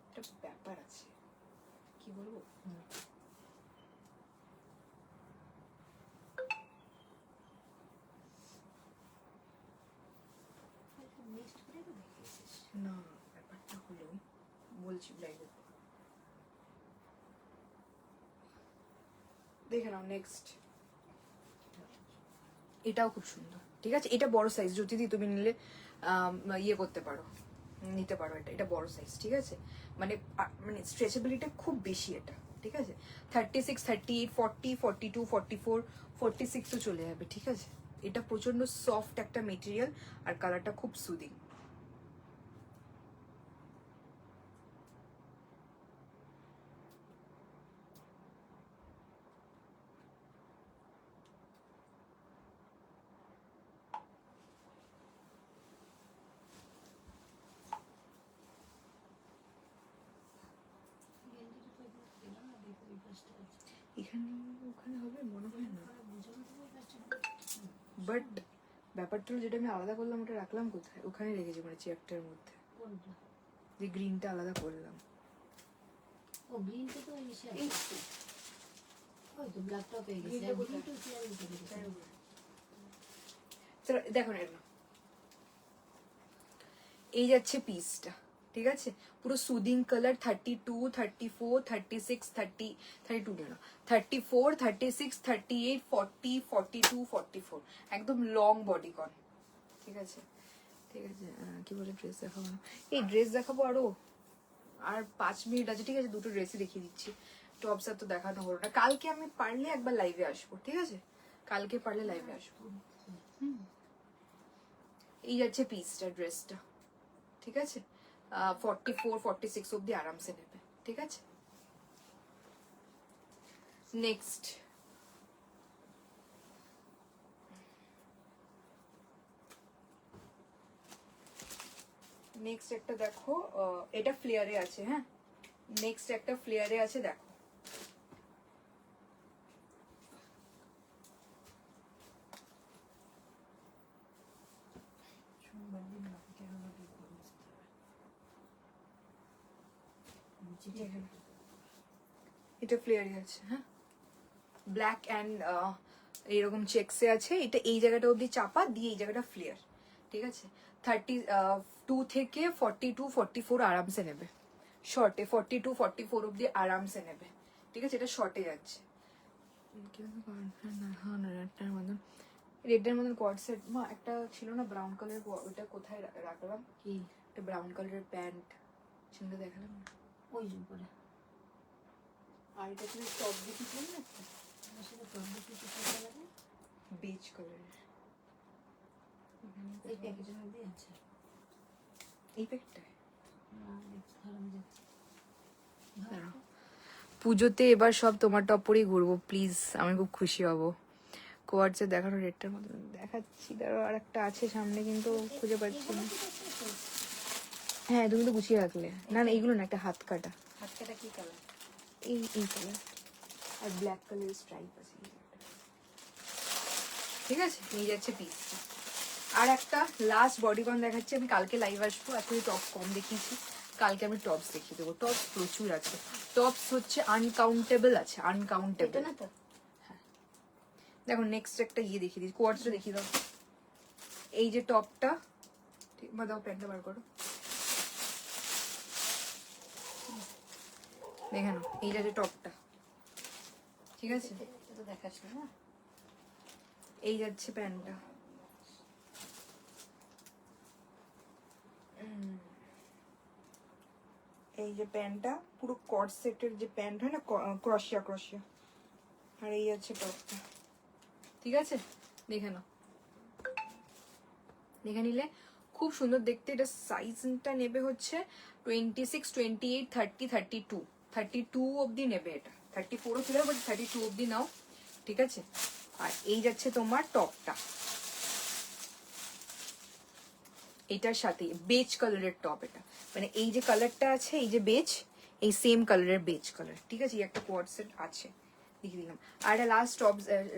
A: একটা ব্যাপার আছে, কি বলবো।
B: নেক্সট করে তো দেখিয়েছিস।
A: না ব্যাপারটা হলো, বলছি লাইভে দেখে নাও। নেক্সট এটাও খুব সুন্দর। ঠিক আছে, এটা বড় সাইজ, যদি তুমি নিলে ইয়ে করতে পারো, নিতে পারো। এটা এটা বড় সাইজ। ঠিক আছে, মানে মানে স্ট্রেচেবিলিটি খুব বেশি এটা। ঠিক আছে, 36, 38, 40, 42, 44, 46ও চলে যাবে। ঠিক আছে, এটা প্রচন্ড সফট একটা মেটেরিয়াল আর কালারটা খুব সুদিং।
B: গেঞ্জিটা তো একদম পেলাম না, দেখো এই পাশটা আছে।
A: এখানে ওখানে হবে মনে হয় না,
B: বুঝো না তুমি এই পাশটা?
A: বাট ব্যাপারটা হলো যেটা আমি আলাদা করলাম ওটা রাখলাম কোথায়? ওখানে রেখেছি, মানে চেয়ারটার মধ্যে
B: কোনটা?
A: যে গ্রিনটা আলাদা করলাম।
B: ও গ্রিনটা তো এসে
A: এই
B: আছে। ওই তো ব্ল্যাকটা পেয়ে গেছে।
A: গ্রিনটা
B: আর
A: কোথায়?
B: গ্রিনটা চেয়ারে পেয়ে গেছে।
A: চলো, দেখো না এটা। এই যাচ্ছে পিসটা। ঠিক আছে, পুরো সুদিং কালার। 32, 34, 36, 30, 32 না, 34, 36, 38, 40, 42, 44, একদম লং বডিকন। ঠিক আছে, ঠিক আছে। কি বলে ড্রেস দেখাবো না? এই ড্রেস দেখাবো আরো, আর 5 মিনিট আছে। ঠিক আছে, দুটো ড্রেসই দেখিয়ে দিচ্ছি। টপস আর তো দেখানো হলো না। কালকে আমি পারলে একবার লাইভে আসবো। ঠিক আছে, কালকে পারলে লাইভে আসবো। এই যাচ্ছে পিসটা, ড্রেসটা। ঠিক আছে, 44, 46 অব্দি আরামসে নেবে। ঠিক আছে, নেক্সট নেক্সট একটা দেখো। এটা ফ্লেয়ারে আছে। হ্যাঁ, নেক্সট একটা ফ্লেয়ারে আছে, দেখো।
B: সোমবার দিন বাকিটা হলো কি করে বুঝতে হবে।
A: এটা ফ্লেয়ারে আছে। হ্যাঁ, ব্ল্যাক অ্যান্ড এরকম চেক্সে আছে। এটা এই জায়গাটা অবধি চাপা দিয়ে, এই জায়গাটা ফ্লেয়ার। ঠিক আছে, 32 থেকে 42, 44 আরামসে নেবে। শর্টে 42, 44 অব্দি আরামসে নেবে। ঠিক আছে, এটা শর্টে যাচ্ছে। রেডের মতন কোয়াড সেট মা একটা ছিল না ব্রাউন কালারের, ওটা কোথায় রাখলাম?
B: কি
A: একটা ব্রাউন কালারের প্যান্ট ছিল, দেখালাম না?
B: ওই উপরে
A: আর এটা তুমি টপ দেখেছিলাম না একটা
B: আমার সাথে প্রবলেম কিছু করতে লাগে।
A: বেজ কালারের।
B: এই প্যাকেটের মধ্যে আছে।
A: এই প্যাকটায়
B: না দেখছি, ধরো আমি যাচ্ছি।
A: দাঁড়াও, পুজোতে এবার সব তোমার টপ পরেই ঘুরবো প্লিজ, আমি খুব খুশি হব। কোয়ার্টসে দেখানো রেটটার মতো দেখাচ্ছি। দাঁড়াও, আর একটা আছে সামনে কিন্তু খুঁজে পাচ্ছি না। হ্যাঁ, তুমি তো গুছিয়ে রাখলে। না না, এইগুলো না, একটা হাত কাটা।
B: হাত কাটা কি কালার?
A: এই কালার আর ব্ল্যাক কালারের স্ট্রাইপ আছে এই একটা। ঠিক আছে, নিয়ে যাচ্ছে পিসটা। আর একটা লাস্ট বডিকন দেখাচ্ছি। আমি কালকে লাইভ আসবো, এখন টপ কম দেখিয়েছি, কালকে আমি টপস দেখিয়ে দেবো। টপস প্রচুর আছে, টপস হচ্ছে আনকাউন্টেবল আছে,
B: এটা
A: আনকাউন্টেবল।
B: না তো?
A: দেখো নেক্সট একটা ইয়ে দেখিয়ে দিই, কোয়ার্টসটা দেখিয়ে দাও। এই যে টপটা, ঠিক মা দাও, প্যান্টটা বার করো। দেখে নাও, এই যে টপটা। ঠিক আছে,
B: এটা তো দেখাচ্ছ না।
A: এই যাচ্ছে প্যান্টটা। এই যে প্যান্টটা পুরো কট সেটের যে প্যান্ট হয় না, ক্রশিয়া ক্রশিয়া। আর এই আছে টপটা। ঠিক আছে, দেখে নাও, দেখে নিলে খুব সুন্দর দেখতে। এটা সাইজটা নেবে হচ্ছে 26, 28, 30, 32, 32 অবধি নেবে। এটা 34ও ছিল, বাট 32 অবধি নাও, ঠিক আছে। আর এই যাচ্ছে তোমার টপটা, এটার সাথে বেজ কালারের টপ। এটা মানে এই যে কালারটা আছে, এই যে বেজ, এই সেম কালারের বেজ কালার, ঠিক আছে। এই একটা কোয়াড সেট আছে, দেখিয়ে দিলাম। আর একটা লাস্ট টপ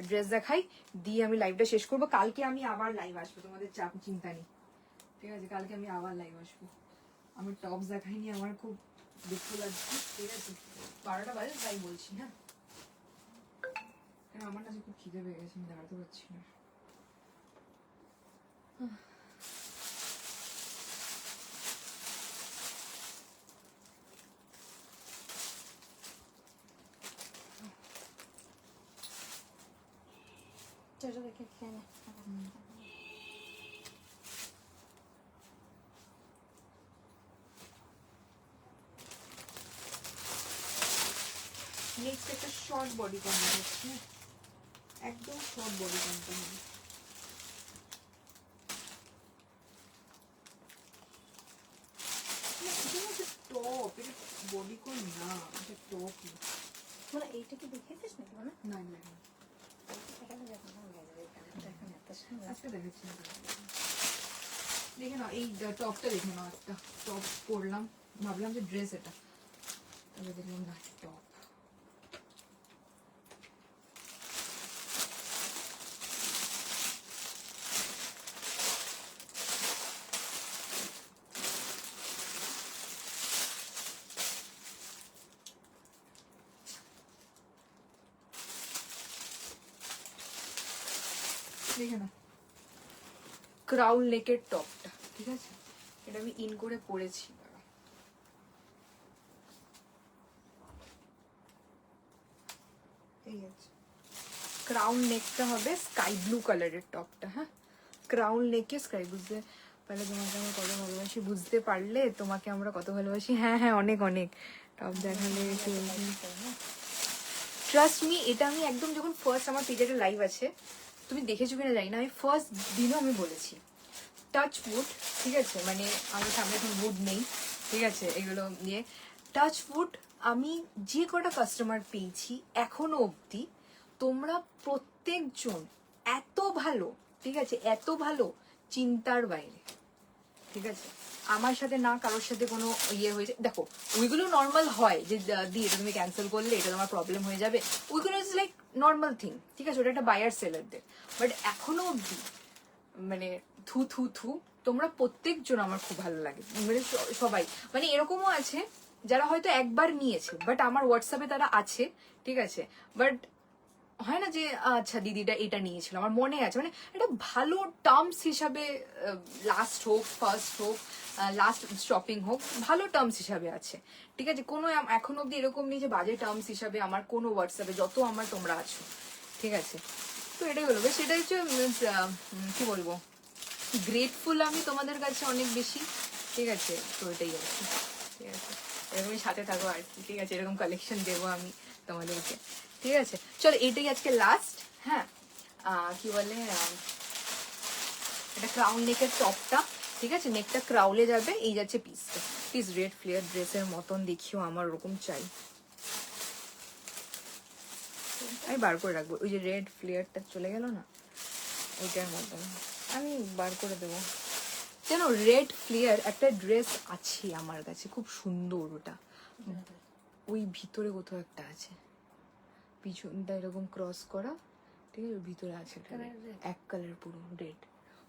A: ড্রেস দেখাই, দিয়ে আমি লাইভটা শেষ করবো। কালকে আমি আবার লাইভ আসবো, তোমাদের চাপ চিন্তা নেই, ঠিক আছে। কালকে আমি আবার লাইভ আসবো। আমি টপস দেখাইনি, আমার খুব দুঃখ লাগছে, ঠিক আছে। 12টা বাজে তাই বলছি, হ্যাঁ। আমার কাছে খুব খিদে পেয়ে গেছে, আমি দাঁড়াতে পারছি না।
B: ছোট দেখে খেয়ে নে।
A: নেক্সট একটা শর্ট বডি কন্টা হচ্ছে, একদম শর্ট বডি কন্টা হবে। টপ, এটা বডি কোন না, এটা টপ
B: মানে এইটা কি দেখেছিস নাকি? মানে
A: না। না
B: এখানে দেখো না, এখানে এত সুন্দর।
A: আজকে দেখাচ্ছি না, দেখে নাও। এই টপটা দেখে নাও, একটা টপ পরলাম, ভাবলাম যে ড্রেস, এটা তবে দেখলাম না টপ। দেখে নাও, ক্রাউন নেকের টপটা, ঠিক আছে। এটা আমি ইন করে পরেছি, এই আছে। ক্রাউন নেকটা হবে স্কাই ব্লু কালারের টপটা, হ্যাঁ। ক্রাউন নেকে স্কাই, বুঝতে পারলে তোমাকে আমরা কত ভালোবাসি, বুঝতে পারলে তোমাকে আমরা কত ভালোবাসি। হ্যাঁ হ্যাঁ, অনেক অনেক টপ দেখালে। ট্রাস্ট মি, এটা আমি একদম যখন ফার্স্ট, আমার পেজে একটা লাইভ আছে, তুমি দেখেছো কিনা জানি না, আমি ফার্স্ট দিনও আমি বলেছি টাচ উড, ঠিক আছে। মানে আমার সামনে এখন উড নেই, ঠিক আছে, এগুলো নিয়ে টাচ উড। আমি যে কটা কাস্টমার পেয়েছি এখনো অবধি, তোমরা প্রত্যেকজন এত ভালো, ঠিক আছে, এত ভালো, চিন্তার বাইরে, ঠিক আছে। আমার সাথে না কারোর সাথে কোনো ইয়ে হয়েছে, দেখো ওইগুলো নর্মাল হয় যে দিয়ে এটা তুমি ক্যান্সেল করলে এটা তোমার প্রবলেম হয়ে যাবে, ওইগুলো ইজ লাইক নর্মাল থিং, ঠিক আছে। ওটা একটা বায়ার সেলারদের। বাট এখনো অবধি মানে থু থু থু, তোমরা প্রত্যেকজন আমার খুব ভালো লাগে, মানে সবাই। মানে এরকমও আছে যারা হয়তো একবার নিয়েছে, বাট আমার হোয়াটসঅ্যাপে তারা আছে, ঠিক আছে। বাট হয় না যে আচ্ছা দিদিটা এটা নিয়েছিল, আমার মনে আছে, মানে এটা ভালো টার্মস হিসাবে, লাস্ট হোক, ফার্স্ট হোক, লাস্ট শপিং হোক, ভালো টার্মস হিসাবে আছে, ঠিক আছে। কোনো এখন অব্দি এরকম নেই যে বাজে টার্মস হিসাবে আমার কোনো হোয়াটসঅ্যাপে যত আমার তোমরা আছো, ঠিক আছে। তো এটাই হলো বেশ, সেটা হচ্ছে কি বলবো, গ্রেটফুল আমি তোমাদের কাছে অনেক বেশি, ঠিক আছে। তো এটাই আর কি, ঠিক আছে। এরকমই সাথে থাকো আর কি, ঠিক আছে। এরকম কালেকশন দেবো আমি তোমাদেরকে, ঠিক আছে। চলো এটাই আজকে লাস্ট, হ্যাঁ। কি বলে, এটা ক্রাউন নেকের টপটা, ঠিক আছে। নেকটা ক্রাউলে যাবে, এই যাচ্ছে পিসটা। প্লিজ রেড ফ্লেয়ার ড্রেসের মতন দেখিও, আমার ওরকম চাই। আমি বার করে রাখবো, ওই যে রেড ফ্লেয়ারটা চলে গেল না, ওইটার মতন আমি বার করে দেবো। যেন রেড ফ্লেয়ার একটা ড্রেস আছে আমার কাছে, খুব সুন্দর, ওটা ওই ভিতরে কোথাও একটা আছে, পিছনটা এরকম ক্রস করা, ঠিক আছে। ওর ভিতরে আছে একটা red, এক কালার পুরো রেড,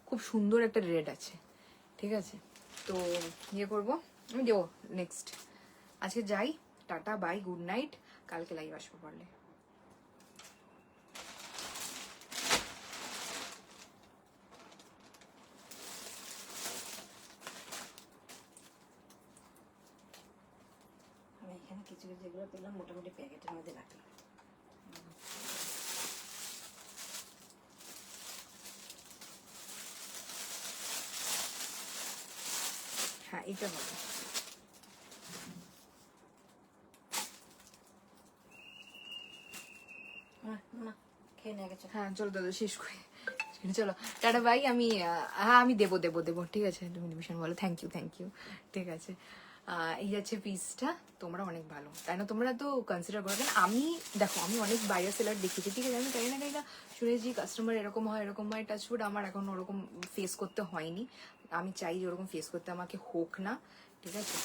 A: খুব সুন্দর একটা রেড আছে, ঠিক আছে। তো ইয়ে করবো, আমি দেবো নেক্সট। আজকে যাই, টাটা বাই, গুড নাইট, কালকে লাইভ আসবো পারলে।
B: আমি এখানে কিছু কিছু যেগুলো পেলাম মোটামুটি প্যাকেটের মধ্যে রাখলাম।
A: হ্যাঁ এটা হবে।
B: না খেয়ে নিয়ে গেছে।
A: হ্যাঁ চলো দাদা শেষ করে চলো টাটা ভাই। আমি হ্যাঁ আমি দেবো দেবো দেবো, ঠিক আছে? তুমি ভীষণ বলো, থ্যাংক ইউ ঠিক আছে। এই যাচ্ছে পিসটা। তোমরা অনেক ভালো, তাই না? তোমরা তো কনসিডার করো, কারণ আমি দেখো আমি অনেক বাইরের সেলার দেখেছি, ঠিক আছে? আমি তাই না শুনেছি কাস্টমার এরকম হয় টাচউড, আমার এখন ওরকম ফেস করতে হয়নি। আমি চাই যে ওরকম ফেস করতে আমাকে হোক না, ঠিক আছে?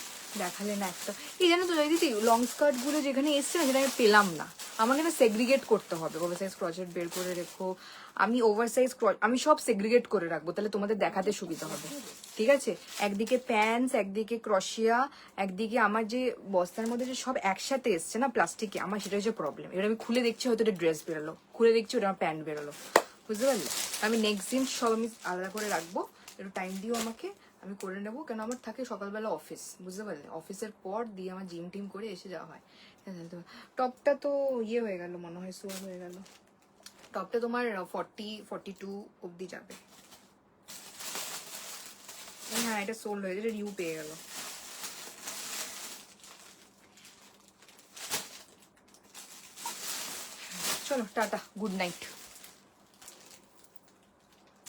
A: দেখালে না একটা, এই জানো তো দিদি লং স্কার্ট গুলো যেখানে এসছে না, সেটা আমি পেলাম না। আমাকে না সেগ্রিগেট করতে হবে, ওভার সাইজ ক্রচেট বের করে রেখো। আমি ওভার সাইজ আমি সব সেগ্রিগেট করে রাখবো, তাহলে তোমাদের দেখাতে সুবিধা হবে, ঠিক আছে? একদিকে প্যান্টস, একদিকে ক্রশিয়া, একদিকে আমার যে বস্তার মধ্যে যে সব একসাথে এসছে না প্লাস্টিকে, আমার সেটা হচ্ছে প্রবলেম। এবার আমি খুলে দেখছি হয়তো এটা ড্রেস বেরোলো, খুলে দেখছি ওটা আমার প্যান্ট বেরোলো, বুঝতে পারলে? আমি নেক্সট দিন সব আমি আলাদা করে রাখবো, একটু টাইম দিও আমাকে, আমি করে নেবো। কেন আমার থাকে সকালবেলা অফিস, বুঝতে পারলে? অফিসের পর দিয়ে আমার জিম টিম করে এসে যাওয়া হয়। টপটা তো ইয়ে হয়ে গেল মনে হয়, সোল হয়ে গেল। টপটা তোমার 42 অবধি যাবে। হ্যাঁ এটা সোল্ড হয়ে গেছে, রিউ পেয়ে গেল। চলো টাটা, গুড নাইট।